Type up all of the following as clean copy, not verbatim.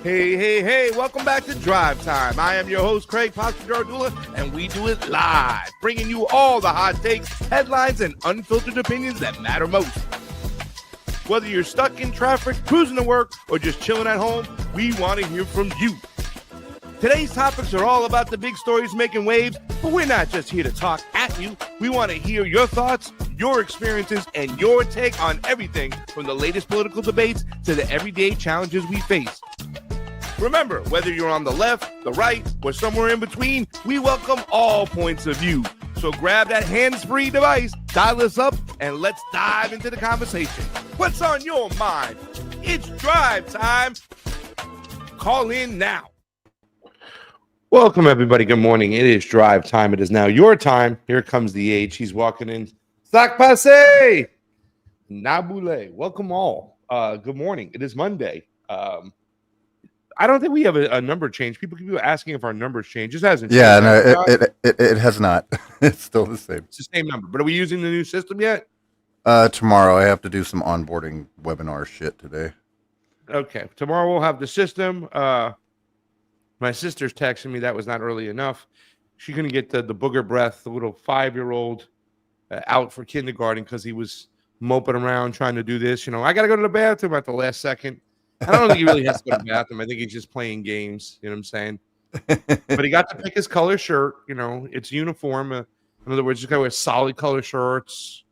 Hey, welcome back to Drive Time. I am your host, Craig Pasta Jardula, and we do it live, bringing you all the hot takes, headlines, and unfiltered opinions that matter most. Whether you're stuck in traffic, cruising to work, or just chilling at home, we want to hear from you. Today's topics are all about the big stories making waves, but we're not just here to talk at you. We want to hear your thoughts, your experiences, and your take on everything from the latest political debates to the everyday challenges we face. Remember, whether you're on the left, the right, or somewhere in between, we welcome all points of view. So grab that hands-free device, dial us up, and let's dive into the conversation. What's on your mind? It's Drive Time. Call in now. Welcome, everybody. Good morning. It is Drive Time. It is now your time. Here comes the age. He's walking in. Sac passe! Nabule. Welcome all. Good morning. It is Monday. I don't think we have a number change. People keep asking if our numbers change. It hasn't changed. Yeah, no, it has not. It's still the same. It's the same number. But are we using the new system yet? Tomorrow I have to do some onboarding webinar shit today. Okay. Tomorrow we'll have the system. My sister's texting me that was not early enough. She's going to get the booger breath, the little 5-year-old out for kindergarten because he was moping around trying to do this. You know, I got to go to the bathroom at the last second. I don't think he really has to go to the bathroom. I think he's just playing games. You know what I'm saying? But he got to pick his color shirt. You know, it's uniform. In other words, you got to wear solid color shirts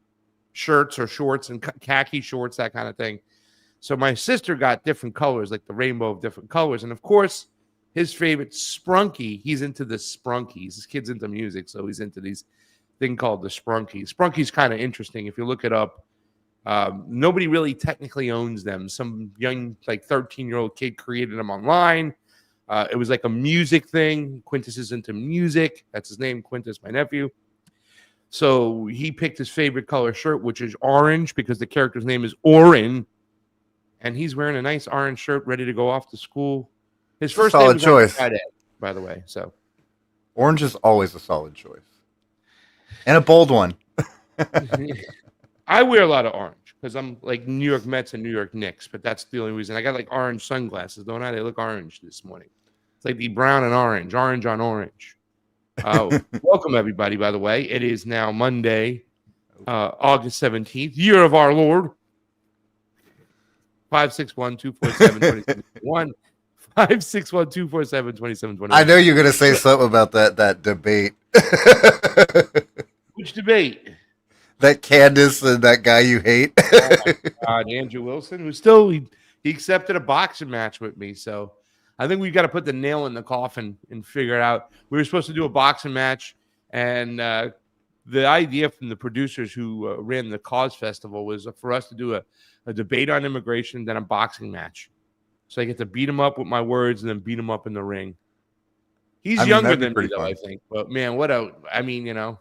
or shorts and khaki shorts, that kind of thing. So my sister got different colors, like the rainbow of different colors. And, of course, his favorite Sprunky, he's into the Sprunkies. This kid's into music, so he's into these thing called the Sprunkies. Sprunky's kind of interesting. If you look it up, nobody really technically owns them. Some young, like 13-year-old kid created them online. It was like a music thing. Quintus is into music. That's his name, Quintus, my nephew. So he picked his favorite color shirt, which is orange, because the character's name is Orin. And he's wearing a nice orange shirt, ready to go off to school. His first name is choice, by the way. So orange is always a solid choice. And a bold one. I wear a lot of orange because I'm like New York Mets and New York Knicks, but that's the only reason. I got like orange sunglasses, don't I? They look orange this morning. It's like the brown and orange on orange. Welcome, everybody, by the way. It is now Monday, August 17th, year of our Lord. 561-247-2721. 561-247-2721. I know you're going to say something about that debate. Which debate? That Candace and that guy you hate. Oh my God, Andrew Wilson, who still he accepted a boxing match with me. So I think we got to put the nail in the coffin and figure it out. We were supposed to do a boxing match, and the idea from the producers who ran the Cause Festival was for us to do a debate on immigration, then a boxing match. So I get to beat him up with my words and then beat him up in the ring. He's younger than me, though, I think. But, man, you know.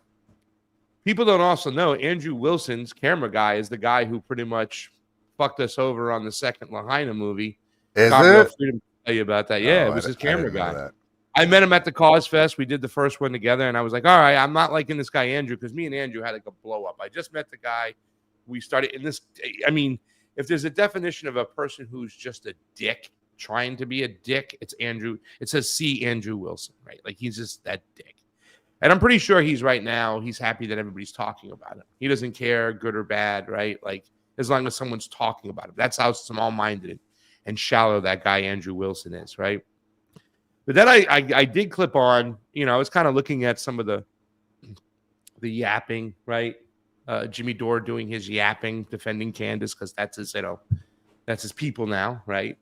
People don't also know Andrew Wilson's camera guy is the guy who pretty much fucked us over on the second Lahaina movie. Is it? Freedom to tell you about that. Yeah, it was his camera guy. I met him at the Cause Fest. We did the first one together, and I was like, all right, I'm not liking this guy Andrew, because me and Andrew had like a blow up. I just met the guy. We started in this. I mean, if there's a definition of a person who's just a dick, trying to be a dick, it's Andrew. It says C. Andrew Wilson, right? Like, he's just that dick. And I'm pretty sure he's happy that everybody's talking about him. He doesn't care, good or bad, right? Like, as long as someone's talking about him. That's how small-minded and shallow that guy Andrew Wilson is, right? But then I did clip on, you know, I was kind of looking at some of the yapping, right? Jimmy Dore doing his yapping, defending Candace, because that's his, that's his people now, right?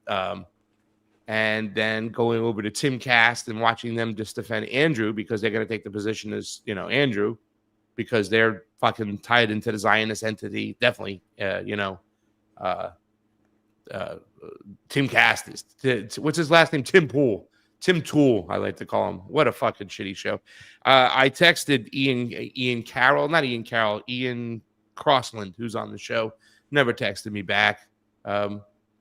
And then going over to Tim Cast and watching them just defend Andrew, because they're going to take the position as, you know, Andrew, because they're fucking tied into the Zionist entity. Definitely, Tim Cast is, what's his last name? Tim Tool, I like to call him. What a fucking shitty show. I texted Ian Crossland, who's on the show. Never texted me back.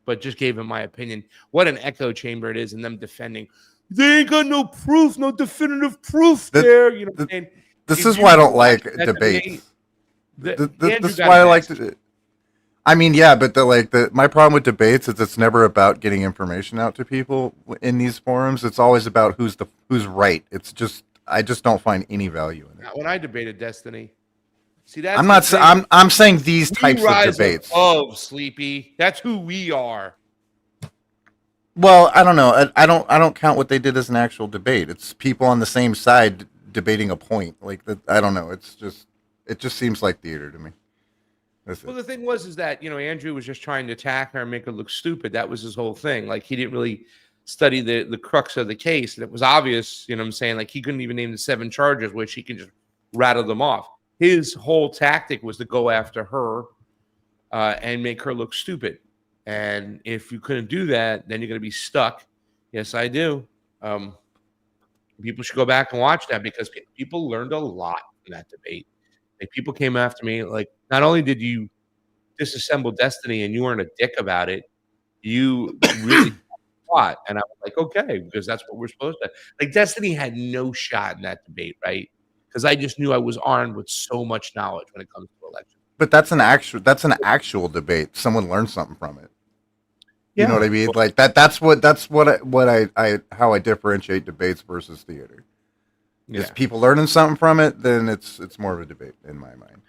But just gave him my opinion. What an echo chamber it is in them defending. They ain't got no proof, no definitive proof there. You know what I'm saying? This is why I don't like debates. This is why I like to. I mean, yeah, but my problem with debates is it's never about getting information out to people in these forums. It's always about who's right. It's just I just don't find any value in it. When I debated Destiny, see, I'm that's the not. thing. I'm saying these We types of rise debates. above, Sleepy. That's who we are. Well, I don't know. I don't count what they did as an actual debate. It's people on the same side debating a point. Like that. I don't know. It just seems like theater to me. That's Well, it. the thing was that Andrew was just trying to attack her and make her look stupid. That was his whole thing. Like he didn't really study the crux of the case, and it was obvious. You know what I'm saying? Like he couldn't even name the 7 charges, which he can just rattle them off. His whole tactic was to go after her and make her look stupid. And if you couldn't do that, then you're going to be stuck. Yes, I do. People should go back and watch that because people learned a lot from that debate. Like people came after me. Like not only did you disassemble Destiny and you weren't a dick about it, you really fought. And I was like, okay, because that's what we're supposed to. Like Destiny had no shot in that debate, right? Because I just knew I was armed with so much knowledge when it comes to elections. But that's an actual debate. Someone learned something from it. You know Yeah. what I mean? Well, Like I how I differentiate debates versus theater. Is yeah. people learning something from it, then it's more of a debate in my mind.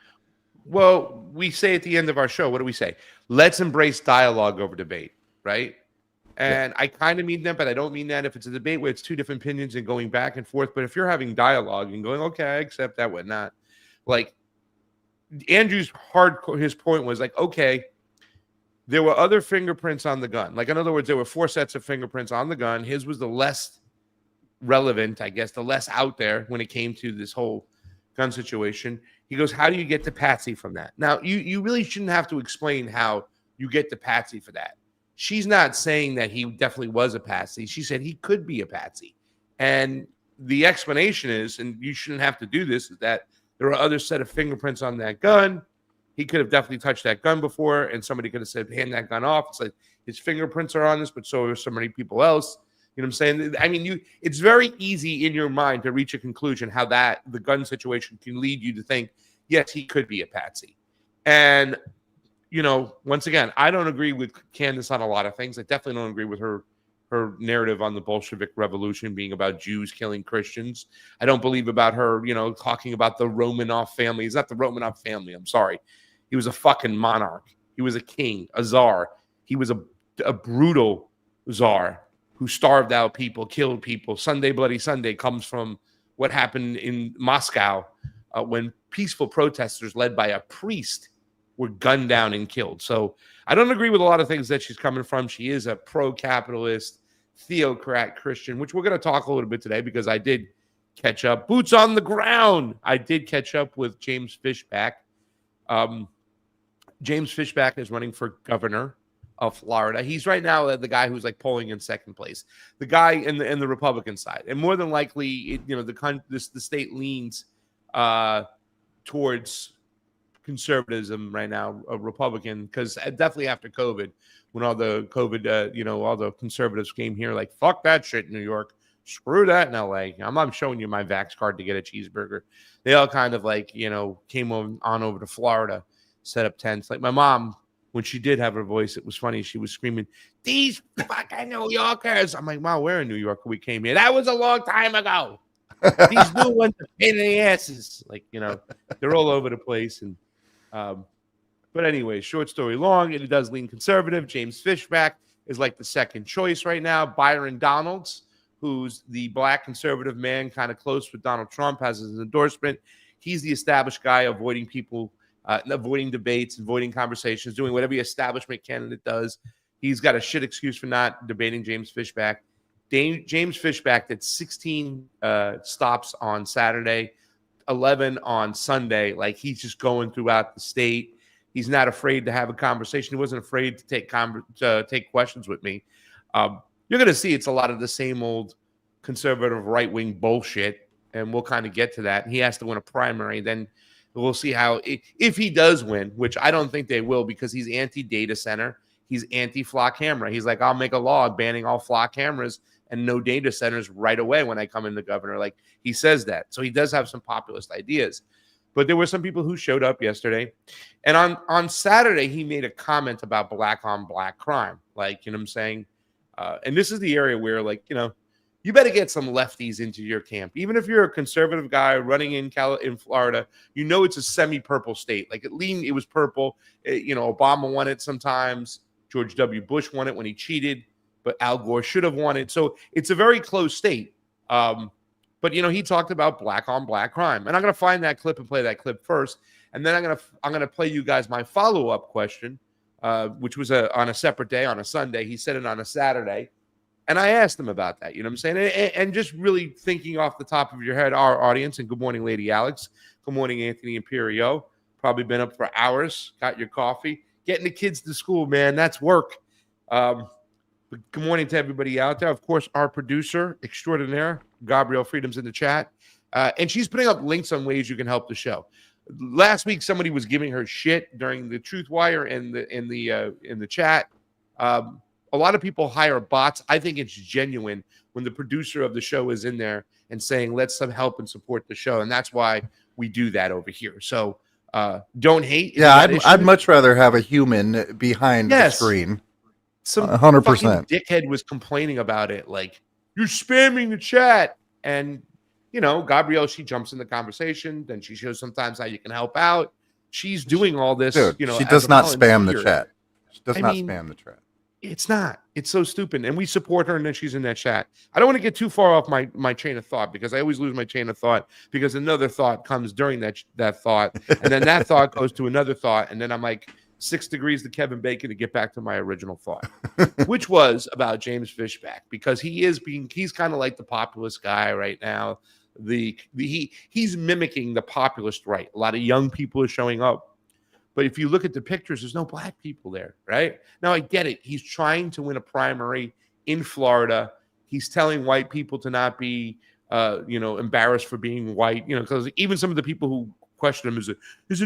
Well, we say at the end of our show, what do we say? Let's embrace dialogue over debate, right? Yeah. And I kind of mean that, but I don't mean that if it's a debate where it's 2 different opinions and going back and forth. But if you're having dialogue and going, okay, I accept that, whatnot, like Andrew's his point was like, okay, there were other fingerprints on the gun. Like, in other words, there were 4 sets of fingerprints on the gun. His was the less relevant, I guess, the less out there when it came to this whole gun situation. He goes, how do you get to Patsy from that? Now, you really shouldn't have to explain how you get to Patsy for that. She's not saying that he definitely was a Patsy. She said he could be a Patsy. And the explanation is, and you shouldn't have to do this, is that there are other set of fingerprints on that gun. He could have definitely touched that gun before, and somebody could have said, hand that gun off. It's like his fingerprints are on this, but so are so many people else. You know what I'm saying? I mean, it's very easy in your mind to reach a conclusion how the gun situation can lead you to think, yes, he could be a patsy. And, once again, I don't agree with Candace on a lot of things. I definitely don't agree with her narrative on the Bolshevik Revolution being about Jews killing Christians. I don't believe about her, talking about the Romanov family. He's not the Romanov family. I'm sorry. He was a fucking monarch. He was a king, a czar. He was a brutal czar who starved out people, killed people. Sunday Bloody Sunday comes from what happened in Moscow when peaceful protesters led by a priest were gunned down and killed. So I don't agree with a lot of things that she's coming from. She is a pro-capitalist, theocrat Christian, which we're going to talk a little bit today because I did catch up. Boots on the ground. I did catch up with James Fishback. James Fishback is running for governor of Florida. He's right now the guy who's like polling in second place, the guy in the Republican side, and more than likely, the state leans towards conservatism right now, a Republican, because definitely after COVID, when all the COVID, all the conservatives came here, like fuck that shit in New York, screw that in LA. I'm not showing you my Vax card to get a cheeseburger. They all kind of like came on over to Florida, set up tents. Like my mom, when she did have her voice, it was funny. She was screaming, "These fucking New Yorkers!" I'm like, "Mom, we're in New York. We came here. That was a long time ago. These new ones are pain in the asses." Like they're all over the place. And but anyway, short story long, it does lean conservative. James Fishback is like the second choice right now. Byron Donalds, who's the black conservative man, kind of close with Donald Trump, has his endorsement. He's the established guy, avoiding people. Avoiding debates, avoiding conversations, doing whatever the establishment candidate does. He's got a shit excuse for not debating James Fishback. James Fishback did 16 stops on Saturday, 11 on Sunday. Like he's just going throughout the state. He's not afraid to have a conversation. He wasn't afraid to take questions with me. You're going to see it's a lot of the same old conservative right-wing bullshit, and we'll kind of get to that. He has to win a primary, then we'll see how, if he does win, which I don't think they will because he's anti-data center. He's anti-flock camera. He's like, I'll make a law banning all flock cameras and no data centers right away when I come in the governor. Like he says that. So he does have some populist ideas. But there were some people who showed up yesterday. And on Saturday, he made a comment about black on black crime. Like, you know what I'm saying? And this is the area where, like, you know, you better get some lefties into your camp. Even if you're a conservative guy running in Florida, you know it's a semi-purple state. Like it was purple. You know, Obama won it sometimes. George W. Bush won it when he cheated, but Al Gore should have won it. So it's a very close state. But you know, he talked about black on black crime, and I'm gonna find that clip and play that clip first, and then I'm gonna play you guys my follow-up question, which was on a separate day, on a Sunday. He said it on a Saturday. And I asked him about that, you know what I'm saying? And just really thinking off the top of your head, our audience, and good morning, Lady Alex. Good morning, Anthony Imperio. Probably been up for hours, got your coffee. Getting the kids to school, man, that's work. But good morning to everybody out there. Of course, our producer extraordinaire, Gabrielle Freedom's in the chat. And she's putting up links on ways you can help the show. Last week, somebody was giving her shit during the Truth Wire in the chat. A lot of people hire bots. I think it's genuine when the producer of the show is in there and saying, let's help and support the show. And that's why we do that over here. So don't hate. Yeah, I'd much rather have a human behind the screen. Some 100%. fucking dickhead was complaining about it. Like, you're spamming the chat. And, you know, Gabrielle, she jumps in the conversation. Then she shows sometimes how you can help out. She's doing all this. Dude, you know, she does not spam the chat. She does not spam the chat. It's not. It's so stupid. And we support her, and then she's in that chat. I don't want to get too far off my chain of thought, because I always lose my chain of thought because another thought comes during that thought. And then that thought goes to another thought. And then I'm like 6 degrees to Kevin Bacon to get back to my original thought, which was about James Fishback, because he's kind of like the populist guy right now. He's mimicking the populist right. A lot of young people are showing up. But if you look at the pictures, there's no black people there, right? Now, I get it. He's trying to win a primary in Florida. He's telling white people to not be, embarrassed for being white, because even some of the people who question him,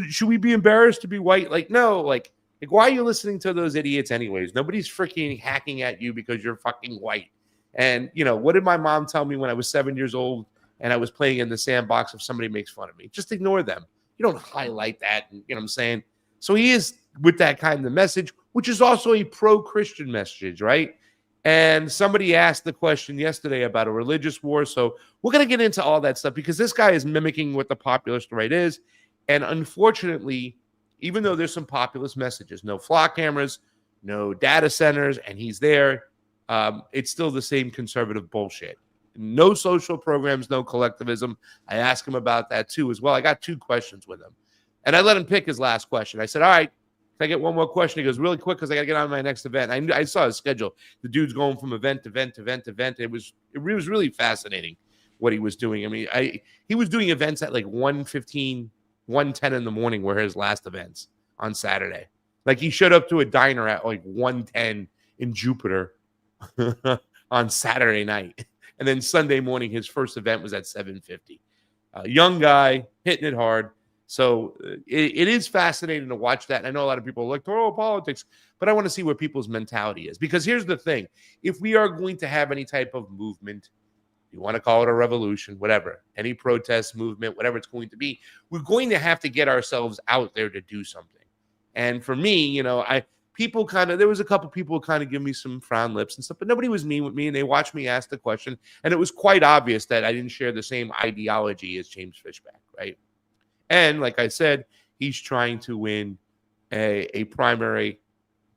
should we be embarrassed to be white? Like, no, like why are you listening to those idiots anyways? Nobody's freaking hacking at you because you're fucking white. And, what did my mom tell me when I was 7 years old and I was playing in the sandbox if somebody makes fun of me? Just ignore them. You don't highlight that. And, you know what I'm saying? So he is with that kind of message, which is also a pro-Christian message, right? And somebody asked the question yesterday about a religious war. So we're going to get into all that stuff because this guy is mimicking what the populist right is. And unfortunately, even though there's some populist messages, no flock cameras, no data centers, and he's there, it's still the same conservative bullshit. No social programs, no collectivism. I asked him about that too as well. I got 2 questions with him. And I let him pick his last question. I said, all right, can I get one more question? He goes, really quick, because I got to get on to my next event. I saw his schedule. The dude's going from event to event to event to event. It was really fascinating what he was doing. I mean, he was doing events at like 1:15, 1:10 in the morning were his last events on Saturday. Like he showed up to a diner at like 1:10 in Jupiter on Saturday night. And then Sunday morning, his first event was at 7:50. Young guy, hitting it hard. So it is fascinating to watch that. And I know a lot of people are like, total politics, but I want to see where people's mentality is. Because here's the thing. If we are going to have any type of movement, you want to call it a revolution, whatever, any protest movement, whatever it's going to be, we're going to have to get ourselves out there to do something. And for me, there was a couple people kind of give me some frown lips and stuff, but nobody was mean with me. And they watched me ask the question. And it was quite obvious that I didn't share the same ideology as James Fishback, right? And like I said, he's trying to win a primary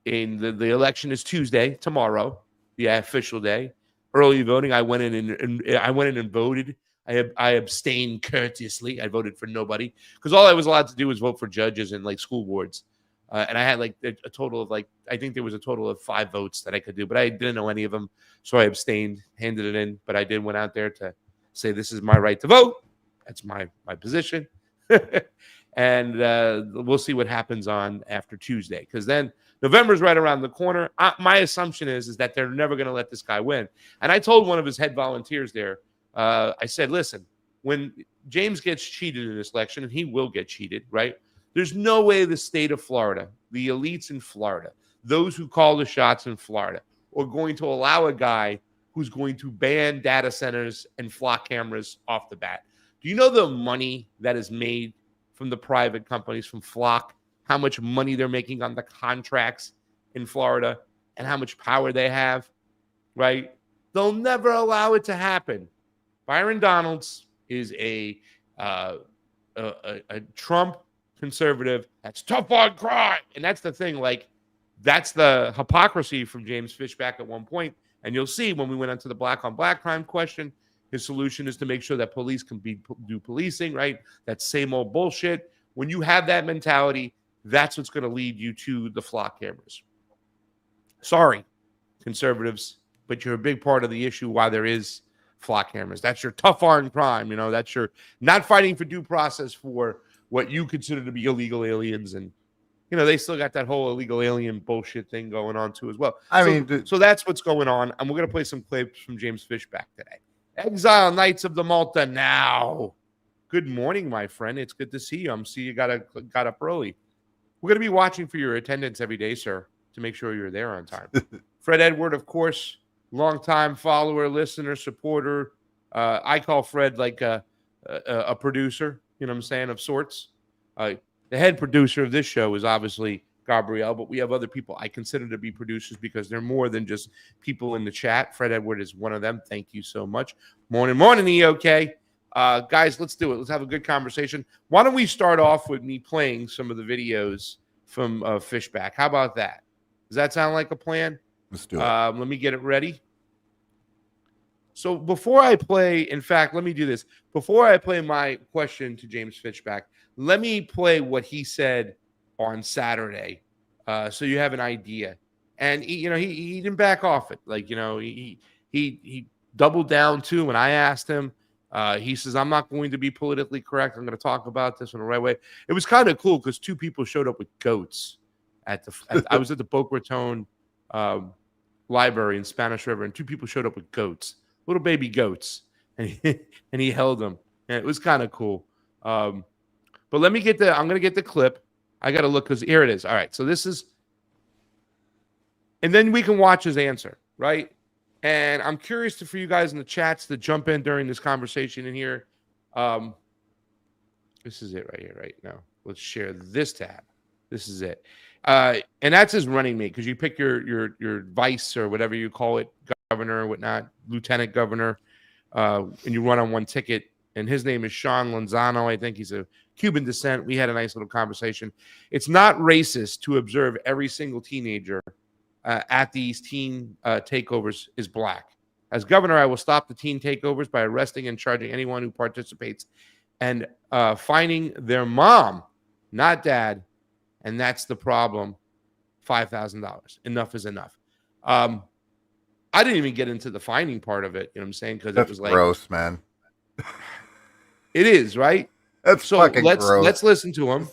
in the election is Tuesday, tomorrow, the official day. Early voting, I went in and voted. I abstained courteously. I voted for nobody because all I was allowed to do was vote for judges and like school boards. And I had like a total of I think there was a total of 5 votes that I could do, but I didn't know any of them. So I abstained, handed it in, but I did went out there to say, this is my right to vote. That's my position. And we'll see what happens on after Tuesday, because then November's right around the corner. My assumption is that they're never going to let this guy win. And I told one of his head volunteers there, I said, listen, when James gets cheated in this election, and he will get cheated, right? There's no way the state of Florida, the elites in Florida, those who call the shots in Florida, are going to allow a guy who's going to ban data centers and flock cameras off the bat. Do you know the money that is made from the private companies, from Flock, how much money they're making on the contracts in Florida and how much power they have, right? They'll never allow it to happen. Byron Donalds is a Trump conservative that's tough on crime. And that's the thing. Like, that's the hypocrisy from James Fishback at one point. And you'll see when we went into the black on black crime question, his solution is to make sure that police can do policing, right? That same old bullshit. When you have that mentality, that's what's going to lead you to the Flock cameras. Sorry, conservatives, but you're a big part of the issue why there is Flock cameras. That's your tough on crime. You know, that's your not fighting for due process for what you consider to be illegal aliens. And, you know, they still got that whole illegal alien bullshit thing going on too as well. So that's what's going on. And we're going to play some clips from James Fishback today. Exile Knights of the Malta now. Good morning, my friend. It's good to see you. See you got up early. We're going to be watching for your attendance every day, sir, to make sure you're there on time. Fred Edward, of course, longtime follower, listener, supporter. I call Fred like a producer, you know what I'm saying, of sorts. The head producer of this show is obviously Gabrielle, but we have other people I consider to be producers because they're more than just people in the chat. Fred Edward is one of them. Thank you so much. Morning, EOK. Guys, let's do it. Let's have a good conversation. Why don't we start off with me playing some of the videos from Fishback? How about that? Does that sound like a plan? Let's do it. Let me get it ready. So before I play, in fact, let me do this. Before I play my question to James Fishback, let me play what he said on Saturday, so you have an idea. And he didn't back off it. Like, he doubled down too. When I asked him, he says, "I'm not going to be politically correct. I'm going to talk about this in the right way." It was kind of cool because two people showed up with goats I was at the Boca Raton library in Spanish River, and two people showed up with goats, little baby goats, and he held them. And it was kind of cool. But let me I'm going to get the clip. I got to look because here it is. All right. So this is, and then we can watch his answer, right? And I'm curious for you guys in the chats to jump in during this conversation in here. This is it right here, right now. Let's share this tab. This is it. And that's his running mate, because you pick your vice or whatever you call it, governor or whatnot, lieutenant governor, and you run on one ticket. And his name is Sean Lozano. I think he's a Cuban descent. We had a nice little conversation. It's not racist to observe every single teenager at these teen takeovers is black. As governor, I will stop the teen takeovers by arresting and charging anyone who participates and fining their mom, not dad. And that's the problem. $5,000. Enough is enough. I didn't even get into the fining part of it. You know what I'm saying? Because it was like gross, man. It is, right? That's so fucking gross. Let's listen to him,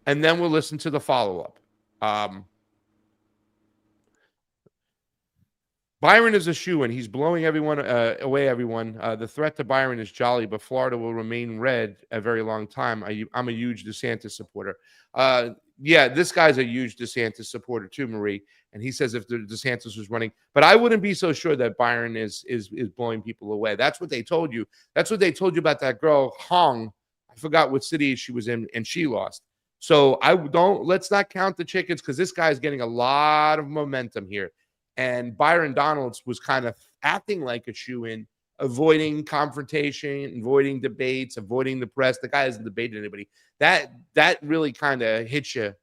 and then we'll listen to the follow-up. Byron is a shoo-in. He's blowing everyone away. Everyone. The threat to Byron is jolly, but Florida will remain red a very long time. I'm a huge DeSantis supporter. Yeah, this guy's a huge DeSantis supporter too, Marie. And he says if the DeSantis was running, but I wouldn't be so sure that Byron is blowing people away. That's what they told you. That's what they told you about that girl Hong. I forgot what city she was in, and she lost. So let's not count the chickens, because this guy's getting a lot of momentum here. And Byron Donalds was kind of acting like a shoo-in, avoiding confrontation, avoiding debates, avoiding the press. The guy hasn't debated anybody. That really kind of hits you,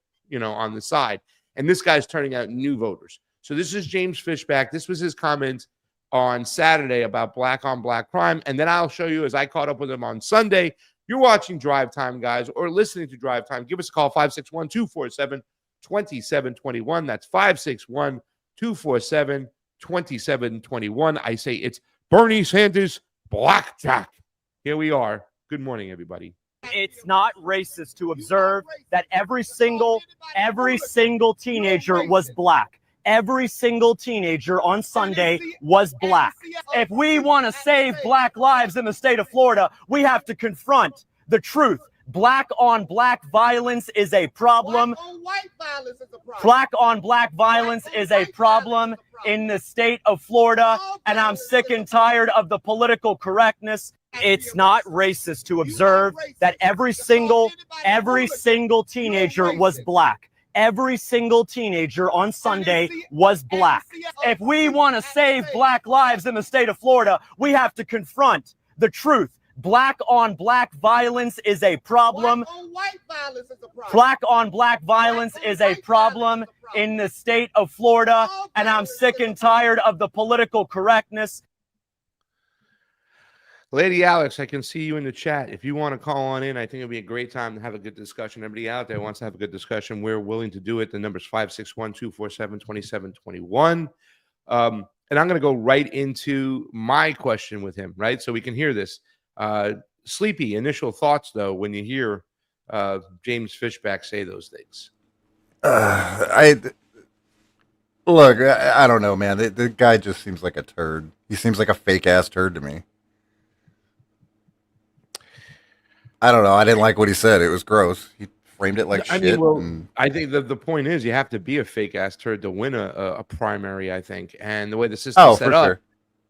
on the side. And this guy's turning out new voters. So this is James Fishback. This was his comment on Saturday about black on black crime. And then I'll show you, as I caught up with him on Sunday. You're watching Drive Time, guys, or listening to Drive Time. Give us a call, 561-247-2721. That's 561-247-2721. I say it's Bernie Sanders blackjack. Here we are. Good morning, everybody. It's not racist to observe that every single teenager was black. Every single teenager on Sunday was black. If we want to save black lives in the state of Florida, we have to confront the truth. Black on black violence is a problem. Black on black violence is a problem in the state of Florida, and I'm sick and tired of the political correctness. It's not racist to observe that every single teenager was black. Every single teenager on Sunday was black. If we want to save black lives in the state of Florida, we have to confront the truth. Black on black violence is a problem. Black on black violence is a problem in the state of Florida, and I'm sick and tired of the political correctness. Lady Alex, I can see you in the chat. If you want to call on in, I think it'll be a great time to have a good discussion. Everybody out there wants to have a good discussion. We're willing to do it. The number's 561-247-2721. And I'm going to go right into my question with him, right? So we can hear this. Sleepy, initial thoughts, though, when you hear James Fishback say those things. I don't know, man. The guy just seems like a turd. He seems like a fake-ass turd to me. I don't know. I didn't like what he said. It was gross. He framed it like shit. I think that the point is you have to be a fake-ass turd to win a primary, I think. And the way the system's set up,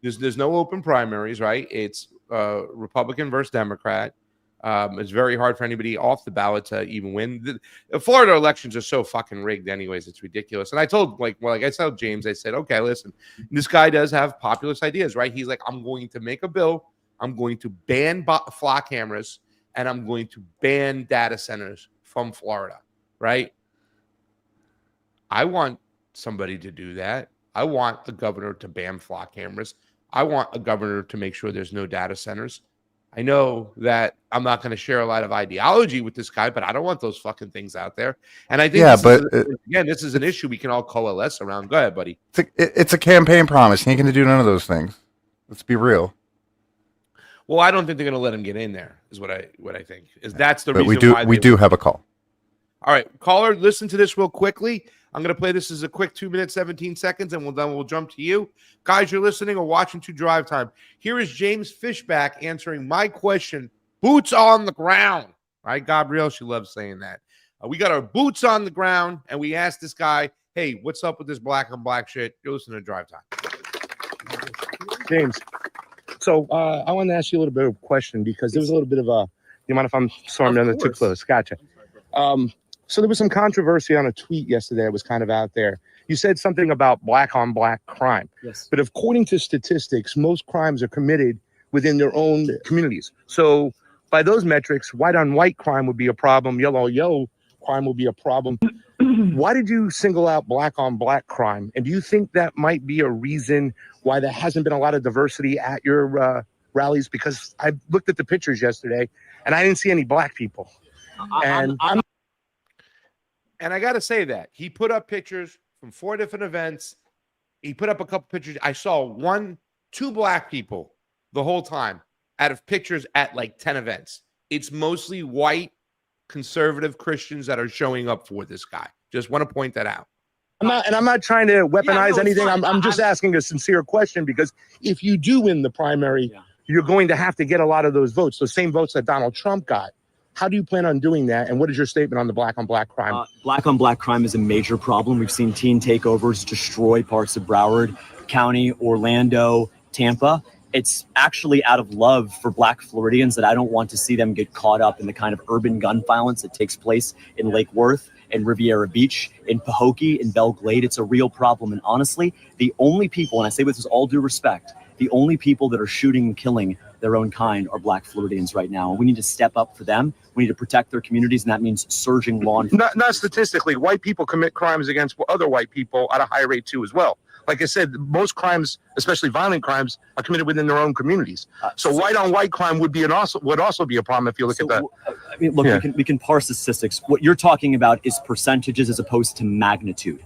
there's no open primaries, right? It's Republican versus Democrat. It's very hard for anybody off the ballot to even win. The Florida elections are so fucking rigged anyways. It's ridiculous. And I told, like I told James, I said, okay, listen, this guy does have populist ideas, right? He's like, I'm going to make a bill. I'm going to ban flock cameras, and I'm going to ban data centers from Florida, right? I want somebody to do that. I want the governor to ban flock cameras. I want a governor to make sure there's no data centers. I know that I'm not going to share a lot of ideology with this guy, but I don't want those fucking things out there. And I think, this is an issue we can all coalesce around. Go ahead, buddy. It's a campaign promise. He ain't going to do none of those things. Let's be real. Well, I don't think they're going to let him get in there. Is what I think. That's the reason why we do have a call. All right, caller, listen to this real quickly. I'm going to play this as a quick 2 minutes, 17 seconds, and we'll jump to you. Guys, you're listening or watching to Drive Time. Here is James Fishback answering my question, boots on the ground. All right, Gabrielle, she loves saying that. We got our boots on the ground, and we asked this guy, hey, what's up with this black on black shit? You're listening to Drive Time. James, so I want to ask you a little bit of a question because there was a little bit of a, you mind if I'm storming under too close? Gotcha. So there was some controversy on a tweet yesterday that was kind of out there. You said something about black on black crime. Yes. But according to statistics, most crimes are committed within their own communities. So by those metrics, white on white crime would be a problem. Yellow crime would be a problem. Why did you single out black on black crime? And do you think that might be a reason why there hasn't been a lot of diversity at your rallies? Because I looked at the pictures yesterday and I didn't see any black people. And I got to say that he put up pictures from 4 different events. He put up a couple pictures. I saw 2 black people the whole time out of pictures at like 10 events. It's mostly white conservative Christians that are showing up for this guy. Just want to point that out. I'm not trying to weaponize anything. I'm just asking a sincere question because if you do win the primary, you're going to have to get a lot of those votes, those same votes that Donald Trump got. How do you plan on doing that? And what is your statement on the black on black crime? Black on black crime is a major problem. We've seen teen takeovers destroy parts of Broward County, Orlando, Tampa. It's actually out of love for black Floridians that I don't want to see them get caught up in the kind of urban gun violence that takes place in Lake Worth and Riviera Beach, in Pahokee, in Belle Glade. It's a real problem. And honestly, the only people, and I say this with all due respect, the only people that are shooting and killing their own kind are black Floridians right now. We need to step up for them. We need to protect their communities, and that means surging law enforcement. Not statistically, white people commit crimes against other white people at a high rate too as well. Like I said, most crimes, especially violent crimes, are committed within their own communities. So white on white crime would also be a problem if you look at that. I mean, look, we can parse the statistics. What you're talking about is percentages as opposed to magnitude.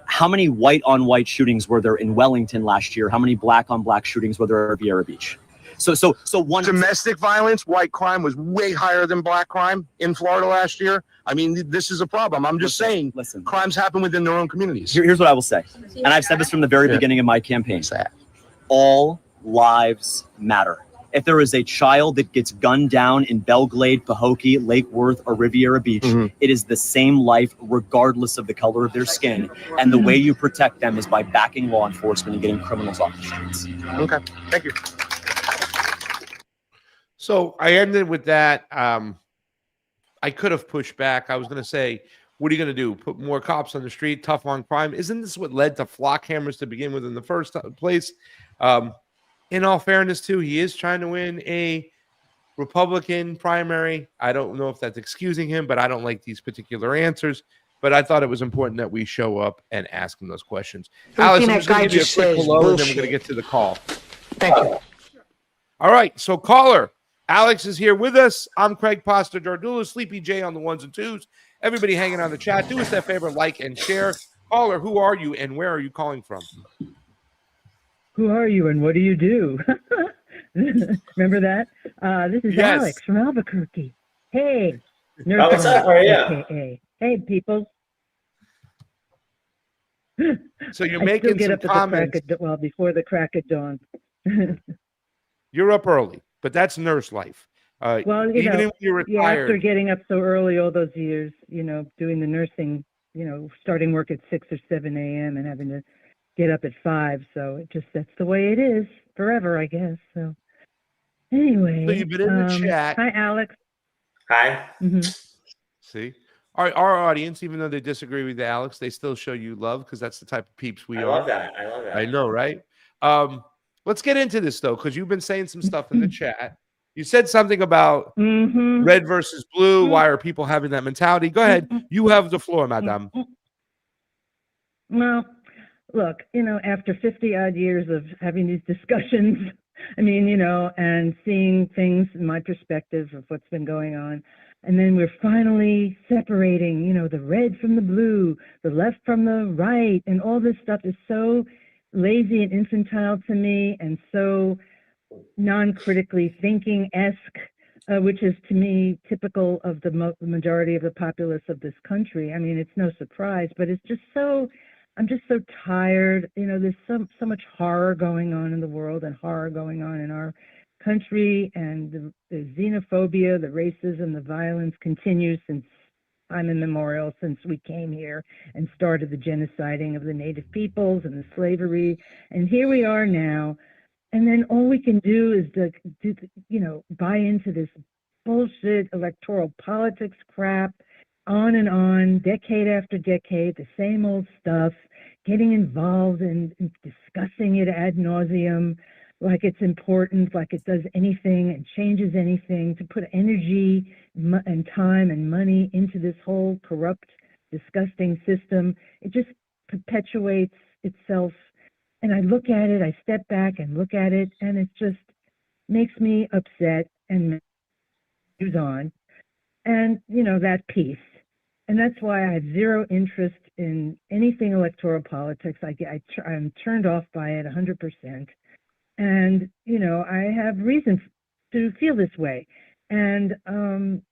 How many white on white shootings were there in Wellington last year? How many black on black shootings were there at Riviera Beach? So one domestic violence, white crime was way higher than black crime in Florida last year. I mean, this is a problem. I'm just saying, crimes happen within their own communities. Here's what I will say, and I've said this from the very beginning of my campaign. All lives matter. If there is a child that gets gunned down in Belle Glade, Pahokee, Lake Worth, or Riviera Beach, it is the same life regardless of the color of their skin. And the way you protect them is by backing law enforcement and getting criminals off the streets. Okay, thank you. So I ended with that. I could have pushed back. I was going to say, what are you going to do? Put more cops on the street, tough on crime? Isn't this what led to flock hammers to begin with in the first place? In all fairness, too, he is trying to win a Republican primary. I don't know if that's excusing him, but I don't like these particular answers. But I thought it was important that we show up and ask him those questions. Alice, I'm just going to give you a quick hello, and then we're going to get to the call. Thank you. All right, so caller, Alex is here with us. I'm Craig Pasta Jardula, Sleepy J on the ones and twos. Everybody hanging on the chat, do us that favor, like and share. Caller, who are you and where are you calling from? Who are you and what do you do? Remember that? This is Alex from Albuquerque. Hey. What's up? How are you? AKA. Hey, people. So you're making some comments. Before the crack of dawn. You're up early, but that's nurse life. Well, even if you're retired. After getting up so early all those years, doing the nursing, starting work at 6 or 7 a.m. and having to get up at 5. So that's the way it is forever, I guess. So anyway. So you've been in the chat. Hi, Alex. Hi. Mm-hmm. See? Our audience, even though they disagree with Alex, they still show you love because that's the type of peeps we are. I love that. I know, right? Let's get into this, though, because you've been saying some stuff in the chat. You said something about red versus blue. Why are people having that mentality? Go ahead. You have the floor, madame. Well, look, after 50-odd years of having these discussions, and seeing things in my perspective of what's been going on, and then we're finally separating, the red from the blue, the left from the right, and all this stuff is so lazy and infantile to me and so non-critically thinking-esque, which is to me typical of the majority of the populace of this country. I mean, it's no surprise, but it's just I'm just so tired. There's so much horror going on in the world and horror going on in our country, and the xenophobia, the racism, the violence continues since time immemorial, since we came here and started the genociding of the native peoples and the slavery. And here we are now. And then all we can do is buy into this bullshit electoral politics crap, on, decade after decade, the same old stuff, getting involved in discussing it ad nauseum, like it's important, like it does anything and changes anything, to put energy and time and money into this whole corrupt, disgusting system. It just perpetuates itself. And I look at it, I step back and look at it, and it just makes me upset and moves on. And, that piece. And that's why I have zero interest in anything electoral politics. I'm turned off by it 100%. And, I have reason to feel this way. And, and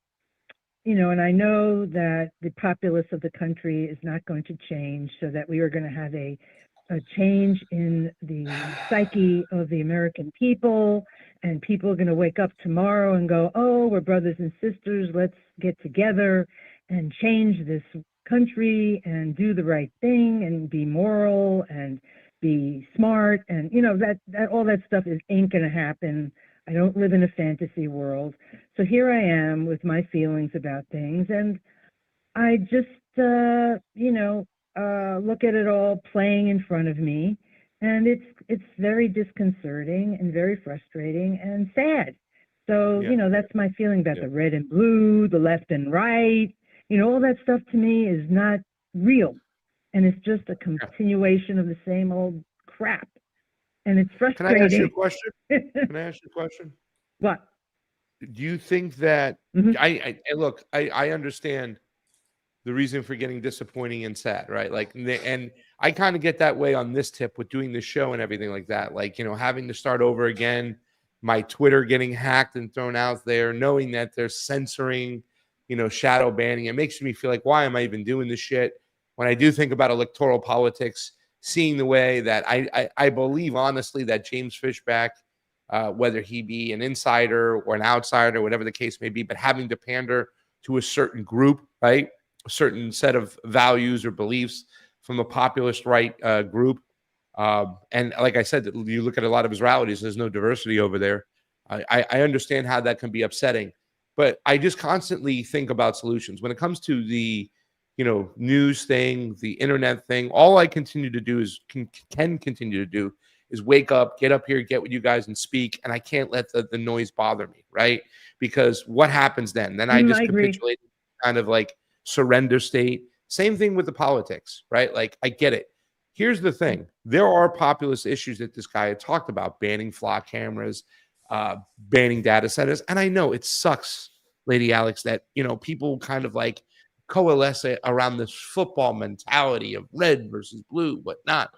I know that the populace of the country is not going to change, so that we are going to have a change in the psyche of the American people, and people are going to wake up tomorrow and go, oh, we're brothers and sisters, let's get together and change this country and do the right thing and be moral and be smart. And, that all that stuff ain't going to happen. I don't live in a fantasy world. So here I am with my feelings about things, and I just, look at it all playing in front of me, and it's very disconcerting and very frustrating and sad. So, that's my feeling about the red and blue, the left and right, all that stuff to me is not real. And it's just a continuation of the same old crap. And it's frustrating. Can I ask you a question? Can I ask you a question? What? Do you think that I understand the reason for getting disappointing and sad, right? Like, and I kind of get that way on this tip with doing the show and everything like that. Like, having to start over again, my Twitter getting hacked and thrown out there, knowing that they're censoring, shadow banning. It makes me feel like, why am I even doing this shit? When I do think about electoral politics, seeing the way that I believe honestly that James Fishback, whether he be an insider or an outsider, whatever the case may be, but having to pander to a certain group, right? A certain set of values or beliefs from the populist right group. And like I said, you look at a lot of his rallies, there's no diversity over there. I understand how that can be upsetting, but I just constantly think about solutions when it comes to the news thing, the internet thing. All I continue to do is can continue to do is wake up, get up here, get with you guys and speak. And I can't let the noise bother me, right? Because what happens then? Then I just I agree. capitulate, kind of like surrender state. Same thing with the politics, right? Like I get it. Here's the thing. There are populist issues that this guy had talked about, banning flock cameras, banning data centers. And I know it sucks, Lady Alex, that, people kind of like coalesce around this football mentality of red versus blue, whatnot.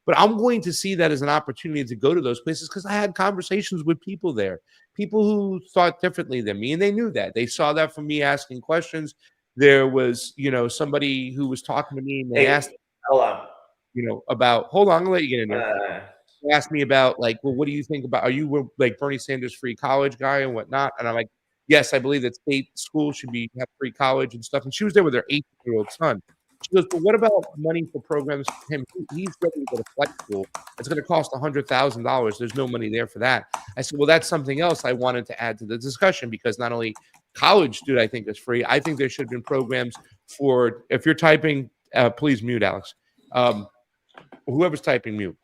But I'm going to see that as an opportunity to go to those places because I had conversations with people there, people who thought differently than me, and they knew that. They saw that from me asking questions. There was, somebody who was talking to me, and they asked, hold on. About. Hold on, I'm gonna let you get in there. Uh, They asked me about like, well, what do you think about? Are you like Bernie Sanders free college guy and whatnot? And I'm like, yes, I believe that state schools should have free college and stuff. And she was there with her 18-year-old son. She goes, but what about money for programs for him? He's ready to go to flight school. It's going to cost $100,000. There's no money there for that. I said, well, that's something else I wanted to add to the discussion because not only college, dude, I think is free. I think there should have been programs for, if you're typing, please mute, Alex. Whoever's typing, mute.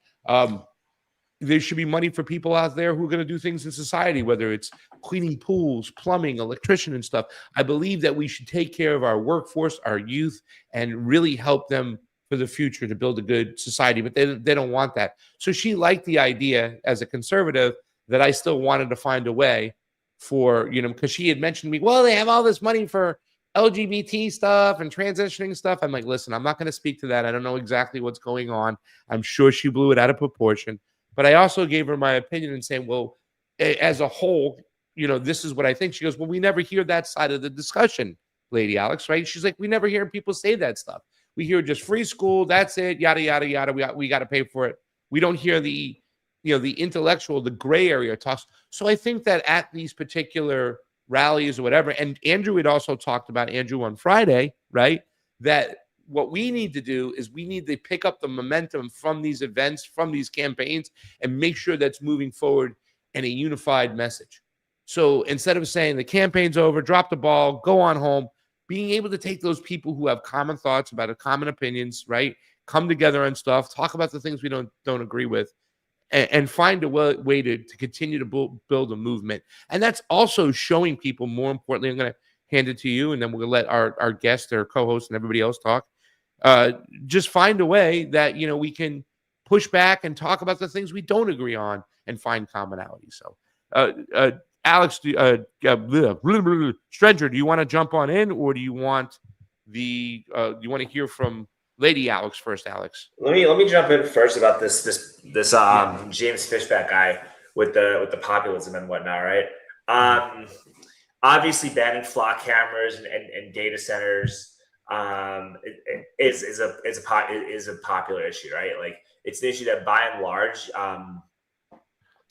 There should be money for people out there who are going to do things in society, whether it's cleaning pools, plumbing, electrician and stuff. I believe that we should take care of our workforce, our youth, and really help them for the future to build a good society. But they don't want that. So she liked the idea as a conservative that I still wanted to find a way for, because she had mentioned to me, well, they have all this money for LGBT stuff and transitioning stuff. I'm like, listen, I'm not going to speak to that. I don't know exactly what's going on. I'm sure she blew it out of proportion. But I also gave her my opinion and saying, well, as a whole, this is what I think. She goes, well, we never hear that side of the discussion, Lady Alex, right? She's like, we never hear people say that stuff. We hear just free school, that's it, yada, yada, yada. We got to pay for it. We don't hear the intellectual, the gray area talks. So I think that at these particular rallies or whatever, and Andrew had also talked about, Andrew on Friday, right, that what we need to do is we need to pick up the momentum from these events, from these campaigns, and make sure that's moving forward in a unified message. So instead of saying the campaign's over, drop the ball, go on home, being able to take those people who have common thoughts about it, common opinions, right, come together on stuff, talk about the things we don't agree with, and find a way to continue to build a movement. And that's also showing people, more importantly, I'm going to hand it to you, and then we'll let our guest, our co-host, and everybody else talk. Just find a way that, we can push back and talk about the things we don't agree on and find commonality. So, Alex, Stranger, do you want to jump on in, or do you want do you want to hear from Lady Alex first, Alex? let me jump in first about this James Fishback guy with the populism and whatnot, right? Obviously, banning flock cameras and data centers is a popular issue, right? Like it's an issue that by and large I'm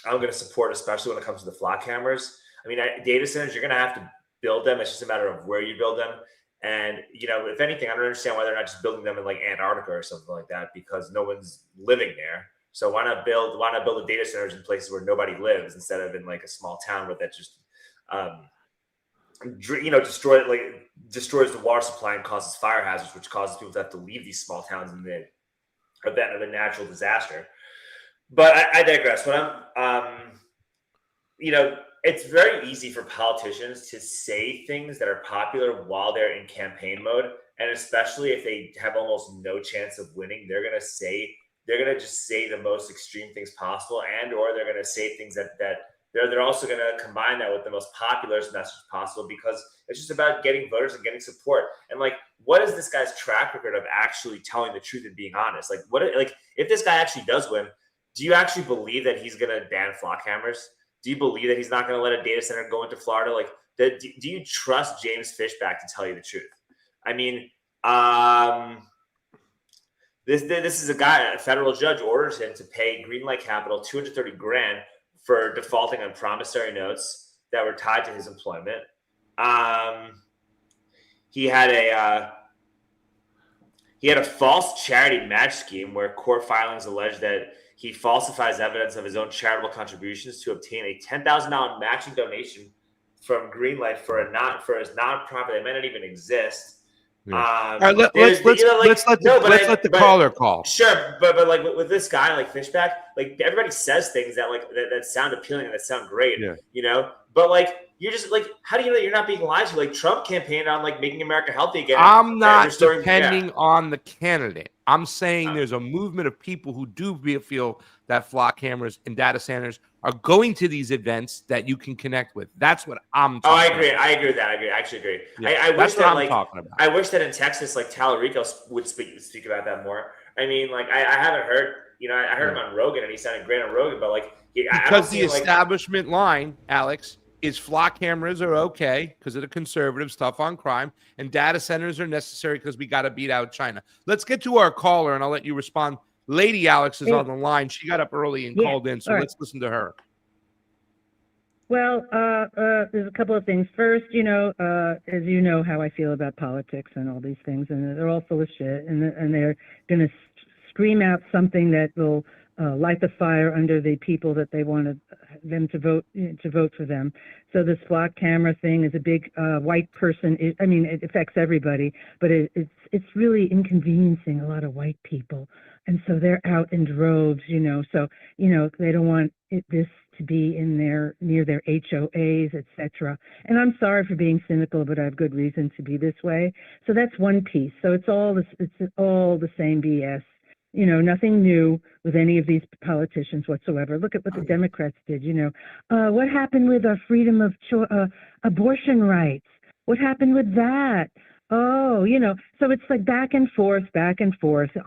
going to support, especially when it comes to the flock cameras. I mean, data centers, you're going to have to build them. It's just a matter of where you build them. And if anything, I don't understand why they're not just building them in like Antarctica or something like that, because no one's living there. So why not build the data centers in places where nobody lives instead of in like a small town where that just destroys the water supply and causes fire hazards, which causes people to have to leave these small towns in the event of a natural disaster. But I digress. It's very easy for politicians to say things that are popular while they're in campaign mode, and especially if they have almost no chance of winning, they're gonna just say the most extreme things possible, or they're gonna say things that they're also going to combine that with the most popular message possible, because it's just about getting voters and getting support. And like, what is this guy's track record of actually telling the truth and being honest? Like, if this guy actually does win, do you actually believe that he's going to ban flock cameras? Do you believe that he's not going to let a data center go into Florida? Like, do you trust James Fishback to tell you the truth? I mean, this is a guy, a federal judge orders him to pay Greenlight Capital $230,000 for defaulting on promissory notes that were tied to his employment. He had a false charity match scheme where court filings alleged that he falsifies evidence of his own charitable contributions to obtain a $10,000 matching donation from Greenlight for his nonprofit that might not even exist. Yeah. All right, let's let the caller call. Sure, but like with this guy like Fishback, like everybody says things that like that sound appealing and that sound great, but like you're just like, how do you know that you're not being lied to? Like Trump campaigned on like making America healthy again. I'm not depending on the candidate. I'm saying there's a movement of people who do feel that flock cameras and data centers are going to these events that you can connect with. That's what I'm talking I agree. About. I agree with that. I actually agree. Yeah, I wish that like talking about. I wish that in Texas, like Tallarico would speak about that more. I mean, like I haven't heard, I heard him on Rogan and he sounded great on Rogan, but like because the establishment line, Alex, is flock cameras are okay because of the conservative stuff on crime, and data centers are necessary because we got to beat out China. Let's get to our caller, and I'll let you respond. Lady Alex is on the line. She got up early and called in, so let's listen to her. Well, there's a couple of things. First, as you know how I feel about politics and all these things, and they're all full of shit, and they're going to scream out something that will light the fire under the people that they wanted them to vote for them. So this flock camera thing is a big white person. It affects everybody, but it's really inconveniencing a lot of white people, and so they're out in droves. So they don't want this to be near their HOAs, etc. And I'm sorry for being cynical, but I have good reason to be this way. So that's one piece. So it's all the same BS. Nothing new with any of these politicians whatsoever. Look at what the Democrats did. What happened with freedom of abortion rights? What happened with that? Oh, so it's like back and forth,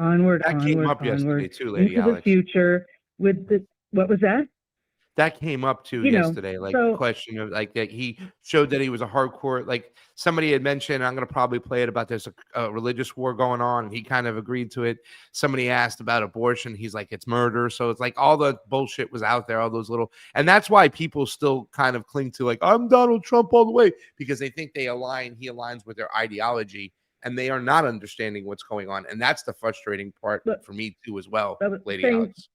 onward, that came up yesterday too, Lady into Alex. The future with what was that? That came up too yesterday, the question of like that he showed that he was a hardcore, like somebody had mentioned, I'm going to probably play it about there's a religious war going on, and he kind of agreed to it. Somebody asked about abortion. He's like, it's murder. So it's like all the bullshit was out there, all those and that's why people still kind of cling to like, I'm Donald Trump all the way, because they think he aligns with their ideology, and they are not understanding what's going on. And that's the frustrating part for me too, as well, Lady Alex.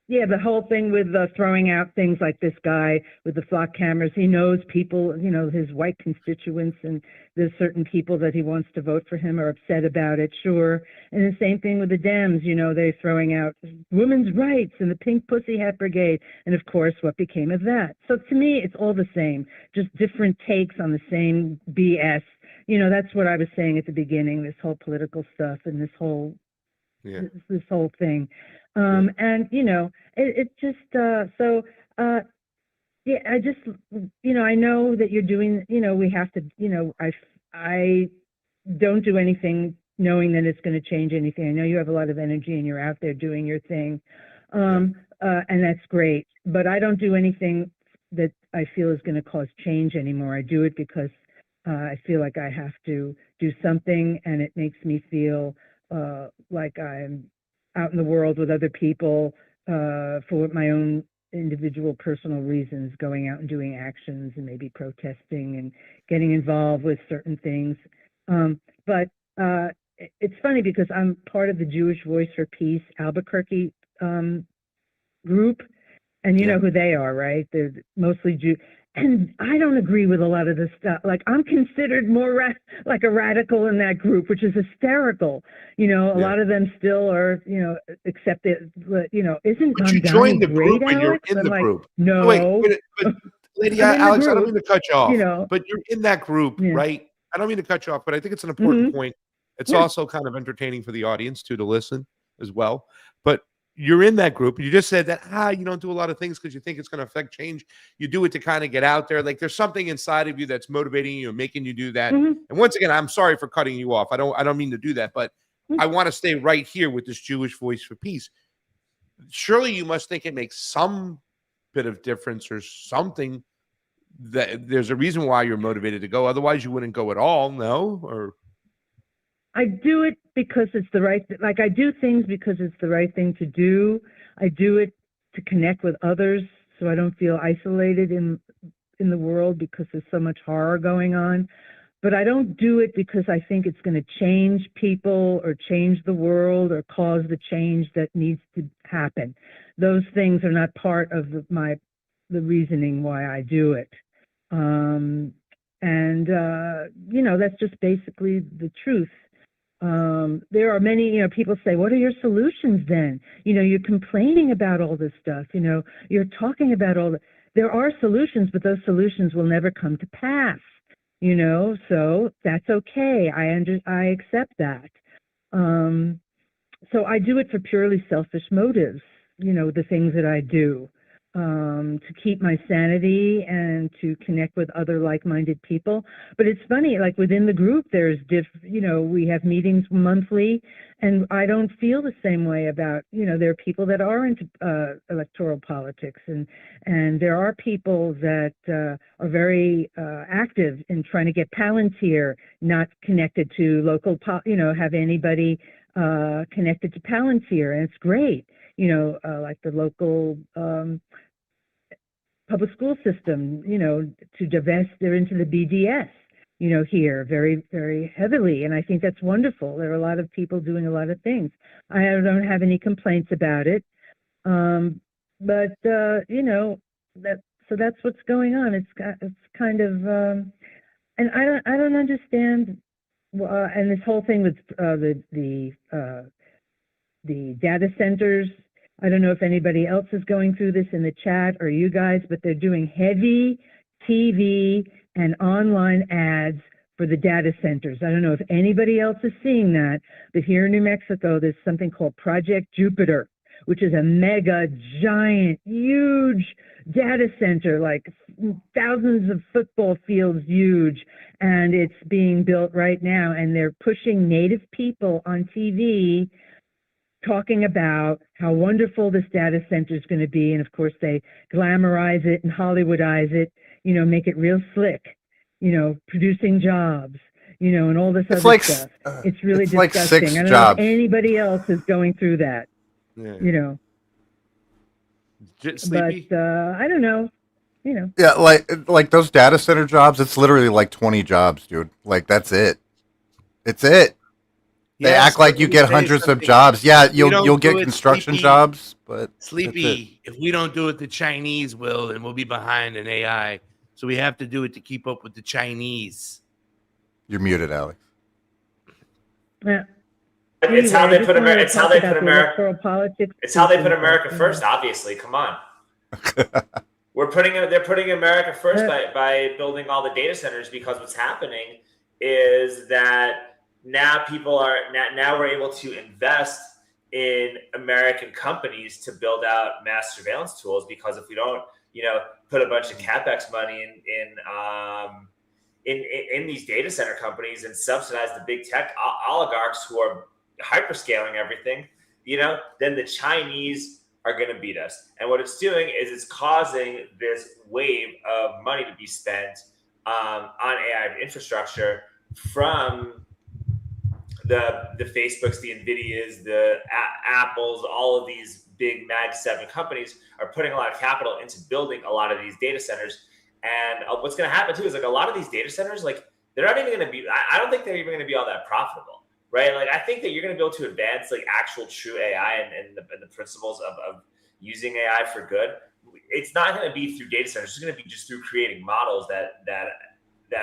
Yeah, the whole thing with throwing out things like this guy with the flock cameras. He knows people, his white constituents, and there's certain people that he wants to vote for him are upset about it, sure. And the same thing with the Dems, they're throwing out women's rights and the Pink Pussy Hat Brigade. And of course, what became of that? So to me, it's all the same, just different takes on the same BS. That's what I was saying at the beginning, this whole political stuff and this whole thing. And it just I just I know that you're doing, we have to, I don't do anything knowing that it's going to change anything. I know you have a lot of energy and you're out there doing your thing, and that's great, but I don't do anything that I feel is going to cause change anymore. I do it because I feel like I have to do something, and it makes me feel like I'm out in the world with other people for my own individual personal reasons, going out and doing actions and maybe protesting and getting involved with certain things. But it's funny because I'm part of the Jewish Voice for Peace Albuquerque group, and you know who they are, right? They're mostly Jew. And I don't agree with a lot of this stuff. Like, I'm considered more like a radical in that group, which is hysterical. A lot of them still are, accept it, isn't but you joined the group and you're in the group. No. Wait, but Lady Alex, I don't mean to cut you off, but you're in that group, right? I don't mean to cut you off, but I think it's an important point. It's also kind of entertaining for the audience too, to listen as well. But you're in that group. You just said that, you don't do a lot of things because you think it's going to affect change. You do it to kind of get out there. Like there's something inside of you that's motivating you and making you do that. And once again, I'm sorry for cutting you off. I don't mean to do that, but I want to stay right here with this Jewish Voice for Peace. Surely you must think it makes some bit of difference or something, that there's a reason why you're motivated to go. Otherwise you wouldn't go at all. No? Or I do it because it's the right, like I do things because it's the right thing to do. I do it to connect with others so I don't feel isolated in the world because there's so much horror going on. but I don't do it because I think it's going to change people or change the world or cause the change that needs to happen. Those things are not part of the reasoning why I do it. That's just basically the truth. There are many, people say, what are your solutions then? You're complaining about all this stuff, you're talking about there are solutions, but those solutions will never come to pass, so that's okay. I accept that. So I do it for purely selfish motives, the things that I do, to keep my sanity and to connect with other like-minded people. But it's funny, like within the group, there's we have meetings monthly, and I don't feel the same way about, there are people that are into electoral politics, and there are people that are very active in trying to get Palantir not connected to local, have anybody connected to Palantir, and it's great. Like the local public school system, to divest, they're into the BDS, here very, very heavily. And I think that's wonderful. There are a lot of people doing a lot of things. I don't have any complaints about it. So that's what's going on. It's kind of, and I don't understand. And this whole thing with the data centers, I don't know if anybody else is going through this in the chat or you guys, but they're doing heavy TV and online ads for the data centers. I don't know if anybody else is seeing that, but here in New Mexico, there's something called Project Jupiter, which is a mega, giant, huge data center, like thousands of football fields huge, and it's being built right now, and they're pushing Native people on TV talking about how wonderful this data center is going to be. And of course, they glamorize it and Hollywoodize it, make it real slick, producing jobs, and all this other stuff. It's really disgusting. Like 6 I don't jobs. know if anybody else is going through that, Sleepy? but I don't know, Yeah, like those data center jobs, it's literally like 20 jobs, dude. Like that's it. It's it. They Yes, act like let you me get say hundreds of something. jobs. Yeah, If we don't you'll do get it, construction Sleepy, jobs, but that's it. Sleepy, if we don't do it, the Chinese will, and we'll be behind in AI. So we have to do it to keep up with the Chinese. You're muted, Alex. Yeah. It's how Anyway, they put America. It's how they put America. Politics. It's how they put America first. Obviously, come on. They're putting America first by building all the data centers, because what's happening is that now we're able to invest in American companies to build out mass surveillance tools, because if we don't, put a bunch of CapEx money in these data center companies and subsidize the big tech oligarchs who are hyperscaling everything, then the Chinese are going to beat us. And what it's doing is it's causing this wave of money to be spent on AI infrastructure from the Facebooks, the Nvidias, the Apples, all of these big Mag 7 companies are putting a lot of capital into building a lot of these data centers. And what's going to happen too is, like, a lot of these data centers, like, they're not even going to be, I don't think they're even going to be all that profitable, right? Like, I think that you're going to be able to advance like actual true AI and the principles of using AI for good. It's not going to be through data centers. It's going to be just through creating models that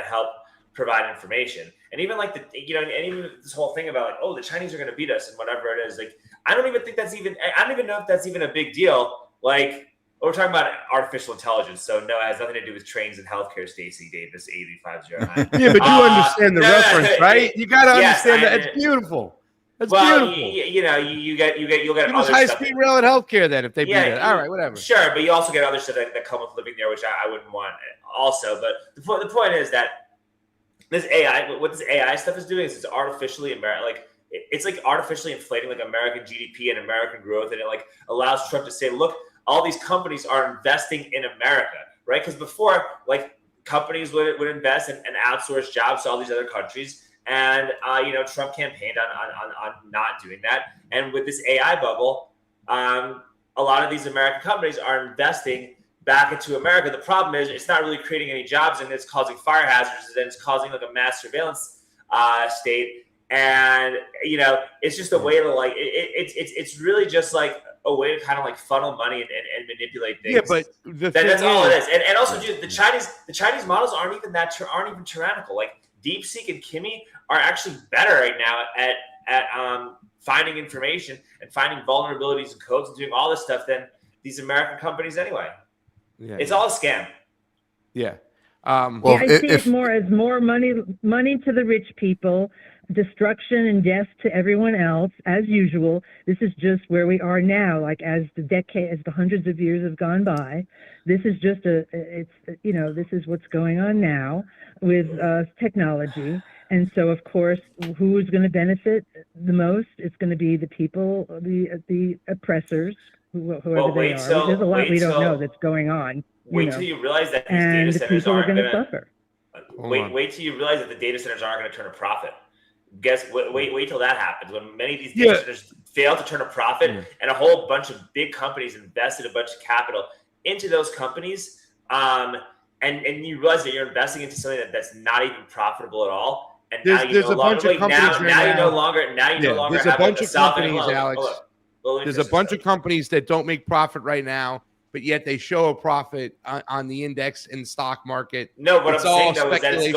help provide information. And even like and even this whole thing about like, oh, the Chinese are going to beat us and whatever it is, like, I don't even know if that's even a big deal. Like, we're talking about artificial intelligence, so no, it has nothing to do with trains and healthcare. Stacey Davis, 8509. Yeah, but you understand the reference, right? You got to understand that. It's beautiful. That's beautiful. You'll get Give us other high stuff speed rail and healthcare then if they beat it. All right, whatever. Sure, but you also get other stuff that come with living there, which I wouldn't want also. But the point is that this AI, what this AI stuff is doing is it's artificially it's like artificially inflating like American GDP and American growth, and it like allows Trump to say, look, all these companies are investing in America, right? Because before, like, companies would invest and outsource jobs to all these other countries, and Trump campaigned on not doing that. And with this AI bubble, a lot of these American companies are investing back into America. The problem is it's not really creating any jobs, and it's causing fire hazards, and it's causing like a mass surveillance state. And it's just a way to like it's really just like a way to kind of like funnel money and manipulate things. Yeah, but that's all it is. And also, dude, the Chinese models aren't even tyrannical. Like DeepSeek and Kimi are actually better right now at finding information and finding vulnerabilities and codes and doing all this stuff than these American companies anyway. Yeah, it's all a scam. Yeah. Well, I see it more as more money to the rich people, destruction and death to everyone else, as usual. This is just where we are now. Like as the hundreds of years have gone by, this is just this is what's going on now with technology. And so, of course, who is going to benefit the most? It's going to be the people, the oppressors, whoever they are. There's a lot we don't know that's going on. Wait till you realize that these and data the centers people are aren't going to suffer. Wait till you realize that the data centers aren't going to turn a profit. Wait till that happens. When many of these data centers fail to turn a profit, and a whole bunch of big companies invested a bunch of capital into those companies, and you realize that you're investing into something that's not even profitable at all. And there's a bunch of companies now you no longer there's have a bunch of companies, hold on, Alex. hold on. There's a bunch of companies that don't make profit right now, but yet they show a profit on the index and stock market. No, what it's I'm all saying though is that it's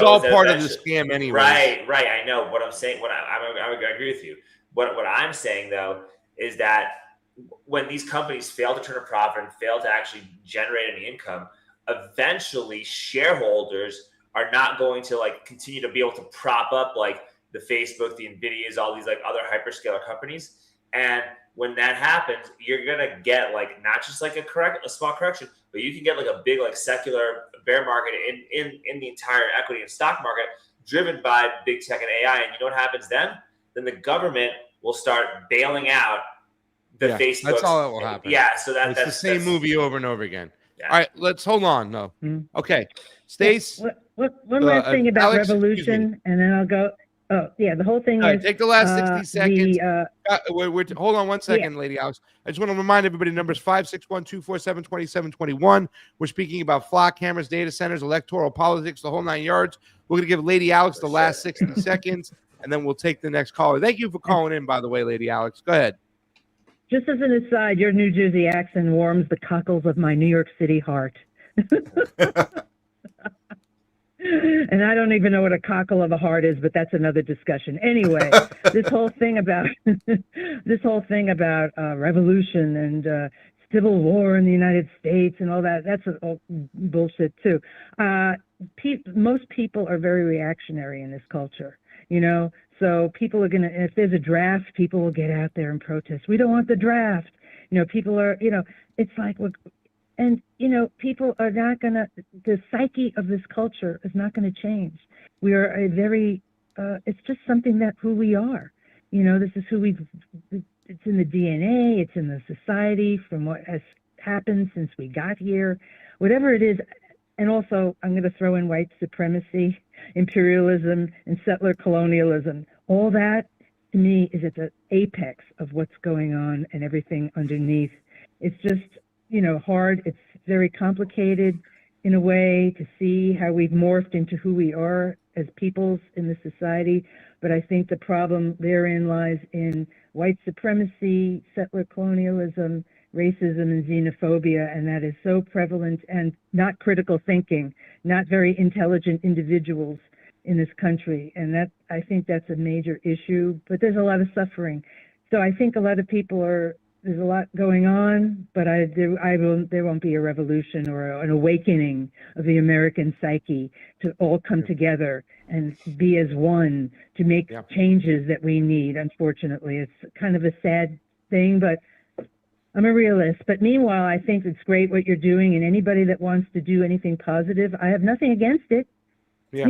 all part of the scam anyway. Right. I know what I'm saying. I agree with you. What I'm saying though is that when these companies fail to turn a profit and fail to actually generate any income, eventually shareholders are not going to like continue to be able to prop up like the Facebook, the Nvidias, all these like other hyperscaler companies. And when that happens, you're gonna get like not just like a small correction, but you can get like a big like secular bear market in the entire equity and stock market, driven by big tech and AI. And you know what happens then? Then the government will start bailing out the Facebook. That's all that will happen. Yeah, so that's the same movie over and over again. Yeah. All right, let's hold on. No, okay, Stace. One last thing about Alex, revolution, and then I'll go. Oh, yeah, the whole thing is... Take the last 60 seconds. Hold on one second, Lady Alex. I just want to remind everybody, numbers 561-247-2721. We're speaking about flock cameras, data centers, electoral politics, the whole 9 yards. We're going to give Lady Alex the last 60 seconds, and then we'll take the next caller. Thank you for calling in, by the way, Lady Alex. Go ahead. Just as an aside, your New Jersey accent warms the cockles of my New York City heart. And I don't even know what a cockle of a heart is, but that's another discussion. Anyway, this whole thing about revolution and civil war in the United States and all that's all bullshit too. Most people are very reactionary in this culture, so people are gonna, if there's a draft, people will get out there and protest. We don't want the draft. People are, it's like and, people are not going to, the psyche of this culture is not going to change. We are a very, it's just something that who we are. This is who it's in the DNA, it's in the society from what has happened since we got here, whatever it is. And also, I'm going to throw in white supremacy, imperialism, and settler colonialism. All that, to me, is at the apex of what's going on and everything underneath. It's just, hard. It's very complicated in a way to see how we've morphed into who we are as peoples in the society. But I think the problem therein lies in white supremacy, settler colonialism, racism, and xenophobia. And that is so prevalent, and not critical thinking, not very intelligent individuals in this country. And that, I think that's a major issue, but there's a lot of suffering. So I think a lot of people there's a lot going on, but there won't be a revolution or an awakening of the American psyche to all come together and be as one to make changes that we need. Unfortunately, it's kind of a sad thing, but I'm a realist. But meanwhile, I think it's great what you're doing, and anybody that wants to do anything positive, I have nothing against it. Yeah.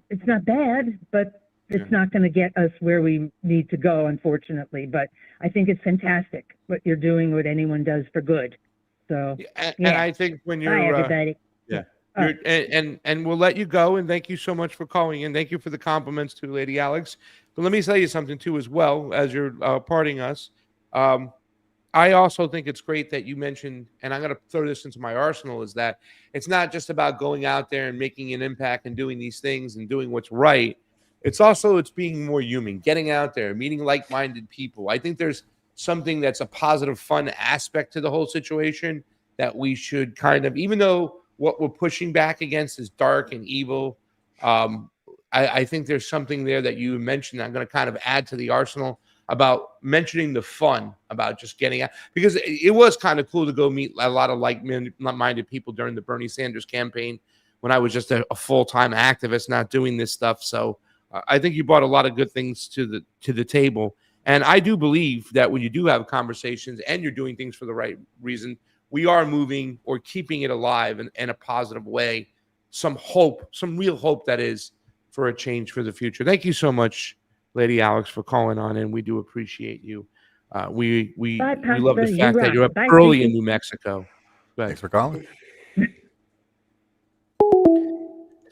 It's not bad, but it's not going to get us where we need to go, unfortunately. But I think it's fantastic what you're doing, what anyone does for good. So, and I think when you're, bye, everybody. And we'll let you go. And thank you so much for calling in. Thank you for the compliments to Lady Alex. But let me tell you something too, as well, as you're parting us. I I also think it's great that you mentioned, and I'm going to throw this into my arsenal, is that it's not just about going out there and making an impact and doing these things and doing what's right. It's being more human, getting out there, meeting like-minded people. I think there's something that's a positive, fun aspect to the whole situation that we should kind of, even though what we're pushing back against is dark and evil, I think there's something there that you mentioned. I'm going to kind of add to the arsenal about mentioning the fun about just getting out, because it was kind of cool to go meet a lot of like-minded people during the Bernie Sanders campaign when I was just a full-time activist, not doing this stuff. So I think you brought a lot of good things to the table. And I do believe that when you do have conversations and you're doing things for the right reason, we are moving or keeping it alive in a positive way. Some hope, some real hope, that is, for a change for the future. Thank you so much, Lady Alex, for calling on in. We do appreciate you. We Bye, love the Pasta. You fact that rock. you're up Bye, early in Stacey. New Mexico. Thanks for calling.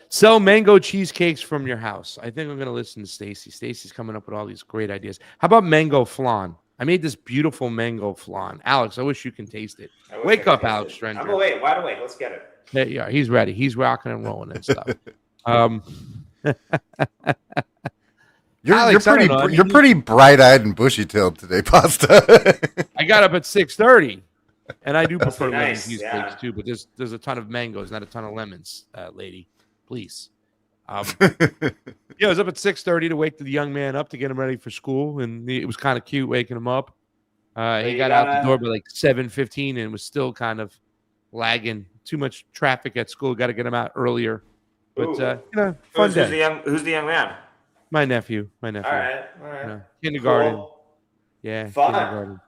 Sell mango cheesecakes from your house. I think I'm going to listen to Stacy. Stacy's coming up with all these great ideas. How about mango flan? I made this beautiful mango flan. Alex, I wish you can taste it. Wake up, Alex Stranger. I'm awake, wide awake. Let's get it. There you are. He's ready. He's rocking and rolling and stuff. You're Alex, I don't know. I pretty mean, pretty bright-eyed and bushy-tailed today, Pasta. I got up at 6:30, and I do Must prefer be lemon nice, cheesecakes yeah. too. But there's a ton of mangoes, not a ton of lemons, lady. Please. I was up at 6:30 to wake the young man up to get him ready for school, and it was kind of cute waking him up. He got out the door by like 7:15 and was still kind of lagging. Too much traffic at school. Got to get him out earlier. But fun day. Who's the young man? My nephew. All right. Kindergarten. Cool. Yeah. Fun. Kindergarten.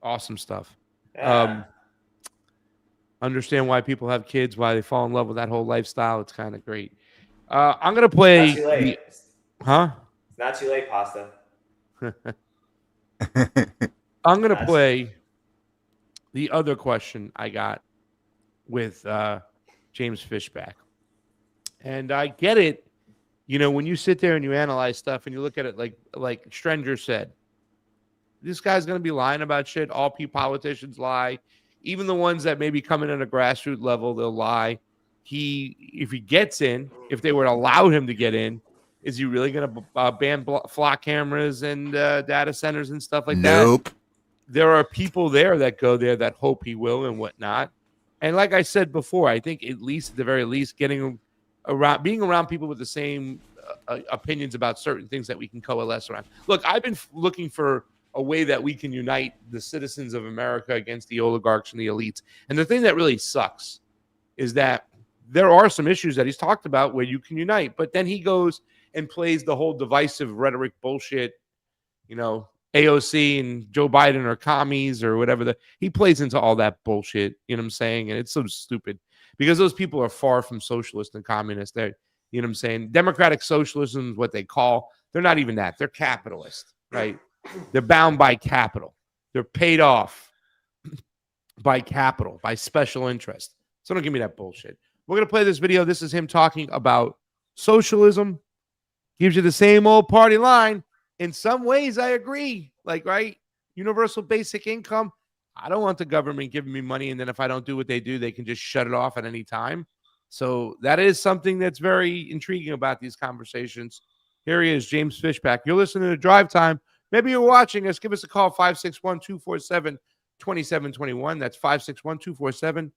Awesome stuff. Yeah. Understand why people have kids, why they fall in love with that whole lifestyle. It's kind of great. I'm gonna play. Not too late. Huh? It's not too late, Pasta. I'm gonna play the other question I got with James Fishback, and I get it. You know, when you sit there and you analyze stuff and you look at it like Strenger said, this guy's going to be lying about shit. All politicians lie. Even the ones that maybe come in at a grassroots level, they'll lie. If he gets in, if they were to allow him to get in, is he really going to ban flock cameras and data centers and stuff like that? Nope. There are people there that go there that hope he will and whatnot. And like I said before, I think at the very least, being around people with the same opinions about certain things that we can coalesce around. Look, I've been looking for a way that we can unite the citizens of America against the oligarchs and the elites. And the thing that really sucks is that there are some issues that he's talked about where you can unite, but then he goes and plays the whole divisive rhetoric bullshit, AOC and Joe Biden are commies or whatever. He plays into all that bullshit, you know what I'm saying? And it's so stupid because those people are far from socialist and communist. They're, you know what I'm saying? Democratic socialism is what they call. They're not even that. They're capitalist, right? They're bound by capital. They're paid off by capital, by special interest. So don't give me that bullshit. We're going to play this video. This is him talking about socialism. Gives you the same old party line. In some ways, I agree. Like, right? Universal basic income. I don't want the government giving me money, and then if I don't do what they do, they can just shut it off at any time. So that is something that's very intriguing about these conversations. Here he is, James Fishback. You're listening to Drive Time. Maybe you're watching us. Give us a call, 561-247-2721. That's 561-247-2721.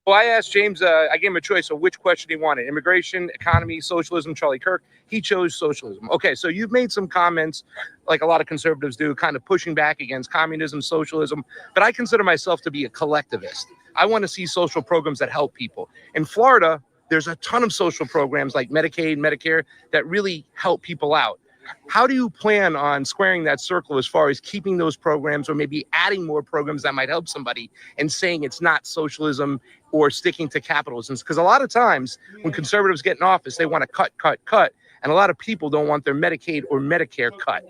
Well, I asked James, I gave him a choice of which question he wanted: immigration, economy, socialism, Charlie Kirk. He chose socialism. Okay, so you've made some comments, like a lot of conservatives do, kind of pushing back against communism, socialism, but I consider myself to be a collectivist. I want to see social programs that help people. In Florida, there's a ton of social programs like Medicaid, Medicare that really help people out. How do you plan on squaring that circle as far as keeping those programs or maybe adding more programs that might help somebody and saying it's not socialism or sticking to capitalism? Because a lot of times when conservatives get in office, they want to cut. And a lot of people don't want their Medicaid or Medicare cut.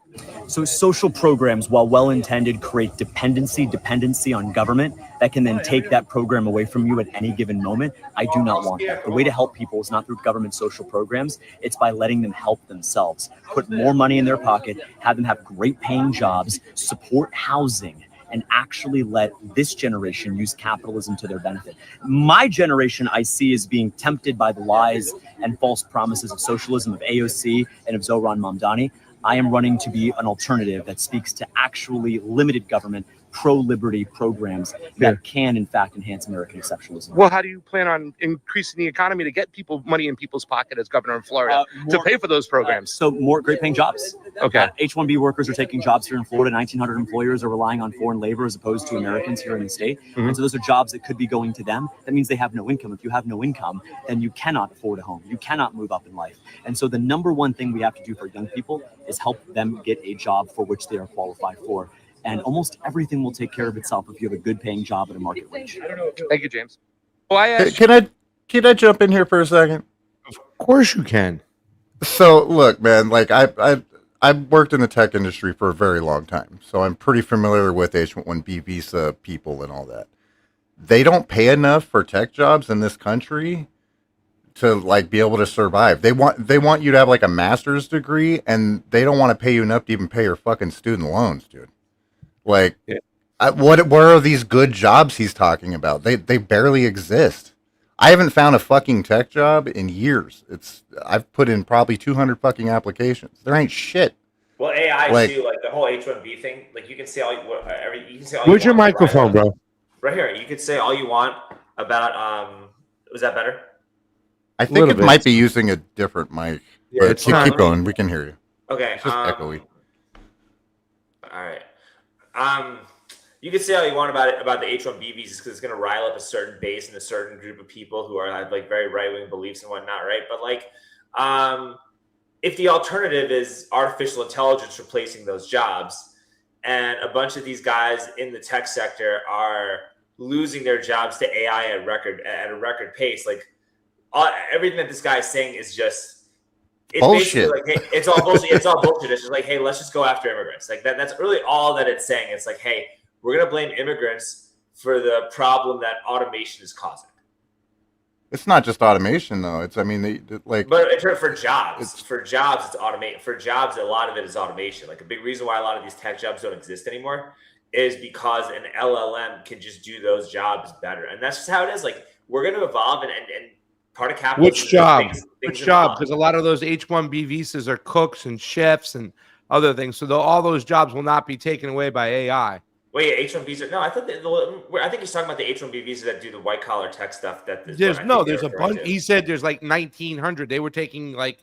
So social programs, while well-intended, create dependency on government that can then take that program away from you at any given moment. I do not want that. The way to help people is not through government social programs. It's by letting them help themselves, put more money in their pocket, have them have great paying jobs, support housing, and actually let this generation use capitalism to their benefit. My generation, I see, as being tempted by the lies and false promises of socialism, of AOC, and of Zohran Mamdani. I am running to be an alternative that speaks to actually limited government, pro-liberty programs that can, in fact, enhance American exceptionalism. Well, how do you plan on increasing the economy to get people money in people's pocket as governor in Florida to pay for those programs? So more great paying jobs. Okay. H-1B workers are taking jobs here in Florida. 1,900 employers are relying on foreign labor as opposed to Americans here in the state. And so those are jobs that could be going to them. That means they have no income. If you have no income, then you cannot afford a home. You cannot move up in life. And so the number one thing we have to do for young people is help them get a job for which they are qualified for. And almost everything will take care of itself if you have a good paying job at a market wage. Thank you, James. Well, I asked Can I jump in here for a second? Of course you can. So look, man, like I've worked in the tech industry for a very long time, so I'm pretty familiar with H-1B visa people and all that. They don't pay enough for tech jobs in this country to like be able to survive. They want you to have like a master's degree, and they don't want to pay you enough to even pay your fucking student loans, dude. Like, what are these good jobs he's talking about? They barely exist. I haven't found a fucking tech job in years. I've put in probably 200 fucking applications. There ain't shit. Well, AI Like- too, like the whole H-1B thing. Like you can say all you can say all Where's you your want, microphone, bro? Right here. You could say all you want about. Was that better? I think Little it bit. might be using a different mic. Yeah, But it's keep not. going. We can hear you. Okay. It's just echoey. All right. You can say all you want about the H-1B visas because it's going to rile up a certain base and a certain group of people who have like very right-wing beliefs and whatnot, right? But like, if the alternative is artificial intelligence replacing those jobs, and a bunch of these guys in the tech sector are losing their jobs to AI at a record pace, like everything that this guy is saying is just. It's Bullshit. basically like, hey, it's all bullshit. It's all bullshit. It's just like, hey, let's just go after immigrants. Like that's really all that it's saying. It's like, hey, we're gonna blame immigrants for the problem that automation is causing. It's not just automation though. It's like. But for jobs, it's automate. For jobs, a lot of it is automation. Like a big reason why a lot of these tech jobs don't exist anymore is because an LLM can just do those jobs better, and that's just how it is. Like we're gonna evolve, and part of capitalism. Which job? Things Which job? Because a lot of those H-1B visas are cooks and chefs and other things. So all those jobs will not be taken away by AI. Wait, H-1Bs? No, I thought I think he's talking about the H-1B visas that do the white collar tech stuff. There's a bunch. He said there's like 1,900. They were taking like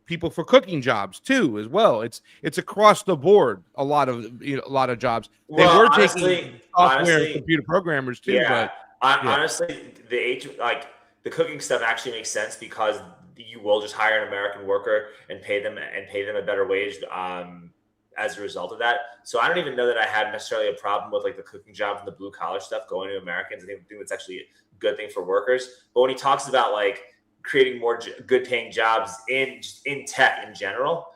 people for cooking jobs too, as well. It's across the board. A lot of jobs. They were taking software and computer programmers too. Yeah, but honestly, the cooking stuff actually makes sense because you will just hire an American worker and pay them a better wage as a result of that. So I don't even know that I had necessarily a problem with like the cooking jobs and the blue collar stuff going to Americans. I think that's actually a good thing for workers. But when he talks about like creating more good paying jobs in tech in general,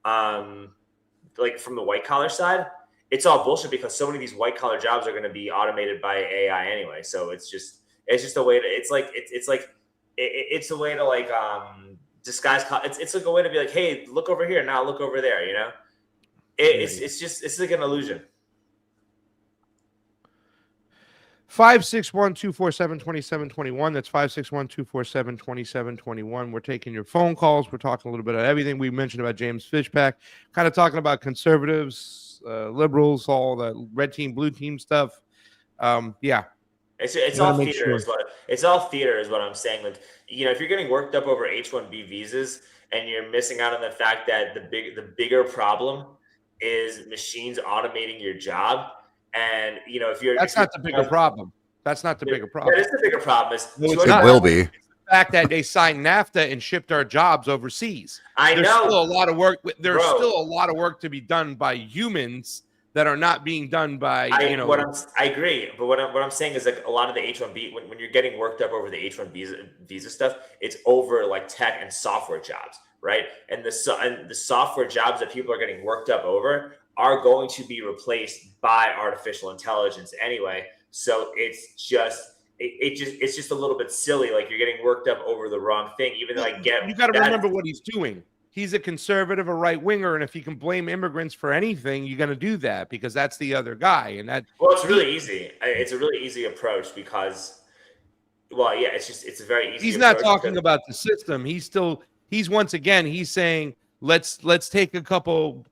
like from the white collar side, it's all bullshit because so many of these white collar jobs are going to be automated by AI anyway. So it's just a way to it's a way to like disguise. It's like a way to be like, hey, look over here, now look over there. You know, it's like an illusion. 561-247-2721. That's 561-247-2721. We're taking your phone calls. We're talking a little bit about everything we mentioned about James Fishback, kind of talking about conservatives, liberals, all the red team, blue team stuff. Yeah. It's all theater. It's all theater is what I'm saying. Like, you know, if you're getting worked up over H-1B visas and you're missing out on the fact that the bigger problem is machines automating your job. And you know, that's not the bigger problem. That's not the bigger problem. That is the bigger problem. It will be. The fact that they signed NAFTA and shipped our jobs overseas. There's still a lot of work. There's still a lot of work to be done by humans that are not being done by I agree, but what I'm saying is like a lot of the H-1B when you're getting worked up over the H-1 visa stuff, it's over like tech and software jobs. right? And the software jobs that people are getting worked up over are going to be replaced by artificial intelligence anyway. So it's just a little bit silly. Like you're getting worked up over the wrong thing, even though I get you got to that. remember what he's doing. He's a conservative, a right winger, and if he can blame immigrants for anything, you're going to do that because that's the other guy. And that Well, it's really easy. It's a really easy approach because, well, yeah, it's a very easy. He's not talking about the system. He's once again he's saying let's take a couple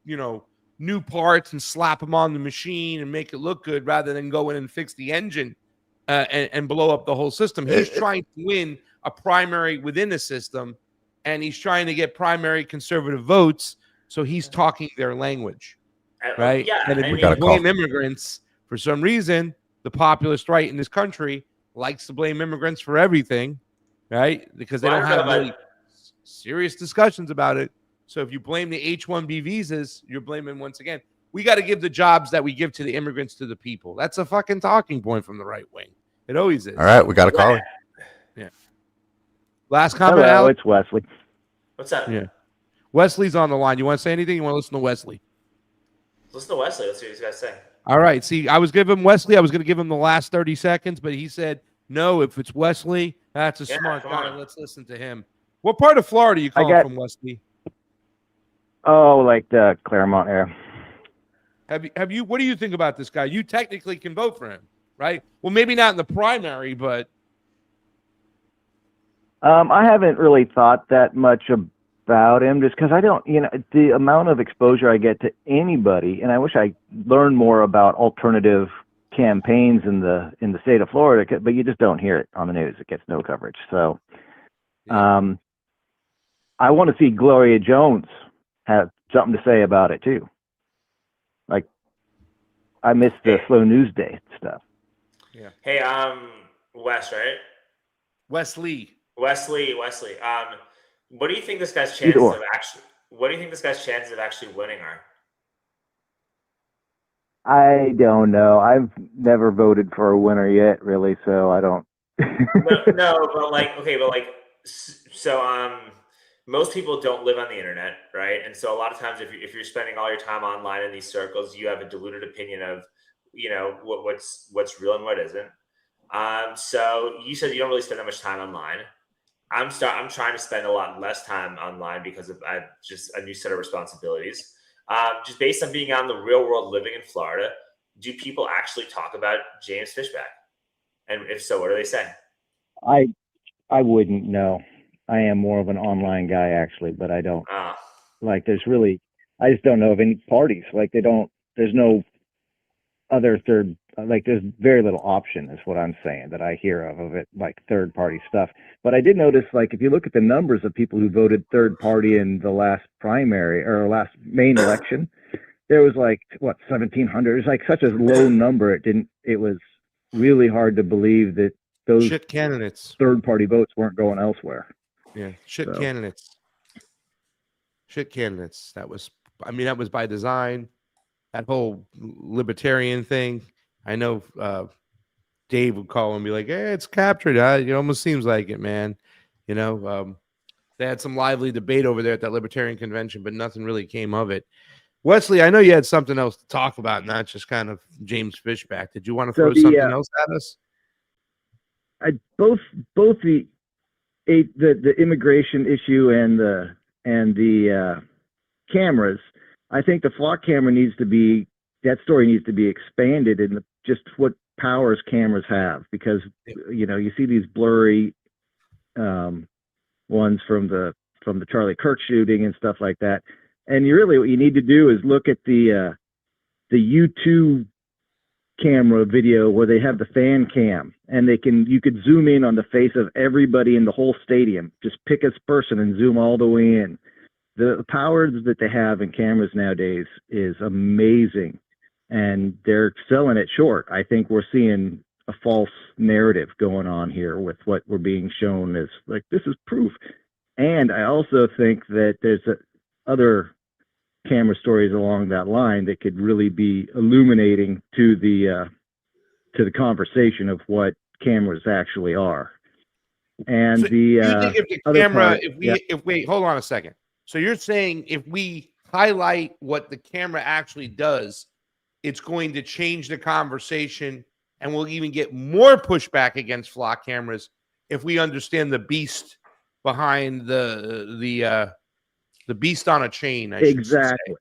new parts and slap them on the machine and make it look good rather than go in and fix the engine and blow up the whole system. He's trying to win a primary within the system, and he's trying to get primary conservative votes. So he's talking their language, right? Yeah, and if you blame immigrants for some reason, the populist right in this country likes to blame immigrants for everything, right? Because they don't have really serious discussions about it. So if you blame the H-1B visas, you're blaming once again. We got to give the jobs that we give to the immigrants to the people. That's a fucking talking point from the right wing. It always is. All right, we got a caller. Yeah. Last comment, Hello, Alex? it's Wesley. What's up? Yeah. Wesley's on the line. You want to say anything? You want to listen to Wesley? Listen to Wesley. Let's see what he's got to say. All right. See, I was going to give him the last 30 seconds, but he said, no, if it's Wesley, that's a smart guy. Let's listen to him. What part of Florida are you calling from, Wesley? Oh, like the Claremont area. Have you? What do you think about this guy? You technically can vote for him, right? Well, maybe not in the primary, but I haven't really thought that much about him, just because I don't, the amount of exposure I get to anybody, and I wish I learned more about alternative campaigns in the state of Florida, but you just don't hear it on the news. It gets no coverage. So, I want to see Gloria Jones have something to say about it too. Like, I missed the slow news day stuff. Yeah. Hey, Wes, right? Wesley. What do you think this guy's chances of actually? What do you think this guy's chances of actually winning are? I don't know. I've never voted for a winner yet, really, so I don't. No, so most people don't live on the internet, right? And so a lot of times, if you're spending all your time online in these circles, you have a diluted opinion of, what's real and what isn't. So you said you don't really spend that much time online. I'm trying to spend a lot less time online because of just a new set of responsibilities. Just based on being out in the real world, living in Florida, do people actually talk about James Fishback? And if so, what do they say? I wouldn't know. I am more of an online guy, actually, but I don't I just don't know of any parties. There's no other there's very little option is what I'm saying that I hear of it, like third party stuff. But I did notice, if you look at the numbers of people who voted third party in the last primary or last main election, there was 1,700. It's such a low number. It was really hard to believe that those shit candidates, third party votes weren't going elsewhere. Yeah. Candidates. Shit candidates. That was by design. That whole libertarian thing. I know Dave would call and be like, "Hey, it's captured. It almost seems like it, man." They had some lively debate over there at that libertarian convention, but nothing really came of it. Wesley, I know you had something else to talk about, not just kind of James Fishback. Did you want to throw something else at us? Both the immigration issue and the cameras. I think the flock camera that story needs to be expanded in just what powers cameras have, because you see these blurry ones from the Charlie Kirk shooting and stuff like that, and what you need to do is look at the U2 camera video where they have the fan cam, and you could zoom in on the face of everybody in the whole stadium. Just pick a person and zoom all the way in. The powers that they have in cameras nowadays is amazing, and they're selling it short. I think we're seeing a false narrative going on here with what we're being shown as this is proof. And I also think that there's other camera stories along that line that could really be illuminating to the conversation of what cameras actually are. And so you think if the camera, hold on a second. So you're saying if we highlight what the camera actually does, it's going to change the conversation, and we'll even get more pushback against flock cameras if we understand the beast behind the beast on a chain. I should say. Exactly.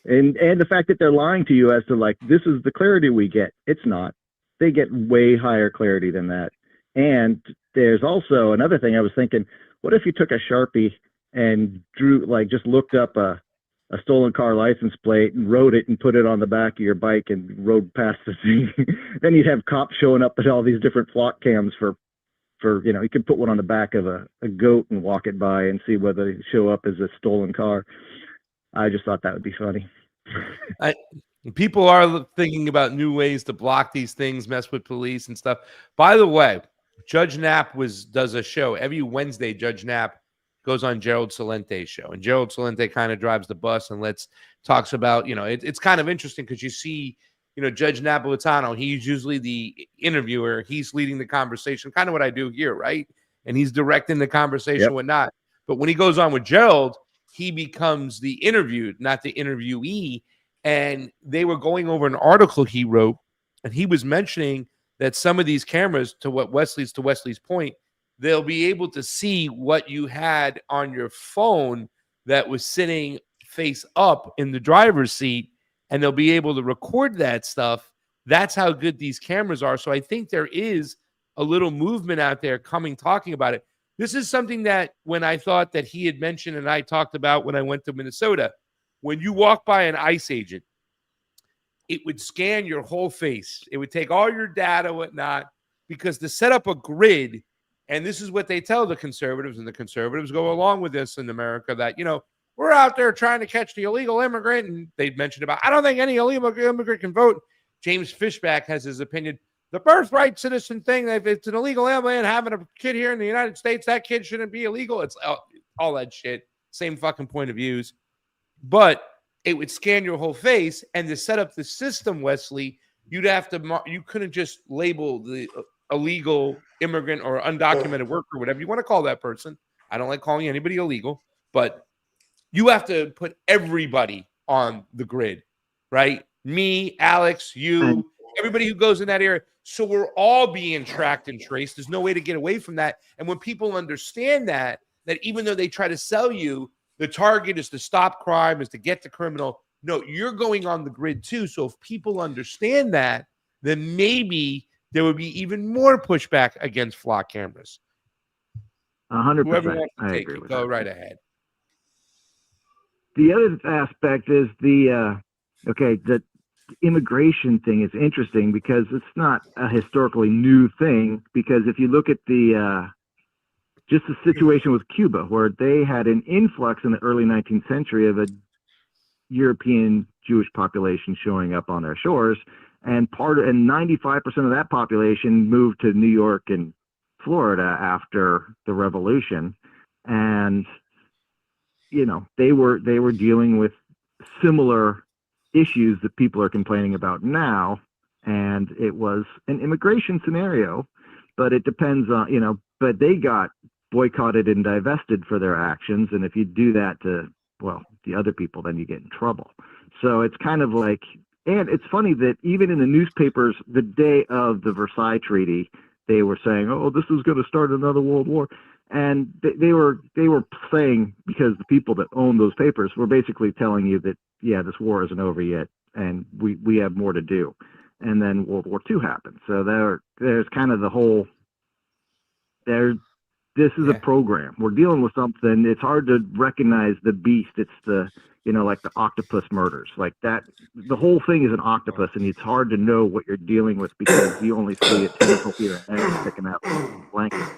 And the fact that they're lying to you as to like, this is the clarity we get. It's not. They get way higher clarity than that. And there's also another thing I was thinking, what if you took a Sharpie and drew, like, just looked up a stolen car license plate and wrote it and put it on the back of your bike and rode past the thing? Then you'd have cops showing up at all these different flock cams for you could put one on the back of a goat and walk it by and see whether they show up as a stolen car. I just thought that would be funny. People are thinking about new ways to block these things, mess with police and stuff. By the way, Judge Knapp does a show every Wednesday. Judge Knapp goes on Gerald Salente's show, and Gerald Salente kind of drives the bus and talks about, it's kind of interesting because you see, Judge Napolitano, he's usually the interviewer. He's leading the conversation, kind of what I do here, right? And he's directing the conversation, whatnot. But when he goes on with Gerald, he becomes the interviewed, not the interviewee. And they were going over an article he wrote, and he was mentioning that some of these cameras, to Wesley's point, they'll be able to see what you had on your phone that was sitting face up in the driver's seat, and they'll be able to record that stuff. That's how good these cameras are. So I think there is a little movement out there talking about it. This is something that when I thought that he had mentioned and I talked about when I went to Minnesota, when you walk by an ICE agent, it would scan your whole face. It would take all your data, whatnot, because to set up a grid, and this is what they tell the conservatives, and the conservatives go along with this in America, that, we're out there trying to catch the illegal immigrant, and they'd mentioned about, I don't think any illegal immigrant can vote. James Fishback has his opinion. The birthright citizen thing, if it's an illegal alien having a kid here in the United States, that kid shouldn't be illegal. It's all that shit. Same fucking point of views. But it would scan your whole face, and to set up the system, Wesley, you couldn't just label the illegal immigrant or undocumented worker, whatever you want to call that person. I don't like calling anybody illegal, but you have to put everybody on the grid, right? Me, Alex, you, everybody who goes in that area. So we're all being tracked and traced. There's no way to get away from that. And when people understand that even though they try to sell you, the target is to stop crime, is to get the criminal. No, you're going on the grid too. So if people understand that, then maybe there would be even more pushback against flock cameras. 100%. I agree with go that. right ahead. The other aspect is the immigration thing is interesting because it's not a historically new thing. Because if you look at just the situation with Cuba, where they had an influx in the early 19th century of a European Jewish population showing up on their shores, and 95% of that population moved to New York and Florida after the Revolution, and they were dealing with similar issues that people are complaining about now, and it was an immigration scenario, but it depends on but they got boycotted and divested for their actions, and if you do that to the other people, then you get in trouble. So it's kind of like, and it's funny that even in the newspapers the day of the Versailles Treaty, they were saying, oh, this is going to start another world war. And they were saying, because the people that own those papers were basically telling you that, yeah, this war isn't over yet, and we have more to do. And then World War II happened. So there's kind of the whole, this is a program. We're dealing with something. It's hard to recognize the beast. It's the, like the octopus murders. Like that, the whole thing is an octopus, and it's hard to know what you're dealing with because you only see a tentacle here and there sticking out from the blanket.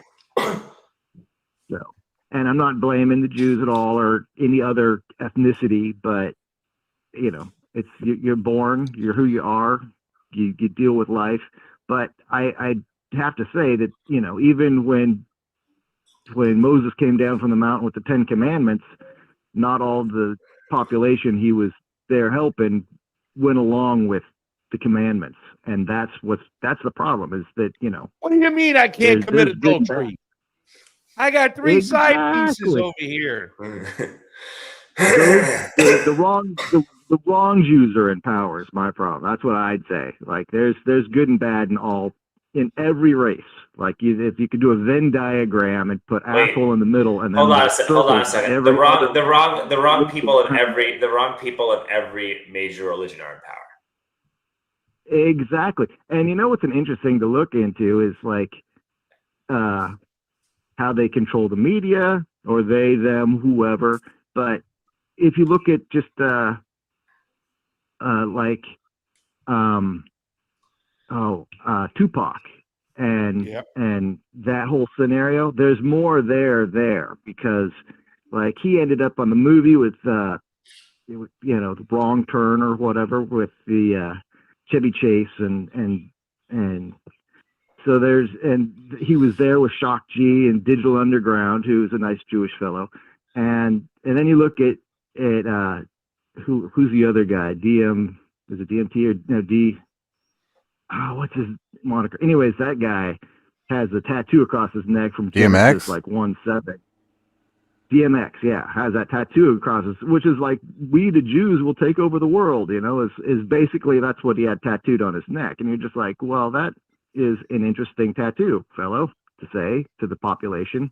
So, and I'm not blaming the Jews at all or any other ethnicity, but it's you're born, you're who you are, you deal with life. But I have to say that even when Moses came down from the mountain with the 10 Commandments, not all the population he was there helping went along with the commandments, and that's the problem. Is that What do you mean I can't commit adultery? I got 3 side pieces over here. The wrong Jews are in power is my problem. That's what I'd say. Like there's good and bad in every race. Like if you could do a Venn diagram and put asshole in the middle, and then hold on a second. The wrong people of every major religion are in power. Exactly. And you know what's an interesting to look into is like how they control the media, or they, them, whoever. But if you look at just Tupac and that whole scenario, there's more there because like he ended up on the movie with the Wrong Turn or whatever with the Chevy Chase and so he was there with Shock G and Digital Underground, who's a nice Jewish fellow, and then you look at who's the other guy? Is it DMT or no D? Oh, what's his moniker? Anyways, that guy has a tattoo across his neck from Genesis, DMX, like 1/7. DMX, yeah, has that tattoo across his, which is like, we the Jews will take over the world, is basically, that's what he had tattooed on his neck. And you're just like, well, that is an interesting tattoo, fellow, to say to the population.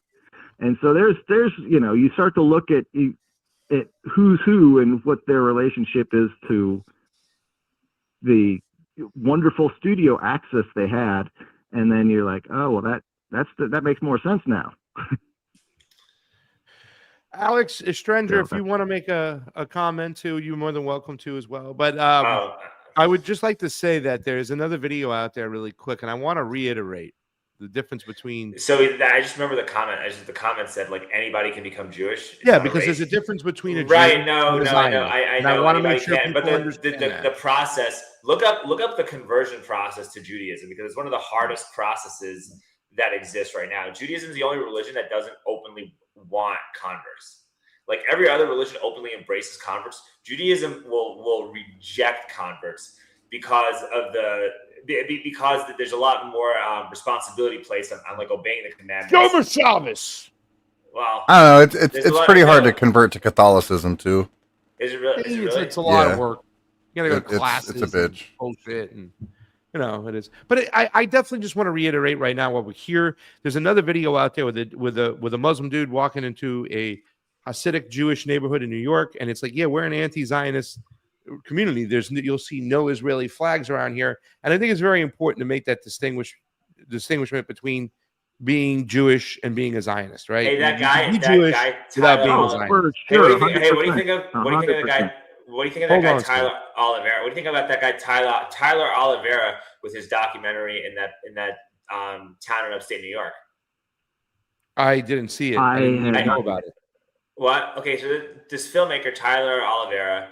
And so there's you start to look at who's who and what their relationship is to the wonderful studio access they had, and then you're like, oh well, that makes more sense now. Alex Stranger, if you want to make a comment too, you're more than welcome to as well. But I would just like to say that there's another video out there really quick, and I want to reiterate the difference between. So I just remember the comment. The comment said like anybody can become Jewish. It's yeah, because there's a difference between a Jew right. No, and I know. I want to make sure can, but understand the process. Look up the conversion process to Judaism, because it's one of the hardest processes that exists right now. Judaism is the only religion that doesn't openly want converts. Like every other religion openly embraces converts. Judaism will reject converts because there's a lot more responsibility placed on like obeying the commandments. Over Shabbos. Well, I don't know. It's pretty hard to convert to Catholicism too. Is it really? It's a lot of work. You gotta go to classes. It's a bitch. Bullshit, and it is. But I definitely just want to reiterate right now what we hear. There's another video out there with a Muslim dude walking into a Hasidic Jewish neighborhood in New York, and it's like, yeah, we're an anti-Zionist community. You'll see no Israeli flags around here, and I think it's very important to make that distinguishment between being Jewish and being a Zionist, right? Hey, that guy without being a Zionist. Sure, what do you think of the guy? What do you think of that guy, Tyler Oliveira? What do you think about that guy, Tyler Oliveira, with his documentary in that town in upstate New York? I didn't see it. I didn't know about it. What? Okay, so this filmmaker, Tyler Oliveira,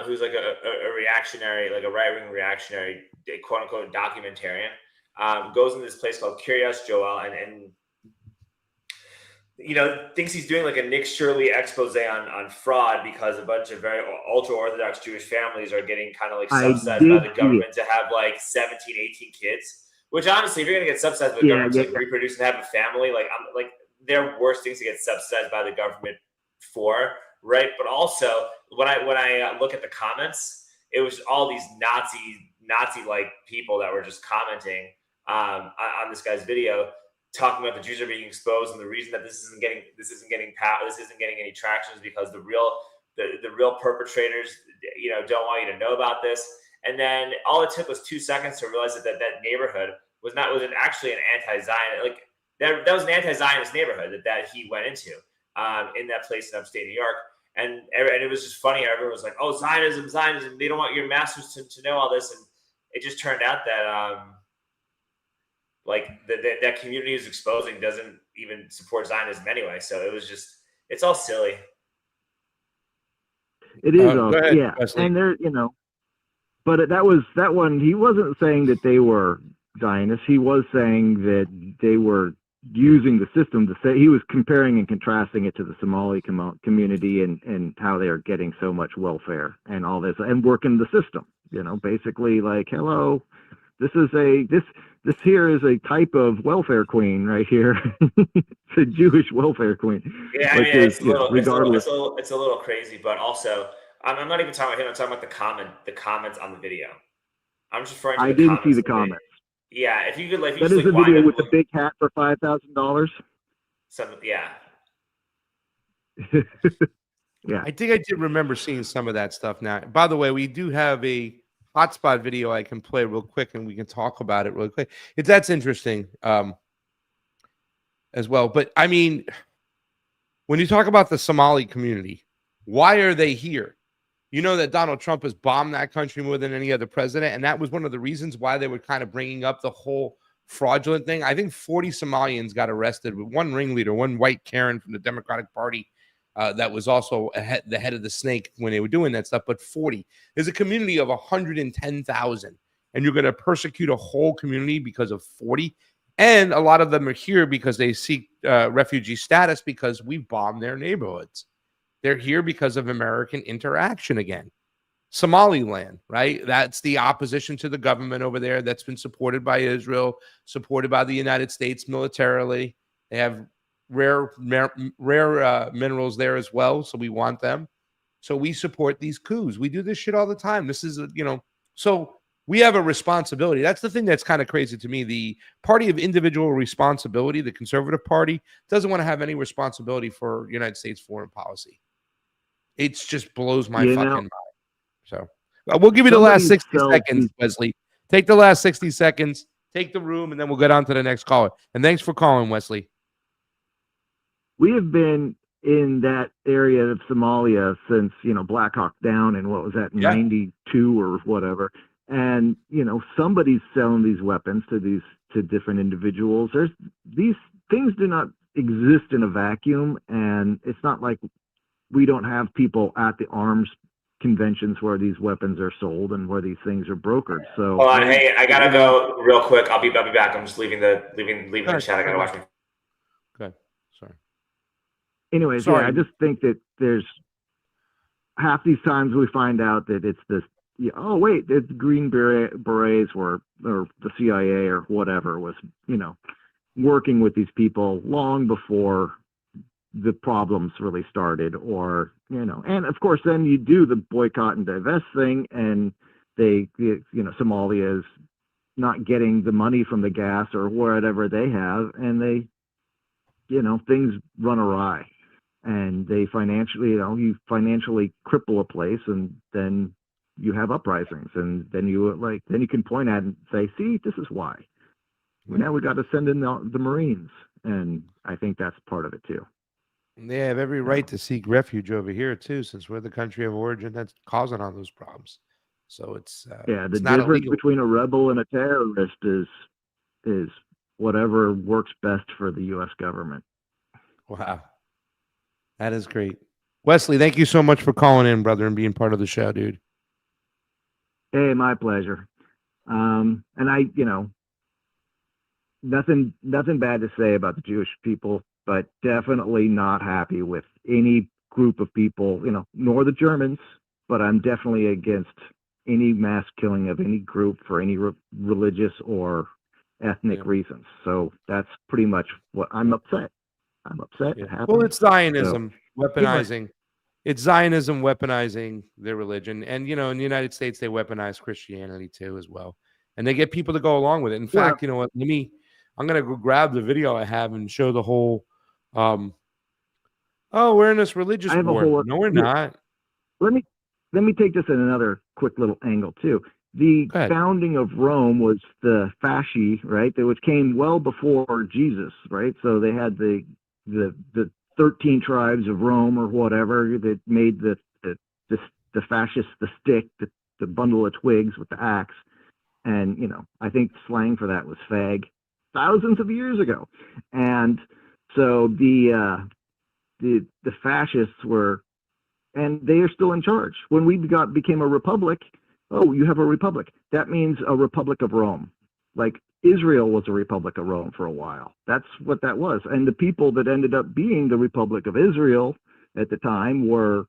who's like a reactionary, like a right-wing reactionary, quote-unquote documentarian, goes into this place called Kiryas Joel and thinks he's doing like a Nick Shirley expose on fraud, because a bunch of very ultra-Orthodox Jewish families are getting kind of like subsidized by the government to have like 17, 18 kids, which honestly, if you're going to get subsidized by the government to like reproduce and have a family, there are worse things to get subsidized by the government for, right? But also, when I look at the comments, it was all these Nazi like people that were just commenting on this guy's video, talking about the Jews are being exposed, and the reason that this isn't getting any traction is because the real perpetrators, don't want you to know about this. And then all it took was 2 seconds to realize that neighborhood was actually an anti-Zionist, that was an anti-Zionist neighborhood that he went into in that place in upstate New York. And it was just funny how everyone was like, oh, Zionism, they don't want your masters to know all this. And it just turned out that that community is exposing doesn't even support Zionism anyway. So it's all silly. It is, yeah. Wesley. And there, but that one, he wasn't saying that they were Zionists. He was saying that they were using the system to say, he was comparing and contrasting it to the Somali community and how they are getting so much welfare and all this and working the system, basically like, hello, This here is a type of welfare queen right here. It's a Jewish welfare queen. Yeah, I Which mean, is, regardless. it's a little crazy, but also, I'm not even talking about him. I'm talking about the comments on the video. I'm just referring to I the didn't see comments. the comments. Yeah, if you could, like, if you That just is like the wind video up, with the big hat for $5,000. yeah. Yeah. I think I did remember seeing some of that stuff now. By the way, we do have a hotspot video I can play real quick and we can talk about it real quick. That's interesting as well. But I mean, when you talk about the Somali community, why are they here? You know that Donald Trump has bombed that country more than any other president. And that was one of the reasons why they were kind of bringing up the whole fraudulent thing. I think 40 Somalians got arrested with one ringleader, one white Karen from the Democratic Party that was also the head of the snake when they were doing that stuff. But 40. There's a community of 110,000. And you're going to persecute a whole community because of 40. And a lot of them are here because they seek refugee status because we've bombed their neighborhoods. They're here because of American interaction again. Somaliland, right? That's the opposition to the government over there that's been supported by Israel, supported by the United States militarily. They have rare minerals there as well, so we want them. So we support these coups. We do this shit all the time. This is, so we have a responsibility. That's the thing that's kind of crazy to me. The party of individual responsibility, the Conservative Party, doesn't want to have any responsibility for United States foreign policy. It just blows my fucking mind. So we'll give you the last 60 seconds, Wesley. Take the last 60 seconds, take the room, and then we'll get on to the next caller. And thanks for calling, Wesley. We have been in that area of Somalia since, Black Hawk Down and what was that, 92 or whatever. And, somebody's selling these weapons to different individuals. These things do not exist in a vacuum. And it's not like we don't have people at the arms conventions where these weapons are sold and where these things are brokered. So, Hold on, hey, I gotta go real quick. I'll be back. I'm just leaving the chat. I gotta watch. Good. Sorry. Anyways, Sorry. I just think that there's half these times we find out that it's this. Oh wait, it's Green Berets or the CIA or whatever was working with these people long before the problems really started, or and of course then you do the boycott and divest thing, and they Somalia is not getting the money from the gas or whatever they have, and they things run awry, and they financially you financially cripple a place, and then you have uprisings, and then you can point at it and say, see, this is why. Now we got to send in the Marines, and I think that's part of it too. They have every right to seek refuge over here too, since we're the country of origin that's causing all those problems. So it's the it's not difference illegal. between a rebel and a terrorist is whatever works best for the U.S. government. Wow, that is great, Wesley. Thank you so much for calling in, brother, and being part of the show, dude. Hey, my pleasure. And I, nothing bad to say about the Jewish people, but definitely not happy with any group of people, nor the Germans, but I'm definitely against any mass killing of any group for any religious or ethnic reasons. So that's pretty much what I'm upset. Yeah. It happened. Well, it's Zionism weaponizing. Anyway. It's Zionism weaponizing their religion. And, in the United States, they weaponize Christianity too as well. And they get people to go along with it. In fact, you know what? I'm going to go grab the video I have and show the whole, we're in this religious war. No, we're not. Let me take this in another quick little angle too. The founding of Rome was the fasci, right? Which came well before Jesus, right? So they had the 13 tribes of Rome or whatever that made the fascist, the stick, the bundle of twigs with the axe. And, I think slang for that was fag thousands of years ago. And so the fascists were, and they are still in charge. When we became a republic, you have a republic. That means a republic of Rome. Like Israel was a republic of Rome for a while. That's what that was. And the people that ended up being the Republic of Israel at the time were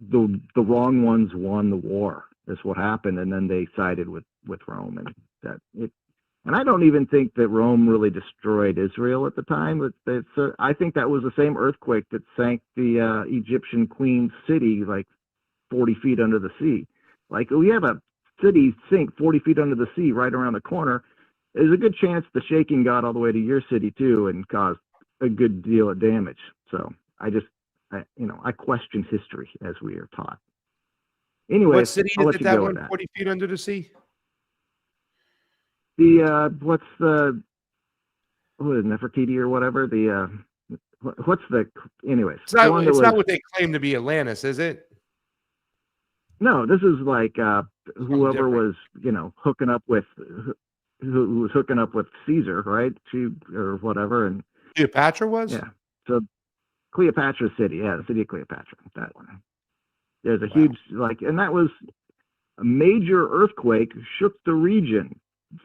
the wrong ones won the war. That's what happened. And then they sided with Rome, and And I don't even think that Rome really destroyed Israel at the time. I think that was the same earthquake that sank the Egyptian queen's city like 40 feet under the sea. Like, we have a city sink 40 feet under the sea right around the corner. There's a good chance the shaking got all the way to your city too and caused a good deal of damage. So I question history as we are taught. Anyway, what city I'll is let it you that go went with that. 40 feet under the sea? What's the Nefertiti or whatever? Anyways, It's not what they claim to be Atlantis, is it? No, this is like whoever different. was, hooking up with who was hooking up with Caesar, right? Or whatever, and Cleopatra was? yeah. So Cleopatra City, the city of Cleopatra, that one. There's a Wow. huge and that was a major earthquake, shook the region.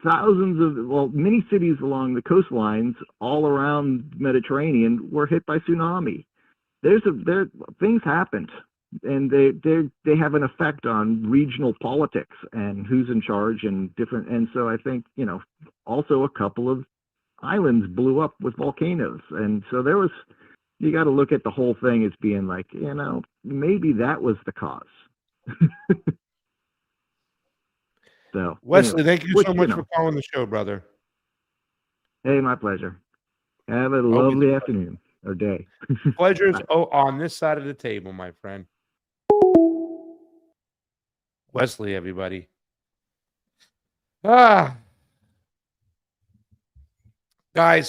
Many cities along the coastlines all around the Mediterranean were hit by tsunami. Things happened, and they have an effect on regional politics and who's in charge and different. And so I think, also a couple of islands blew up with volcanoes, and so you got to look at the whole thing as being like, maybe that was the cause. So, Wesley, anyway, thank you so much for calling the show, brother. Hey, my pleasure. Have a lovely afternoon or day. Pleasure's on this side of the table, my friend. Wesley, everybody. Guys,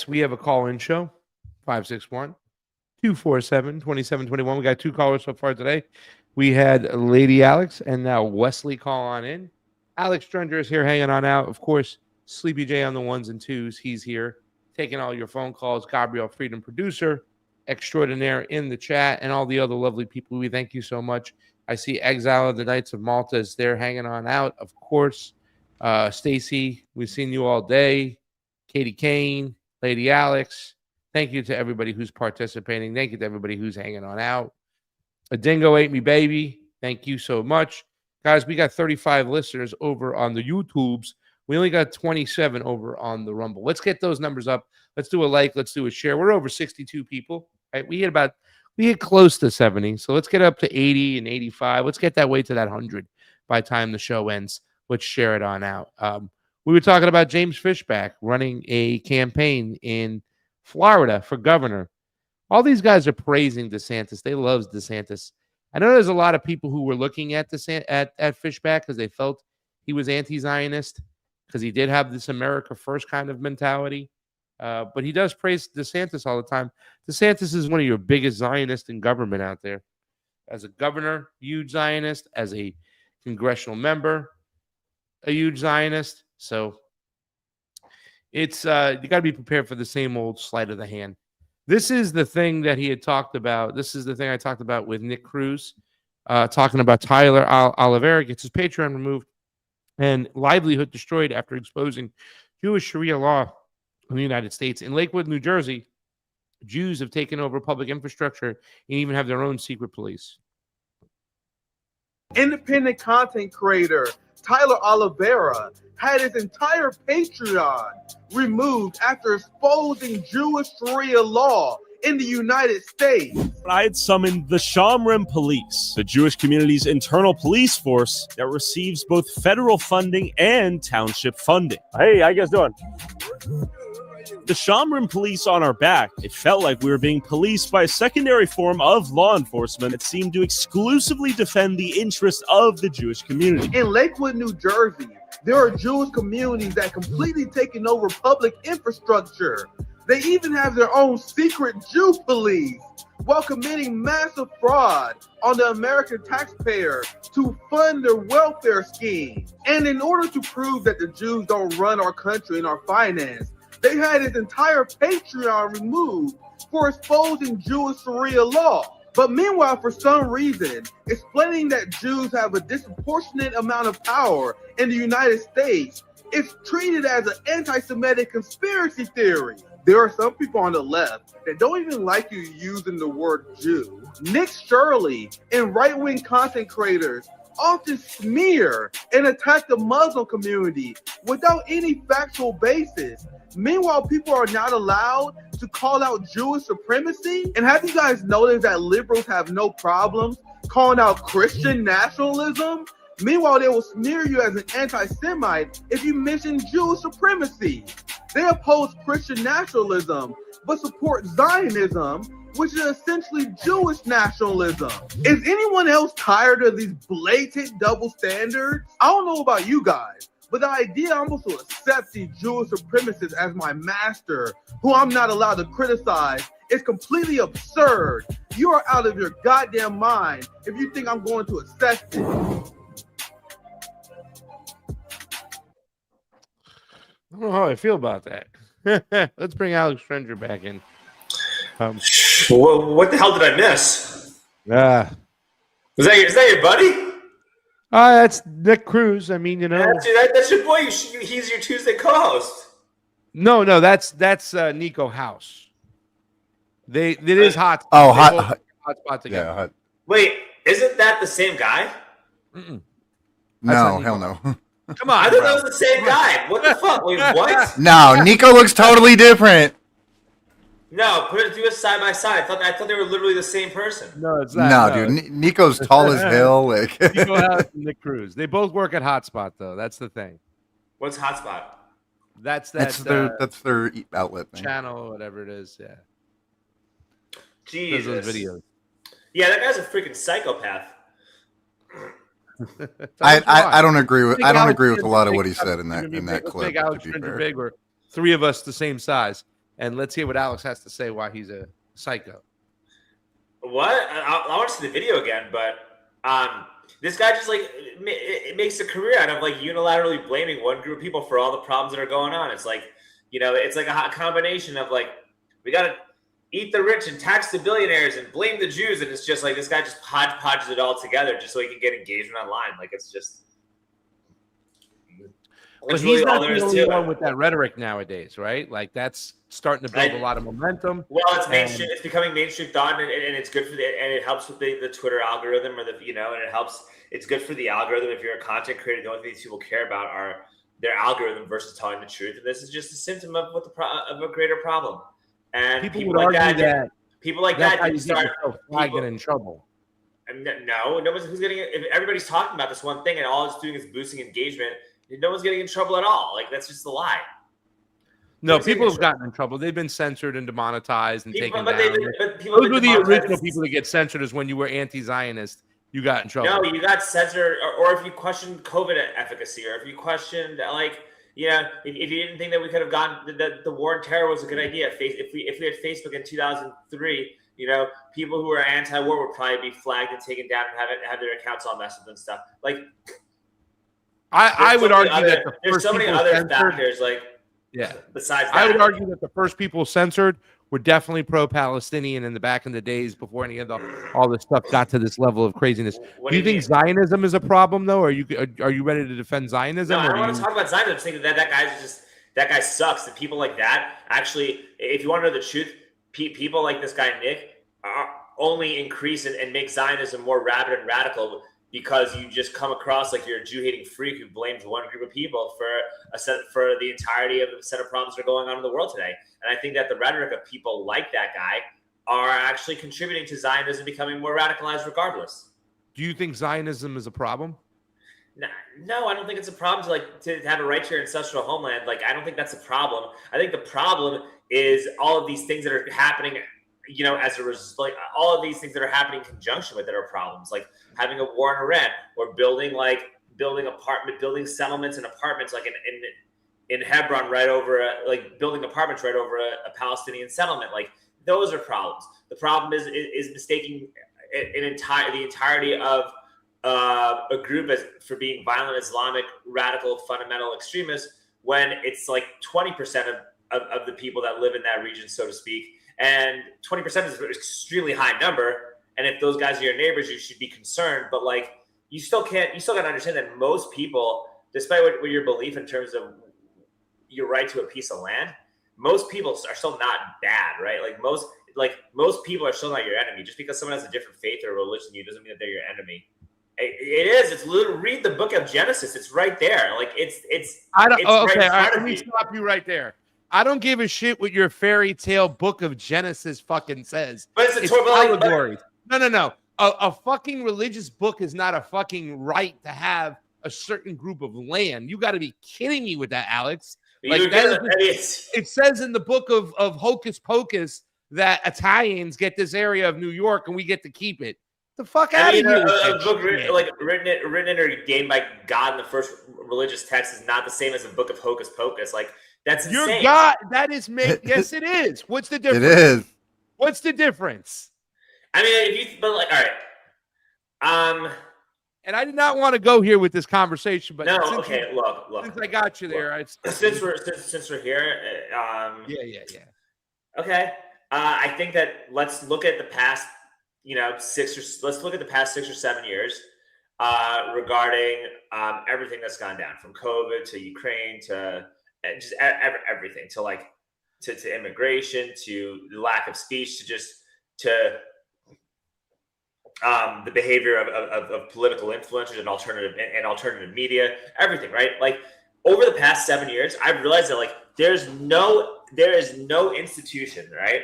we have a call-in show, 561-247-2721. We got 2 callers so far today. We had Lady Alex and now Wesley call on in. Alex Strunger is here hanging on out. Of course, Sleepy J on the 1s and 2s. He's here taking all your phone calls. Gabriel Freedom, producer extraordinaire in the chat, and all the other lovely people. We thank you so much. I see Exile of the Knights of Malta is there hanging on out. Of course, Stacy, we've seen you all day. Katie Kane, Lady Alex. Thank you to everybody who's participating. Thank you to everybody who's hanging on out. A dingo ate me, baby. Thank you so much. Guys, we got 35 listeners over on the YouTubes. We only got 27 over on the Rumble. Let's get those numbers up. Let's do a like. Let's do a share. We're over 62 people. Right? We hit close to 70. So let's get up to 80 and 85. Let's get that way to that 100 by the time the show ends. Let's share it on out. We were talking about James Fishback running a campaign in Florida for governor. All these guys are praising DeSantis. They love DeSantis. I know there's a lot of people who were looking at Fishback because they felt he was anti-Zionist, because he did have this America First kind of mentality. But he does praise DeSantis all the time. DeSantis is one of your biggest Zionists in government out there. As a governor, huge Zionist. As a congressional member, a huge Zionist. So it's you got to be prepared for the same old sleight of the hand. This is the thing that he had talked about. This is the thing I talked about with Nick Cruz, talking about Tyler Oliveira gets his Patreon removed and livelihood destroyed after exposing Jewish Sharia law in the United States. In Lakewood, New Jersey, Jews have taken over public infrastructure and even have their own secret police. Independent content creator Tyler Oliveira had his entire Patreon removed after exposing Jewish Sharia law in the United States. I had summoned the Shamrim Police, the Jewish community's internal police force that receives both federal funding and township funding. Hey, how you guys doing? The Shamrim Police on our back, it felt like we were being policed by a secondary form of law enforcement that seemed to exclusively defend the interests of the Jewish community. In Lakewood, New Jersey, there are Jewish communities that completely taken over public infrastructure. They even have their own secret Jew police while committing massive fraud on the American taxpayer to fund their welfare scheme. And in order to prove that the Jews don't run our country and our finance, they had his entire Patreon removed for exposing Jewish Sharia law. But meanwhile, for some reason, explaining that Jews have a disproportionate amount of power in the United States is treated as an anti-Semitic conspiracy theory. There are some people on the left that don't even like you using the word Jew. Nick Shirley and right-wing content creators often smear and attack the Muslim community without any factual basis. Meanwhile, people are not allowed to call out Jewish supremacy. And have you guys noticed that liberals have no problems calling out Christian nationalism? Meanwhile, they will smear you as an anti-Semite if you mention Jewish supremacy. They oppose Christian nationalism, but support Zionism, which is essentially Jewish nationalism. Is anyone else tired of these blatant double standards? I don't know about you guys, but the idea almost to accept these Jewish supremacists as my master, who I'm not allowed to criticize, is completely absurd. You are out of your goddamn mind if you think I'm going to accept it. I don't know how I feel about that. Let's bring Alex Strenger back in. What the hell did I miss? Is that your buddy? That's Nick Cruz. I mean, That's your boy. He's your Tuesday co-host. No, that's Nico House. It is hot. Hot spot together. Yeah. Wait, isn't that the same guy? No, hell no. Come on, I thought that was the same guy. What the fuck? Wait, what? No, Nico looks totally different. No, do us side by side. I thought they were literally the same person. No, it's not. No, dude. Nico's tall as hell. Like Nico House and Nick Cruz. They both work at Hotspot, though. That's the thing. What's Hotspot? That's their outlet thing. Channel, whatever it is. Yeah. Jesus. Those videos. Yeah, that guy's a freaking psychopath. I don't agree with a lot of what he said in that clip. Make Alex Strenger big, or three of us the same size, and let's hear what Alex has to say why he's a psycho. What? I want to see the video again, but this guy just it makes a career out of unilaterally blaming one group of people for all the problems that are going on. It's it's like a hot combination of we gotta eat the rich and tax the billionaires and blame the Jews, and it's just this guy just hodgepodges it all together just so he can get engagement online. It's just. But he's not the only one with that rhetoric nowadays, right? That's starting to build a lot of momentum. Well, it's mainstream. It's becoming mainstream thought, and it's good for and it helps with the Twitter algorithm and it helps. It's good for the algorithm if you're a content creator. The only thing these people care about are their algorithm versus telling the truth, and this is just a symptom of of a greater problem. And people would like argue that people like that you start flagging in trouble. No, nobody's who's getting. If everybody's talking about this one thing, and all it's doing is boosting engagement, no one's getting in trouble at all. That's just a lie. No, people have gotten in trouble. They've been censored and demonetized and taken down. Those were the original people that get censored. Is when you were anti-Zionist, you got in trouble. No, you got censored, or if you questioned COVID efficacy, or if you questioned if you didn't think that we could have gotten the war on terror was a good idea. If we had Facebook in 2003, people who were anti-war would probably be flagged and taken down and have their accounts all messed up and stuff. I would argue that there's so many other factors. Besides that, I would argue that the first people censored were definitely pro-Palestinian in the back in the days before any of all this stuff got to this level of craziness. Do you think Zionism is a problem, though? Are you ready to defend Zionism? No, I don't want to talk about Zionism. I'm saying that guy sucks. And people like that, actually, if you want to know the truth, people like this guy Nick only increase and make Zionism more rabid and radical because you just come across like you're a Jew-hating freak who blames one group of people for the entirety of the set of problems that are going on in the world today. And I think that the rhetoric of people like that guy are actually contributing to Zionism becoming more radicalized regardless. Do you think Zionism is a problem? No, I don't think it's a problem to have a right to your ancestral homeland. I don't think that's a problem. I think the problem is all of these things that are happening as a result, all of these things that are happening in conjunction with it are problems, like having a war in Iran or building settlements and apartments in Hebron right over building apartments right over a Palestinian settlement. Those are problems. The problem is mistaking the entirety of a group for being violent Islamic radical fundamental extremists when it's 20% of the people that live in that region, so to speak. And 20% is an extremely high number. And if those guys are your neighbors, you should be concerned. But you still got to understand that most people, despite what your belief in terms of your right to a piece of land, most people are still not bad, right? Most people are still not your enemy. Just because someone has a different faith or religion than you doesn't mean that they're your enemy. It is. It's literally read the book of Genesis. It's right there. Like it's. I don't. It's Oh, right okay, in all right. front Let of me you. stop you right there. I don't give a shit what your fairy tale book of Genesis fucking says. But it's a It's Torah, but allegories. No. A fucking religious book is not a fucking right to have a certain group of land. You got to be kidding me with that, Alex. Like that is, it says in the book of Hocus Pocus that Italians get this area of New York and we get to keep it. The fuck out of here! A book written or gained by God in the first religious text is not the same as a book of Hocus Pocus. Like that's your insane. God. That is made. Yes, it is. What's the difference? It is. What's the difference? I mean, if you but like, all right. And I did not want to go here with this conversation, but no, since okay. Look. Since I got you there, since we're here, yeah. Okay. I think that let's look at the past, let's look at the past 6 or 7 years regarding everything that's gone down, from COVID to Ukraine to just everything, to like to immigration, to the lack of speech, to the behavior of political influencers and alternative media, everything, right? Like over the past 7 years, I've realized that like there is no institution, right?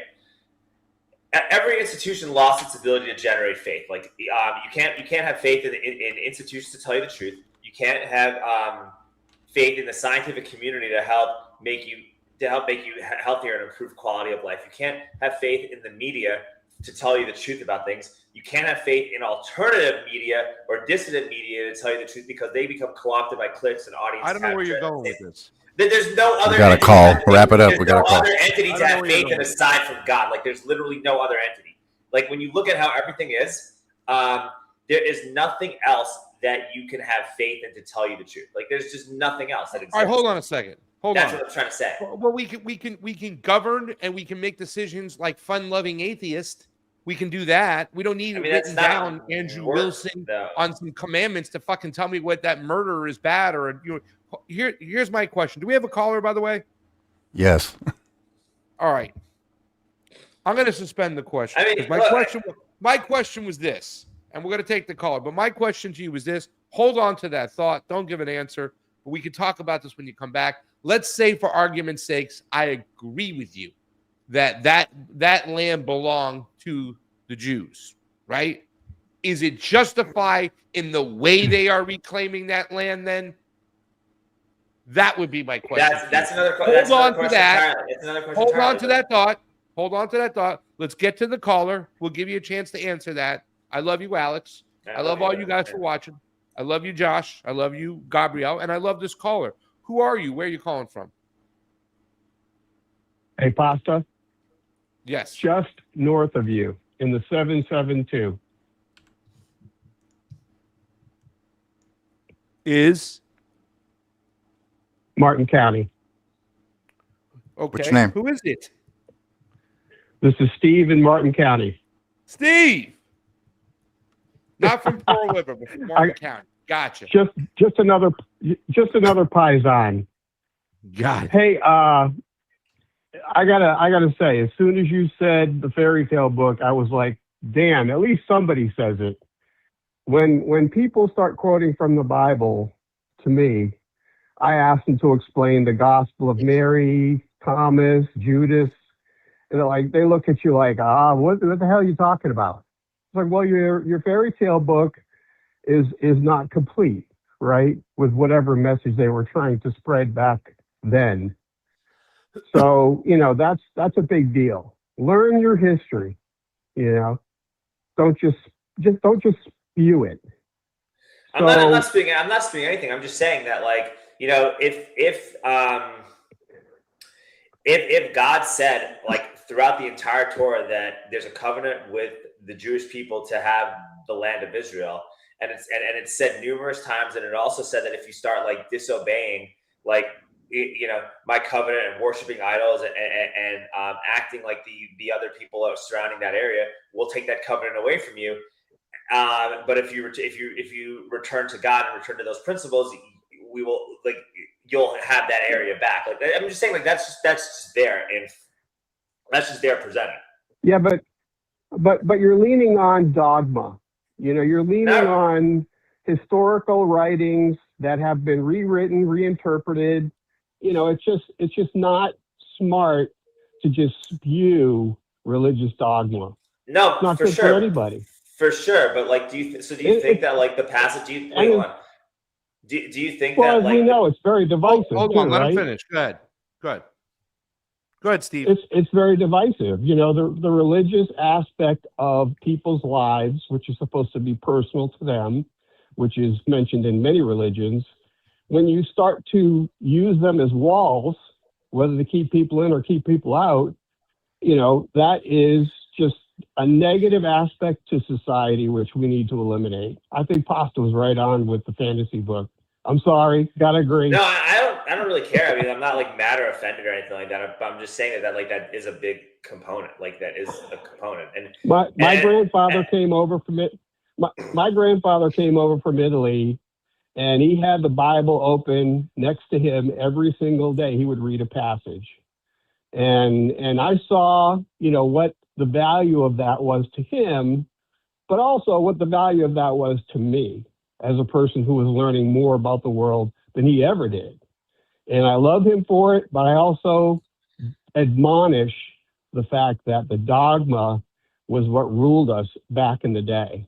Every institution lost its ability to generate faith. Like you can't have faith in institutions to tell you the truth. You can't have faith in the scientific community to help make you healthier and improve quality of life. You can't have faith in the media to tell you the truth about things. You can't have faith in alternative media or dissident media to tell you the truth, because they become co-opted by clicks and audience. I don't know where you're going with this. There's no other. We got a call. Wrap it up. We got a call. Other entity to have faith in aside from God. Like there's literally no other entity. Like when you look at how everything is, there is nothing else that you can have faith in to tell you the truth. Like there's just nothing else that exists. All right, hold on a second. That's what I'm trying to say. Well, we can govern and we can make decisions like fun-loving atheist. We can do that. We don't need written down Andrew Wilson on some commandments to fucking tell me what that murderer is bad or here's my question. Do we have a caller, by the way? Yes. All right. I'm going to suspend the question. I mean, my question was this, and we're going to take the caller. But my question to you was this. Hold on to that thought. Don't give an answer. But we can talk about this when you come back. Let's say, for argument's sakes, I agree with you that land belonged to the Jews, right? Is it justified in the way they are reclaiming that land then? That would be my question. That's another question. Hold on to that. Hold on to that thought. Hold on to that thought. Let's get to the caller. We'll give you a chance to answer that. I love you, Alex. I love all you guys for watching. I love you, Josh. I love you, Gabrielle. And I love this caller. Who are you? Where are you calling from? Hey, Pasta. Yes. Just north of you in the 772. Is? Martin County. Okay. Which name? Who is it? This is Steve in Martin County. Steve. Not from Pearl River, but from Martin County. Gotcha. Just another Paisan. Got it. Hey, I gotta say, as soon as you said the fairy tale book, I was like, damn, at least somebody says it. When people start quoting from the Bible to me, I ask them to explain the Gospel of Mary, Thomas, Judas, and they look at you like, what the hell are you talking about? It's like, well, your fairy tale book is not complete, right? With whatever message they were trying to spread back then. So, that's a big deal. Learn your history, Don't just spew it. I'm not spewing anything. I'm just saying that, if God said, throughout the entire Torah, that there's a covenant with the Jewish people to have the land of Israel, and it's said numerous times, and it also said that if you start disobeying, my covenant and worshiping idols and acting like the other people surrounding that area, we'll take that covenant away from you. But if you return to God and return to those principles, we will you'll have that area back. I'm just saying, that's just there, and that's just there presented. Yeah, but you're leaning on dogma. You're leaning on historical writings that have been rewritten, reinterpreted. You know, it's just not smart to just spew religious dogma. No, It's not for good sure. for anybody. For sure, but like, do you think that like the passage? Wait, hold on. Do you think Well, that as like we know, it's very divisive. Hold too, on, let right? him finish. Go ahead. Go ahead, Steve. It's very divisive. You know, the religious aspect of people's lives, which is supposed to be personal to them, which is mentioned in many religions, when you start to use them as walls, whether to keep people in or keep people out, you know, that is just a negative aspect to society, which we need to eliminate. I think Pasta was right on with the fantasy book. I'm sorry, gotta agree. No, I don't really care. I mean, I'm not like mad or offended or anything like that. I'm just saying that like that is a big component. Like that is a component. And my grandfather came over from it. My grandfather came over from Italy, and he had the Bible open next to him every single day. He would read a passage, and I saw, you know, what the value of that was to him, but also what the value of that was to me as a person who was learning more about the world than he ever did. And I love him for it, but I also admonish the fact that the dogma was what ruled us back in the day.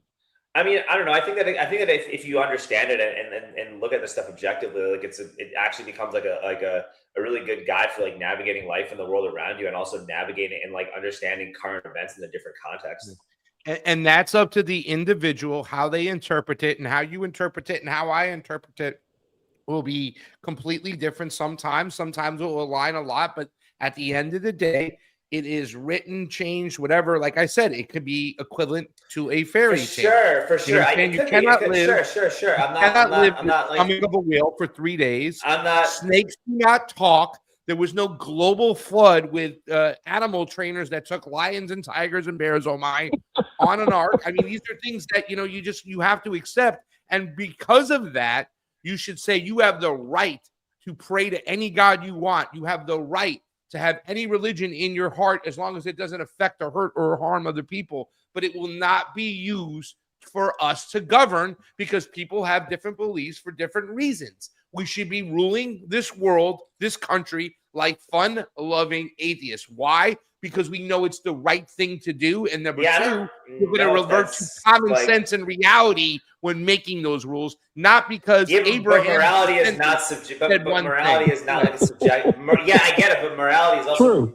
I mean, I don't know. I think that if you understand it and look at this stuff objectively, like it actually becomes like a really good guide for like navigating life and the world around you, and also navigating and like understanding current events in the different contexts. And that's up to the individual, how they interpret it, and how you interpret it and how I interpret it will be completely different sometimes. Sometimes it will align a lot, but at the end of the day, it is written, changed, whatever. Like I said, it could be equivalent to a fairy tale. For sure. You cannot live. Sure. I'm not like coming of a whale for 3 days. I'm not. Snakes do not talk. There was no global flood with animal trainers that took lions and tigers and bears on an ark. I mean, these are things that, you know, you have to accept. And because of that, you should say you have the right to pray to any God you want. You have the right to have any religion in your heart, as long as it doesn't affect or hurt or harm other people. But it will not be used for us to govern, because people have different beliefs for different reasons. We should be ruling this world, this country, like fun-loving atheists. Why? Because we know it's the right thing to do. And number two, we're going to revert to common sense and reality when making those rules, not because Abraham. But morality is not subjective. But morality is not like a subjective. Yeah, I get it, but morality is also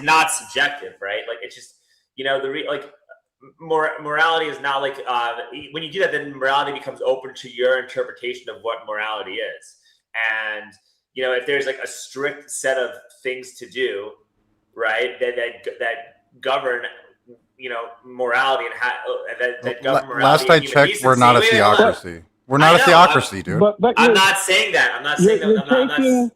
not subjective, right? Like it's just, you know, morality is not like when you do that, then morality becomes open to your interpretation of what morality is. And you know, if there's like a strict set of things to do, right, that govern, you know, morality and that govern morality. Last I checked, we're not a theocracy. We're not a theocracy, dude. But I'm not saying that. I'm not saying that.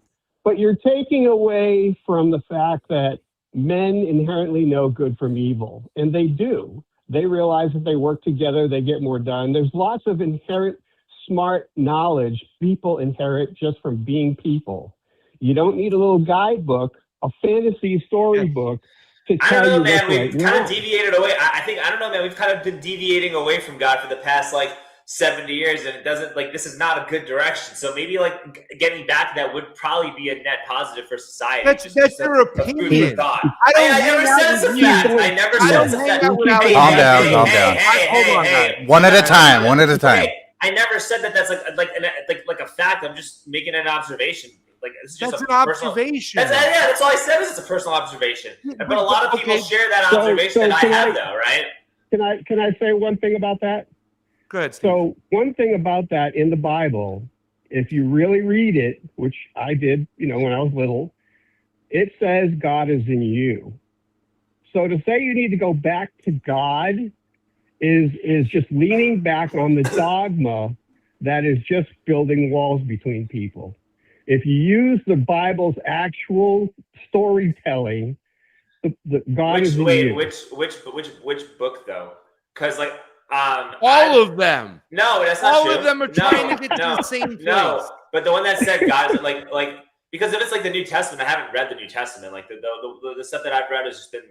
But you're taking away from the fact that men inherently know good from evil, and they do. They realize that they work together, they get more done. There's lots of inherent smart knowledge people inherit just from being people. You don't need a little guidebook, a fantasy storybook to tell you what's right. We've kind of deviated away. I don't know, man. We've kind of been deviating away from God for the past like 70 years, and it doesn't, like, this is not a good direction. So maybe like getting back to that would probably be a net positive for society. That's your opinion. I never said it's a fact. I never said it's a fact. Calm down. Hold on. One at a time. I never said that that's like a fact. I'm just making an observation. Like it's just that's an observation. That's all I said. Is it's a personal observation. But a lot of people share that observation that I have, though, right? Can I say one thing about that? Good. Steve. So one thing about that in the Bible, if you really read it, which I did, you know, when I was little, it says God is in you. So to say you need to go back to God is just leaning back on the dogma that is just building walls between people. If you use the Bible's actual storytelling, the God is in you. Which book though? Because like all of them. No, that's not true. All of them are trying to get to the same place. No, but the one that said God, like because if it's like the New Testament, I haven't read the New Testament. Like the stuff that I've read has just been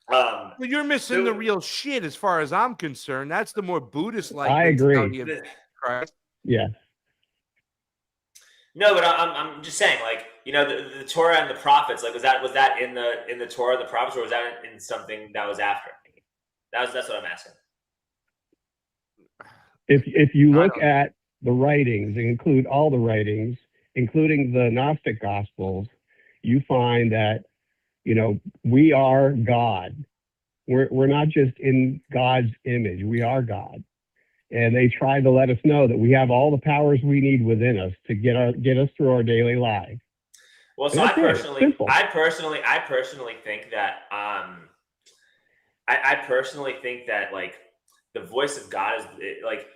Well, you're missing the real shit as far as I'm concerned. That's the more Buddhist-like I agree. mentality of Christ. Yeah. No, but I'm just saying, like, you know, the Torah and the prophets, like, was that in the Torah and the prophets, or was that in something that was after? That's what I'm asking. If you look at the writings, and include all the writings, including the Gnostic Gospels, you find that, you know, we are God. We're not just in God's image. We are God. And they try to let us know that we have all the powers we need within us to get us through our daily life. Well, so I personally think that I personally think that, like, the voice of God is like,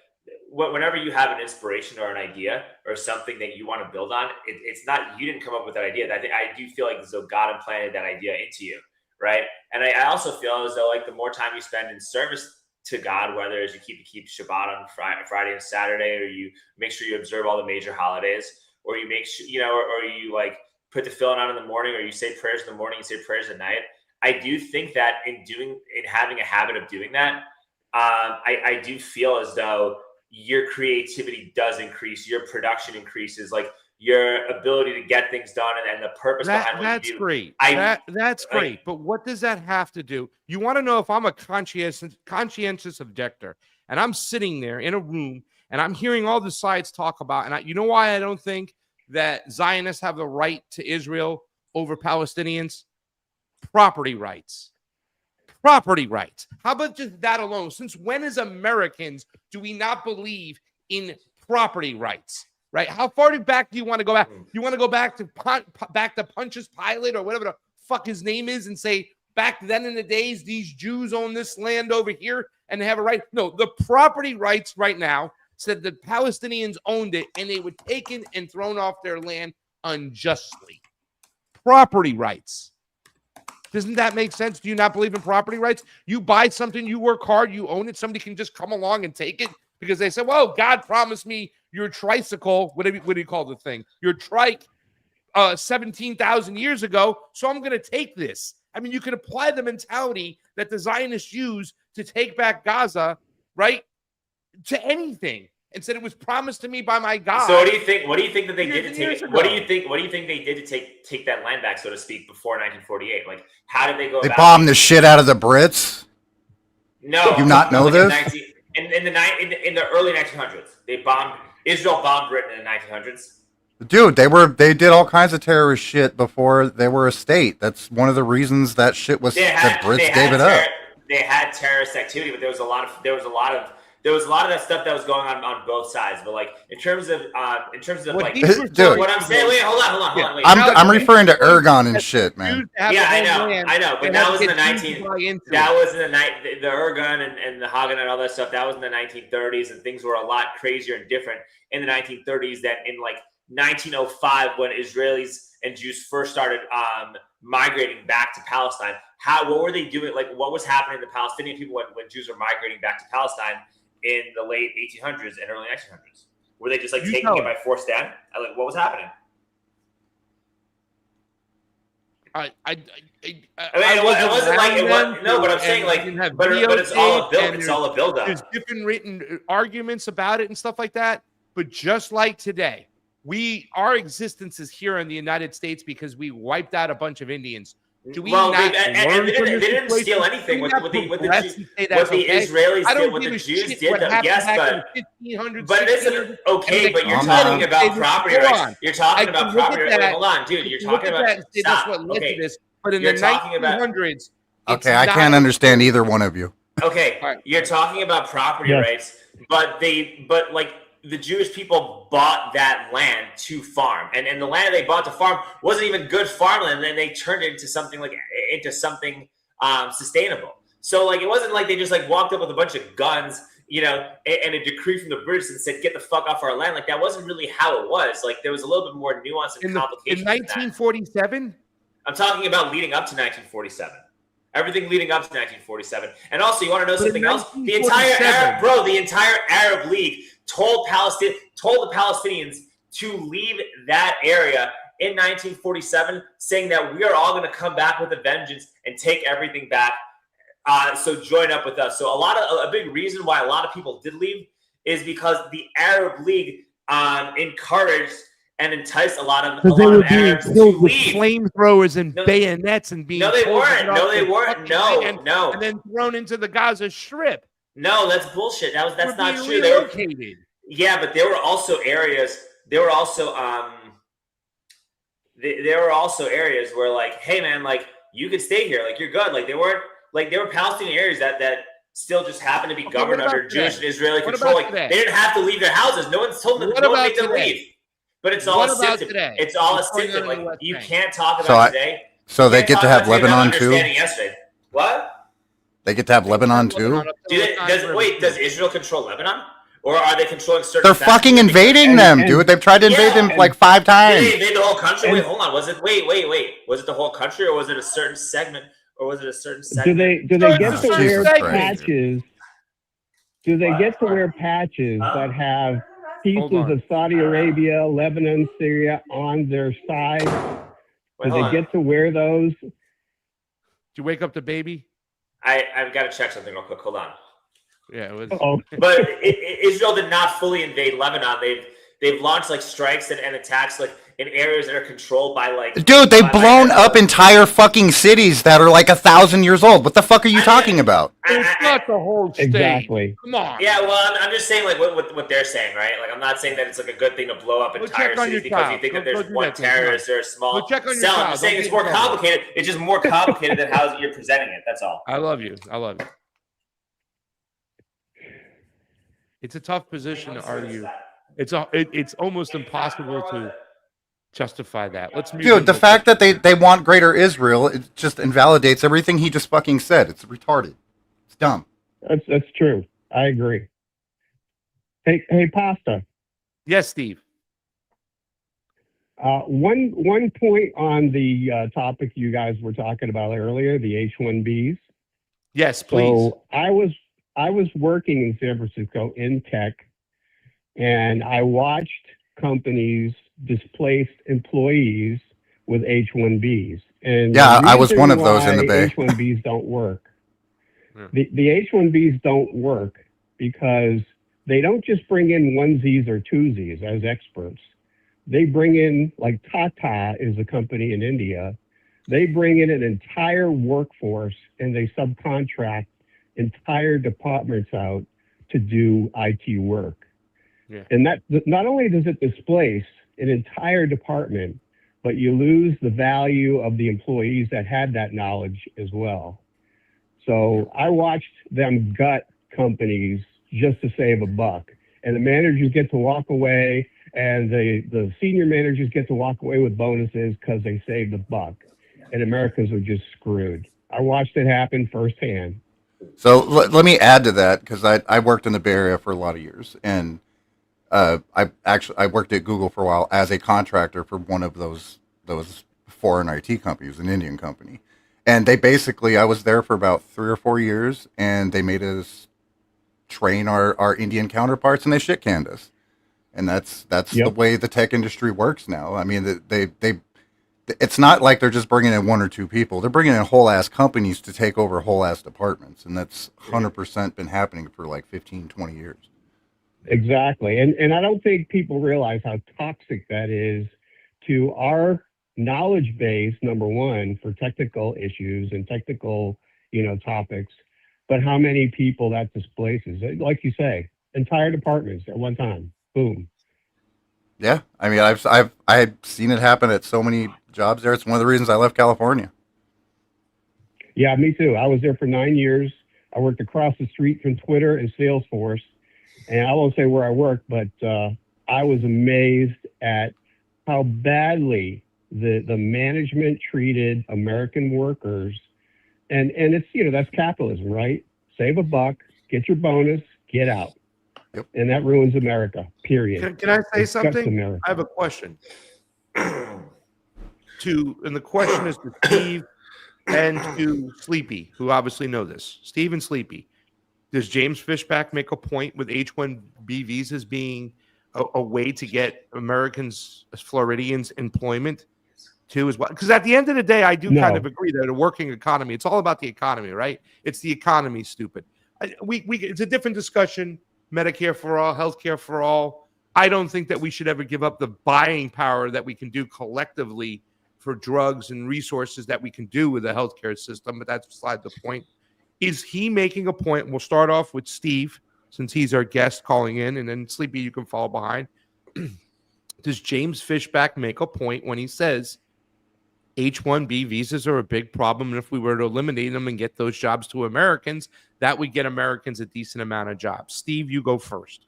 whenever you have an inspiration or an idea or something that you want to build on, it's not, you didn't come up with that idea. I do feel like as though God implanted that idea into you, right? And I also feel as though, like, the more time you spend in service to God, whether as you keep Shabbat on Friday and Saturday, or you make sure you observe all the major holidays, or you make sure, you know, or you like put the filling on in the morning, or you say prayers in the morning, you say prayers at night. I do think that in having a habit of doing that, I do feel as though your creativity does increase, your production increases, like your ability to get things done, and the purpose behind what you do. Great. That's great. But what does that have to do? You want to know if I'm a conscientious objector and I'm sitting there in a room and I'm hearing all the sides talk about, and you know why I don't think that Zionists have the right to Israel over Palestinians? Property rights. Property rights. How about just that alone? Since when, as Americans, do we not believe in property rights? Right? How far back do you want to go back? You want to go back to Pontius Pilate or whatever the fuck his name is, and say back then in the days these Jews own this land over here and they have a right? No, the property rights right now said the Palestinians owned it and they were taken and thrown off their land unjustly. Property rights. Doesn't that make sense? Do you not believe in property rights? You buy something, you work hard, you own it. Somebody can just come along and take it because they said, well, God promised me your tricycle. What do you call the thing? Your trike 17,000 years ago. So I'm going to take this. I mean, you can apply the mentality that the Zionists use to take back Gaza, right, to anything. And said it was promised to me by my God. So what do you think? What do you think that they did to take it? What do you think they did to take that land back, so to speak, before 1948? Like, how did they go? They bombed the shit out of the Brits. No, you not know this? In the early 1900s, Israel bombed Britain in the 1900s. Dude, they did all kinds of terrorist shit before they were a state. That's one of the reasons that shit was that Brits gave it up. They had terrorist activity, but there was a lot of that stuff that was going on both sides. But like in terms of like, dude, what I'm saying, wait, hold on, wait. I'm referring to Ergon and shit, man. Yeah, I know, but that was in the the Ergon and the Hagan and all that stuff. That was in the 1930s, and things were a lot crazier and different in the 1930s than in like 1905 when Israelis and Jews first started migrating back to Palestine. What were they doing? Like, what was happening to the Palestinian people when Jews were migrating back to Palestine in the late 1800s and early 1900s? Were they just like taking it by force down? Like, what was happening? But I'm saying, like, but it's all a build. It's all a build-up. There's different written arguments about it and stuff like that. But just like today, our existence is here in the United States because we wiped out a bunch of Indians. Do we not they didn't steal anything. What the Israelis did, what the Jews did, yes, but it isn't okay. But you're talking about property rights. You're talking about property rights. Hold on, dude. You're talking about that's what led to this. But in the 1900s, okay, I can't understand either one of you. Okay, you're talking about property rights, but the Jewish people bought that land to farm, and the land they bought to farm wasn't even good farmland. And then they turned it into something sustainable. So like, it wasn't like they just like walked up with a bunch of guns, you know, and a decree from the British and said, "Get the fuck off our land." Like, that wasn't really how it was. Like, there was a little bit more nuance and complication. In 1947, I'm talking about leading up to 1947. Everything leading up to 1947. And also, you want to know something else? The entire Arab League told the Palestinians to leave that area in 1947, saying that we are all going to come back with a vengeance and take everything back So join up with us. So a big reason why a lot of people did leave is because the Arab League encouraged and enticed a lot of Arabs to Filled with leave. flamethrowers and bayonets and being No, they told to weren't. get No, off they the weren't. fucking No, land no. and then thrown into the Gaza Strip. No, that's bullshit. That's We're not being true. relocated. Yeah, but there were also areas. There were also there were also areas where like, hey man, like you could stay here, like you're good. Like there were Palestinian areas that still just happened to be governed under Jewish and Israeli control. Like they didn't have to leave their houses. No one's told them. No one made them leave. But it's all a symptom. It's all a symptom. Like you can't talk about today. So they get to have Lebanon too. Yesterday. What? They get to have Lebanon too. Does Israel control Lebanon? Or are they controlling certain? They're fucking invading them, dude. They've tried to invade them like 5 times. Did they invade the whole country? Wait, hold on. Was it? Wait. Was it the whole country, or was it a certain segment, Do they get to wear patches? Do they get to wear patches that have pieces of Saudi Arabia, Lebanon, Syria on their side? Do they get to wear those? Did you wake up the baby? I've got to check something real quick. Hold on. Yeah, it was. But Israel did not fully invade Lebanon. They've launched like strikes and attacks like in areas that are controlled by like. Dude, they've blown up entire fucking cities that are like 1,000 years old. What the fuck are you talking about? It's not the whole state. Exactly. Come on. Yeah, well, I'm just saying like what they're saying, right? Like I'm not saying that it's like a good thing to blow up entire cities because you think that there's one terrorist or a small cell. I'm just saying it's more complicated. It's just more complicated than how you're presenting it. That's all. I love you. It's a tough position to argue. It's almost impossible to justify that. Dude, the fact that they want greater Israel, it just invalidates everything he just fucking said. It's retarded. It's dumb. That's true. I agree. Hey, Pasta. Yes, Steve. One point on the topic you guys were talking about earlier, the H-1Bs. Yes, please. So I was working in San Francisco in tech, and I watched companies displace employees with H-1Bs. And yeah, I was one of those in the Bay. H-1Bs don't work. The H-1Bs don't work because they don't just bring in onesies or twosies as experts. They bring in, like Tata is a company in India. They bring in an entire workforce and they subcontract entire departments out to do IT work. Yeah. And that not only does it displace an entire department, but you lose the value of the employees that had that knowledge as well. So I watched them gut companies just to save a buck. And the managers get to walk away, and the senior managers get to walk away with bonuses because they saved a buck. And Americans are just screwed. I watched it happen firsthand. So let me add to that, because I worked in the Bay Area for a lot of years, and I worked at Google for a while as a contractor for one of those foreign IT companies, an Indian company. And they basically, I was there for about 3 or 4 years, and they made us train our Indian counterparts, and they shit canned us. And that's the way the tech industry works now. I mean, they it's not like they're just bringing in 1 or 2 people. They're bringing in whole ass companies to take over whole ass departments. And that's 100% been happening for like 15, 20 years. Exactly. And I don't think people realize how toxic that is to our knowledge base, number one, for technical issues and technical, topics, but how many people that displaces. Like you say, entire departments at one time. Boom. Yeah. I mean, I've seen it happen at so many jobs there. It's one of the reasons I left California. Yeah, me too. I was there for 9 years. I worked across the street from Twitter and Salesforce. And I won't say where I worked, but I was amazed at how badly the management treated American workers. And it's, that's capitalism, right? Save a buck, get your bonus, get out. Yep. And that ruins America, period. Can I say something? I have a question. And the question is to Steve and to Sleepy, who obviously know this. Steve and Sleepy. Does James Fishback make a point with H-1B visas being a way to get Americans, Floridians, employment? too, as well? Because at the end of the day, I do No. kind of agree that a working economy, it's all about the economy, right? It's the economy, stupid. It's a different discussion. Medicare for all, healthcare for all. I don't think that we should ever give up the buying power that we can do collectively for drugs and resources that we can do with the healthcare system. But that's beside the point. Is he making a point? We'll start off with Steve, since he's our guest calling in, and then Sleepy, you can follow behind. Does James Fishback make a point when he says H-1B visas are a big problem, and if we were to eliminate them and get those jobs to Americans, that would get Americans a decent amount of jobs? Steve, you go first.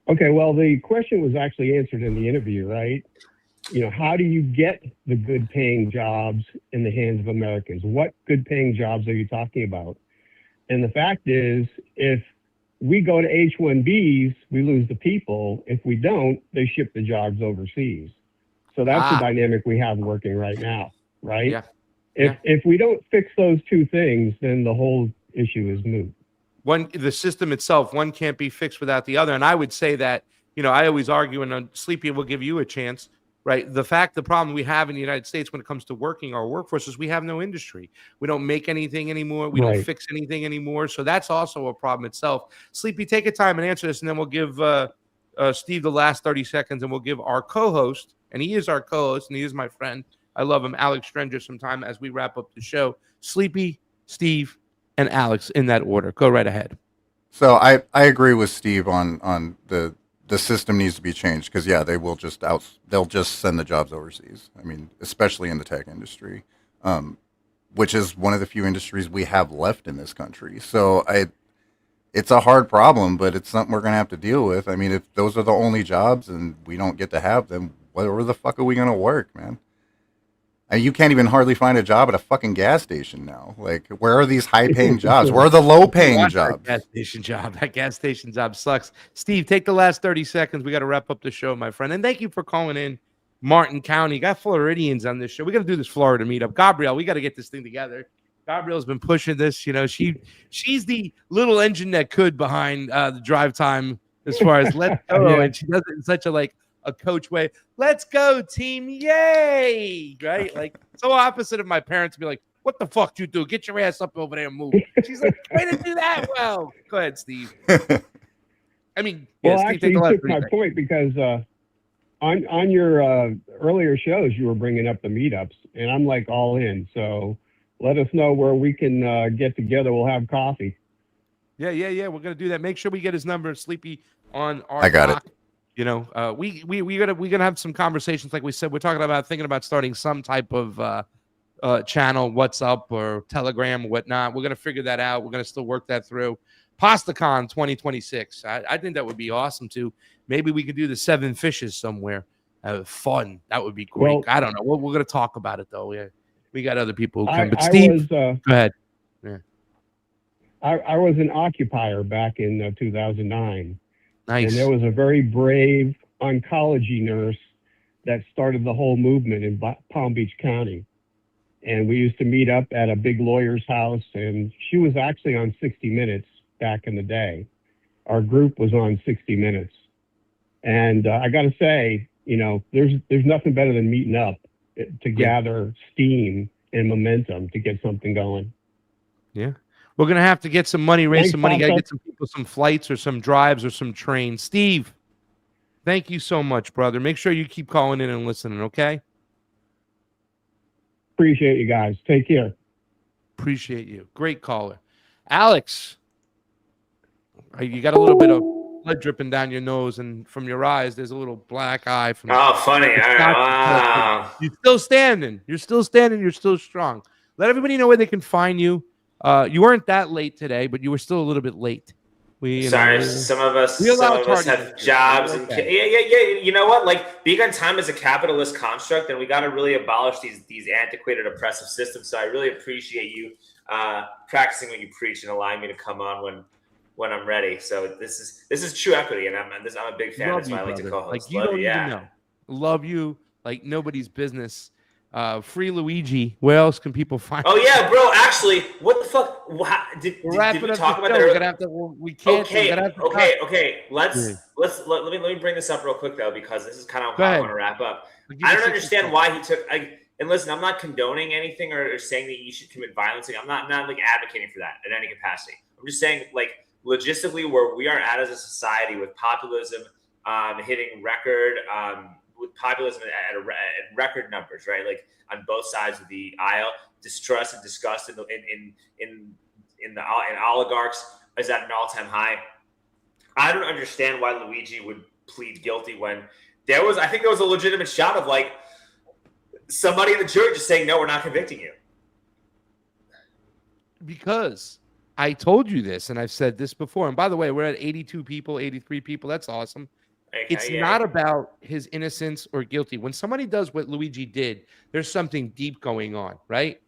Okay, well, the question was actually answered in the interview, right? You know, how do you get the good paying jobs in the hands of Americans? What good paying jobs are you talking about? And the fact is, if we go to H-1Bs, we lose the people. If we don't, they ship the jobs overseas. So that's the dynamic we have working right now, right? Yeah. If we don't fix those two things, then the whole issue is moot. The system itself, one can't be fixed without the other. And I would say that, you know, I always argue, and Sleepy will give you a chance, right? The problem we have in the United States when it comes to working our workforce is we have no industry. We don't make anything anymore. We don't fix anything anymore. So that's also a problem itself. Sleepy, take a time and answer this, and then we'll give Steve the last 30 seconds, and we'll give our co-host, and he is our co-host, and he is my friend. I love him, Alex Strenger, some time as we wrap up the show. Sleepy, Steve, and Alex in that order. Go right ahead. So I agree with Steve on the system needs to be changed, because they'll just send the jobs overseas. I mean, especially in the tech industry, which is one of the few industries we have left in this country. So it's a hard problem, but it's something we're gonna have to deal with. I mean, if those are the only jobs and we don't get to have them, where the fuck are we gonna work, man? And you can't even hardly find a job at a fucking gas station now. Like, where are these high-paying jobs? Where are the low-paying jobs? Gas station job. That gas station job sucks. Steve, take the last 30 seconds. We got to wrap up the show, my friend. And thank you for calling in. Martin County. Got Floridians on this show. We got to do this Florida meetup. Gabrielle, we got to get this thing together. Gabrielle's been pushing this. You know, she's the little engine that could behind the drive time as far as let's go. And she does it in such a coach way. Let's go, team. Yay. Right? Like, so opposite of my parents be like, what the fuck you do? Get your ass up over there and move. She's like, way to do that well. Go ahead, Steve. I mean, well, Steve, actually, you took my point, because on your earlier shows, you were bringing up the meetups, and I'm like all in. So let us know where we can get together. We'll have coffee. Yeah. We're going to do that. Make sure we get his number, Sleepy, on our I got doc. It. You know, we're gonna have some conversations. Like we said, we're thinking about starting some type of channel, WhatsApp or Telegram or whatnot. We're gonna figure that out. We're gonna still work that through. PastaCon 2026. I think that would be awesome too. Maybe we could do the 7 fishes somewhere. Fun. That would be great. Well, I don't know. We're gonna talk about it though. We got other people who come. But Steve, go ahead. Yeah. I was an occupier back in 2009. Nice. And there was a very brave oncology nurse that started the whole movement in Palm Beach County. And we used to meet up at a big lawyer's house, and she was actually on 60 Minutes back in the day. Our group was on 60 Minutes. And I got to say, you know, there's nothing better than meeting up to gather steam and momentum to get something going. Yeah. We're going to have to get some money, raise some money, got to get some people some flights or some drives or some trains. Steve, thank you so much, brother. Make sure you keep calling in and listening, okay? Appreciate you guys. Take care. Appreciate you. Great caller. Alex, you got a little bit of blood dripping down your nose, and from your eyes, there's a little black eye. Funny. Wow. You're still standing. You're still standing. You're still strong. Let everybody know where they can find you. You weren't that late today, but you were still a little bit late. Sorry, some of us have jobs and yeah. You know what? Like, being on time is a capitalist construct, and we got to really abolish these antiquated, oppressive systems. So I really appreciate you practicing what you preach and allowing me to come on when I'm ready. So this is true equity, and I'm a big fan. That's why I like to co-host. Like, you don't even know. Love you like nobody's business. Free Luigi. Where else can people find? Oh yeah, bro. Actually, what the fuck? Did we talk about that? We're gonna have to. We can't. Okay, okay. Let me bring this up real quick though, because this is kind of how I want to wrap up. I don't understand why he took. And listen, I'm not condoning anything or saying that you should commit violence. I'm not like advocating for that in any capacity. I'm just saying, like, logistically, where we are at as a society with populism hitting record, with populism at record numbers, right? Like on both sides of the aisle, distrust and disgust in oligarchs is at an all-time high. I don't understand why Luigi would plead guilty when I think there was a legitimate shot of like somebody in the jury just saying, no, we're not convicting you. Because I told you this, and I've said this before. And by the way, we're at 82 people, 83 people. That's awesome. Okay, it's not about his innocence or guilty. When somebody does what Luigi did, there's something deep going on, right?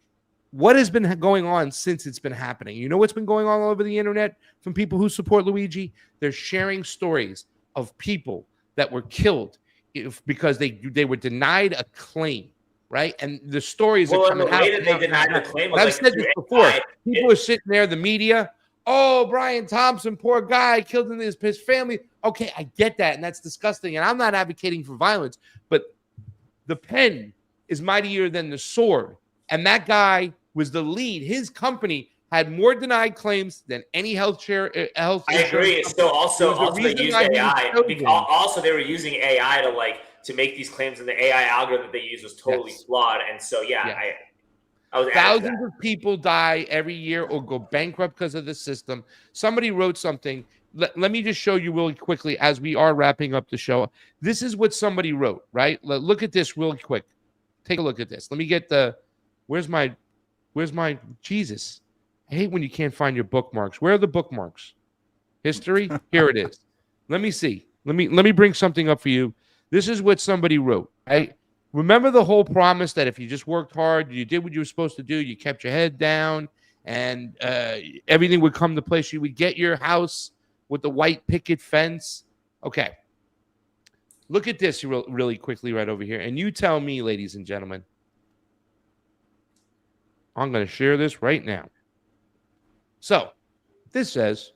What has been going on since it's been happening? You know what's been going on all over the internet from people who support Luigi? They're sharing stories of people that were killed because they were denied a claim, right? And the stories are coming out. They denied the claim. I've said this before. People are sitting there, the media. Oh, Brian Thompson, poor guy, killed in his family. Okay, I get that, and that's disgusting. And I'm not advocating for violence, but the pen is mightier than the sword. And that guy was the lead. His company had more denied claims than any health insurance. I agree. So also they used AI. Also, they were using AI to make these claims, and the AI algorithm that they used was totally flawed. And so, I was thousands of people die every year or go bankrupt because of the system. Somebody wrote something. Let me just show you really quickly as we are wrapping up the show. This is what somebody wrote, right? Look at this really quick. Take a look at this. Let me get where's my Jesus? I hate when you can't find your bookmarks. Where are the bookmarks? History? Here it is. Let me see. Let me bring something up for you. This is what somebody wrote, right? Remember the whole promise that if you just worked hard, you did what you were supposed to do, you kept your head down, and everything would come to place. You would get your house with the white picket fence. Okay. Look at this really quickly right over here. And you tell me, ladies and gentlemen, I'm going to share this right now. So this says,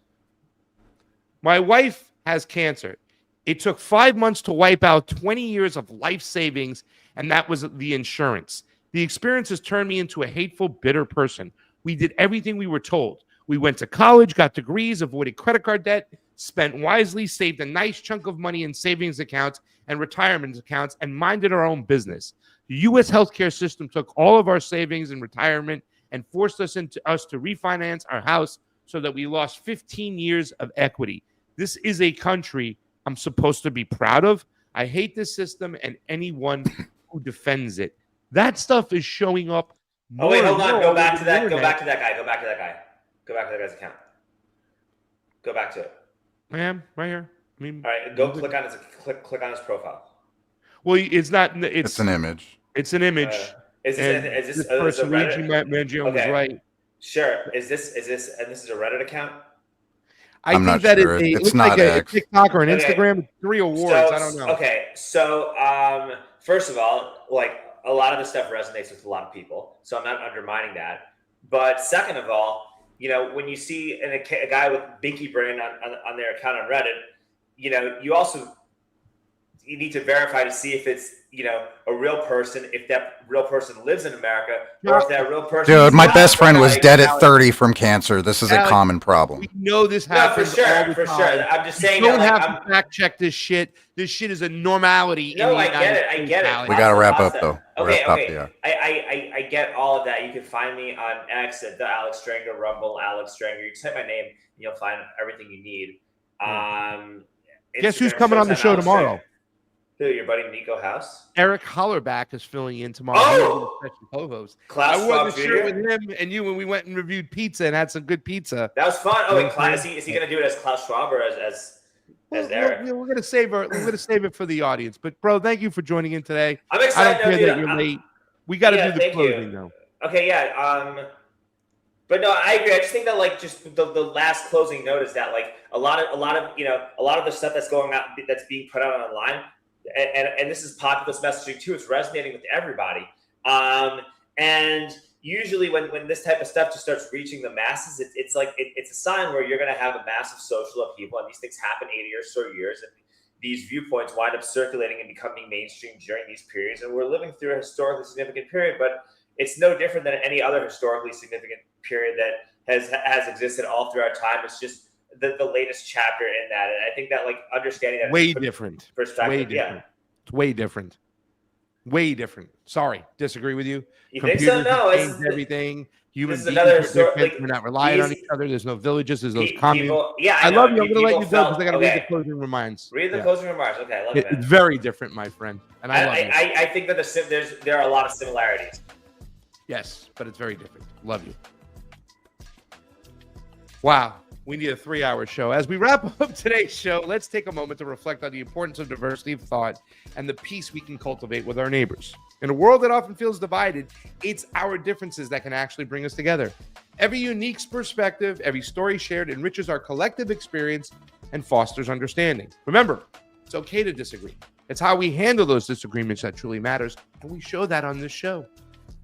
my wife has cancer. It took 5 months to wipe out 20 years of life savings, and that was the insurance. The experience has turned me into a hateful, bitter person. We did everything we were told. We went to college, got degrees, avoided credit card debt, spent wisely, saved a nice chunk of money in savings accounts and retirement accounts, and minded our own business. The U.S. healthcare system took all of our savings and retirement and forced us to refinance our house so that we lost 15 years of equity. This is a country I'm supposed to be proud of. I hate this system and anyone who defends it. That stuff is showing up. Oh, wait, hold on. Go back to that. Go back to that guy. Go back to that guy. Go back to that guy's account. Go back to it. I am right here. All right, go click on his profile. Well, it's not. It's an image. It's an image. Is this person, Luigi Mangione, was right. Sure. Is this and this is a Reddit account? I think that sure. It's not like a TikTok or an Instagram. 3 awards. I don't know. Okay, so first of all, like a lot of this stuff resonates with a lot of people, so I'm not undermining that. But second of all, you know, when you see a guy with Binky Brain on their account on Reddit, you know, you need to verify to see if it's, you know, a real person, if that real person lives in America, or if that real person. Dude, my best friend was dead at 30 from cancer. This is a common problem. We know this happens. No, for sure. I'm just saying. You don't have to fact check this shit. This shit is a normality. No, I get it. We got to wrap up though. Okay. I get all of that. You can find me on X at the Alex Stranger, Rumble, Alex Stranger. You type my name, and you'll find everything you need. Guess who's coming on the show tomorrow? Who, your buddy Nico House? Eric Hollerback is filling in tomorrow. Oh! I wasn't sure with him and you when we went and reviewed pizza and had some good pizza. That was fun. Oh, wait, is he going to do it as Klaus Schwab or as Eric? We're going to save it for the audience. But bro, thank you for joining in today. I'm excited. I don't care that you're late. We got to do the closing though. Okay, yeah. But no, I agree. I just think that like just the last closing note is that like a lot of the stuff that's going out that's being put out online. And this is populist messaging too. It's resonating with everybody. And usually when this type of stuff just starts reaching the masses, it's like it's a sign where you're going to have a massive social upheaval, and these things happen 80 or so years, and these viewpoints wind up circulating and becoming mainstream during these periods. And we're living through a historically significant period, but it's no different than any other historically significant period that has existed all throughout time. It's just the latest chapter in that, and I think that like understanding that Way different. perspective, Way different. It's way different. Way different. Sorry, disagree with you. You think so? No, have changed everything. Human beings another are different. like, We're not relying on these- each other. There's no villages. There's those communes. Yeah, I know. love you. I'm going to let you go People because I got to felt- read the closing remarks. Read the Yeah. closing remarks. Okay, I love it, man. It's very different, my friend, and I love it. I think that there are a lot of similarities. Yes, but it's very different. Love you. Wow. We need a 3-hour show. As we wrap up today's show, let's take a moment to reflect on the importance of diversity of thought and the peace we can cultivate with our neighbors. In a world that often feels divided, it's our differences that can actually bring us together. Every unique perspective, every story shared enriches our collective experience and fosters understanding. Remember, it's okay to disagree. It's how we handle those disagreements that truly matters, and we show that on this show.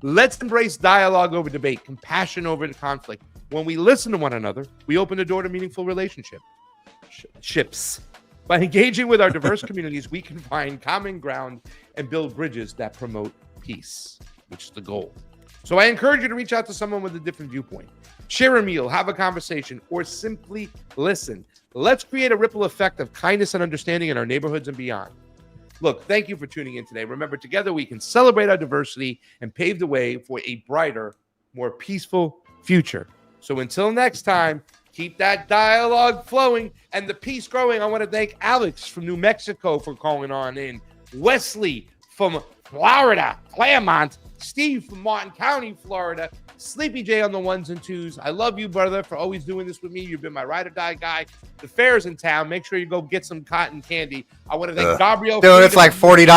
Let's embrace dialogue over debate, compassion over conflict. When we listen to one another, we open the door to meaningful relationships. By engaging with our diverse communities, we can find common ground and build bridges that promote peace, which is the goal. So I encourage you to reach out to someone with a different viewpoint. Share a meal, have a conversation, or simply listen. Let's create a ripple effect of kindness and understanding in our neighborhoods and beyond. Look, thank you for tuning in today. Remember, together we can celebrate our diversity and pave the way for a brighter, more peaceful future. So until next time, keep that dialogue flowing and the peace growing. I want to thank Alex from New Mexico for calling on in, Wesley from Florida, Claremont, Steve from Martin County, Florida, Sleepy J on the ones and twos. I love you, brother, for always doing this with me. You've been my ride or die guy. The fair's in town. Make sure you go get some cotton candy. I want to thank Gabriel. Dude, it's like $40.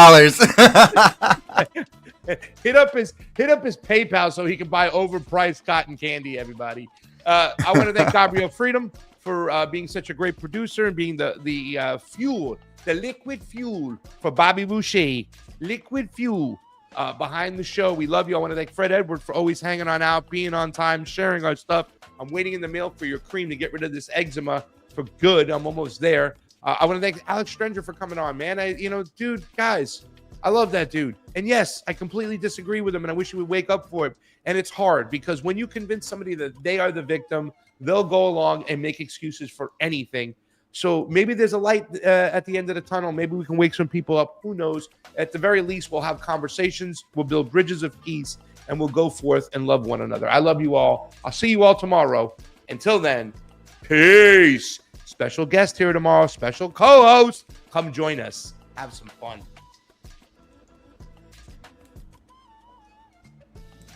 Hit up his PayPal so he can buy overpriced cotton candy, everybody. I want to thank Gabriel Freedom for being such a great producer and being the fuel, the liquid fuel for Bobby Boucher. Liquid fuel behind the show. We love you. I want to thank Fred Edward for always hanging on out, being on time, sharing our stuff. I'm waiting in the mail for your cream to get rid of this eczema for good. I'm almost there. I want to thank Alex Strenger for coming on, man. Dude, guys, I love that dude. And yes, I completely disagree with him, and I wish he would wake up for it. And it's hard because when you convince somebody that they are the victim, they'll go along and make excuses for anything. So maybe there's a light at the end of the tunnel. Maybe we can wake some people up. Who knows? At the very least, we'll have conversations. We'll build bridges of peace, and we'll go forth and love one another. I love you all. I'll see you all tomorrow. Until then, peace. Special guest here tomorrow. Special co-host. Come join us. Have some fun.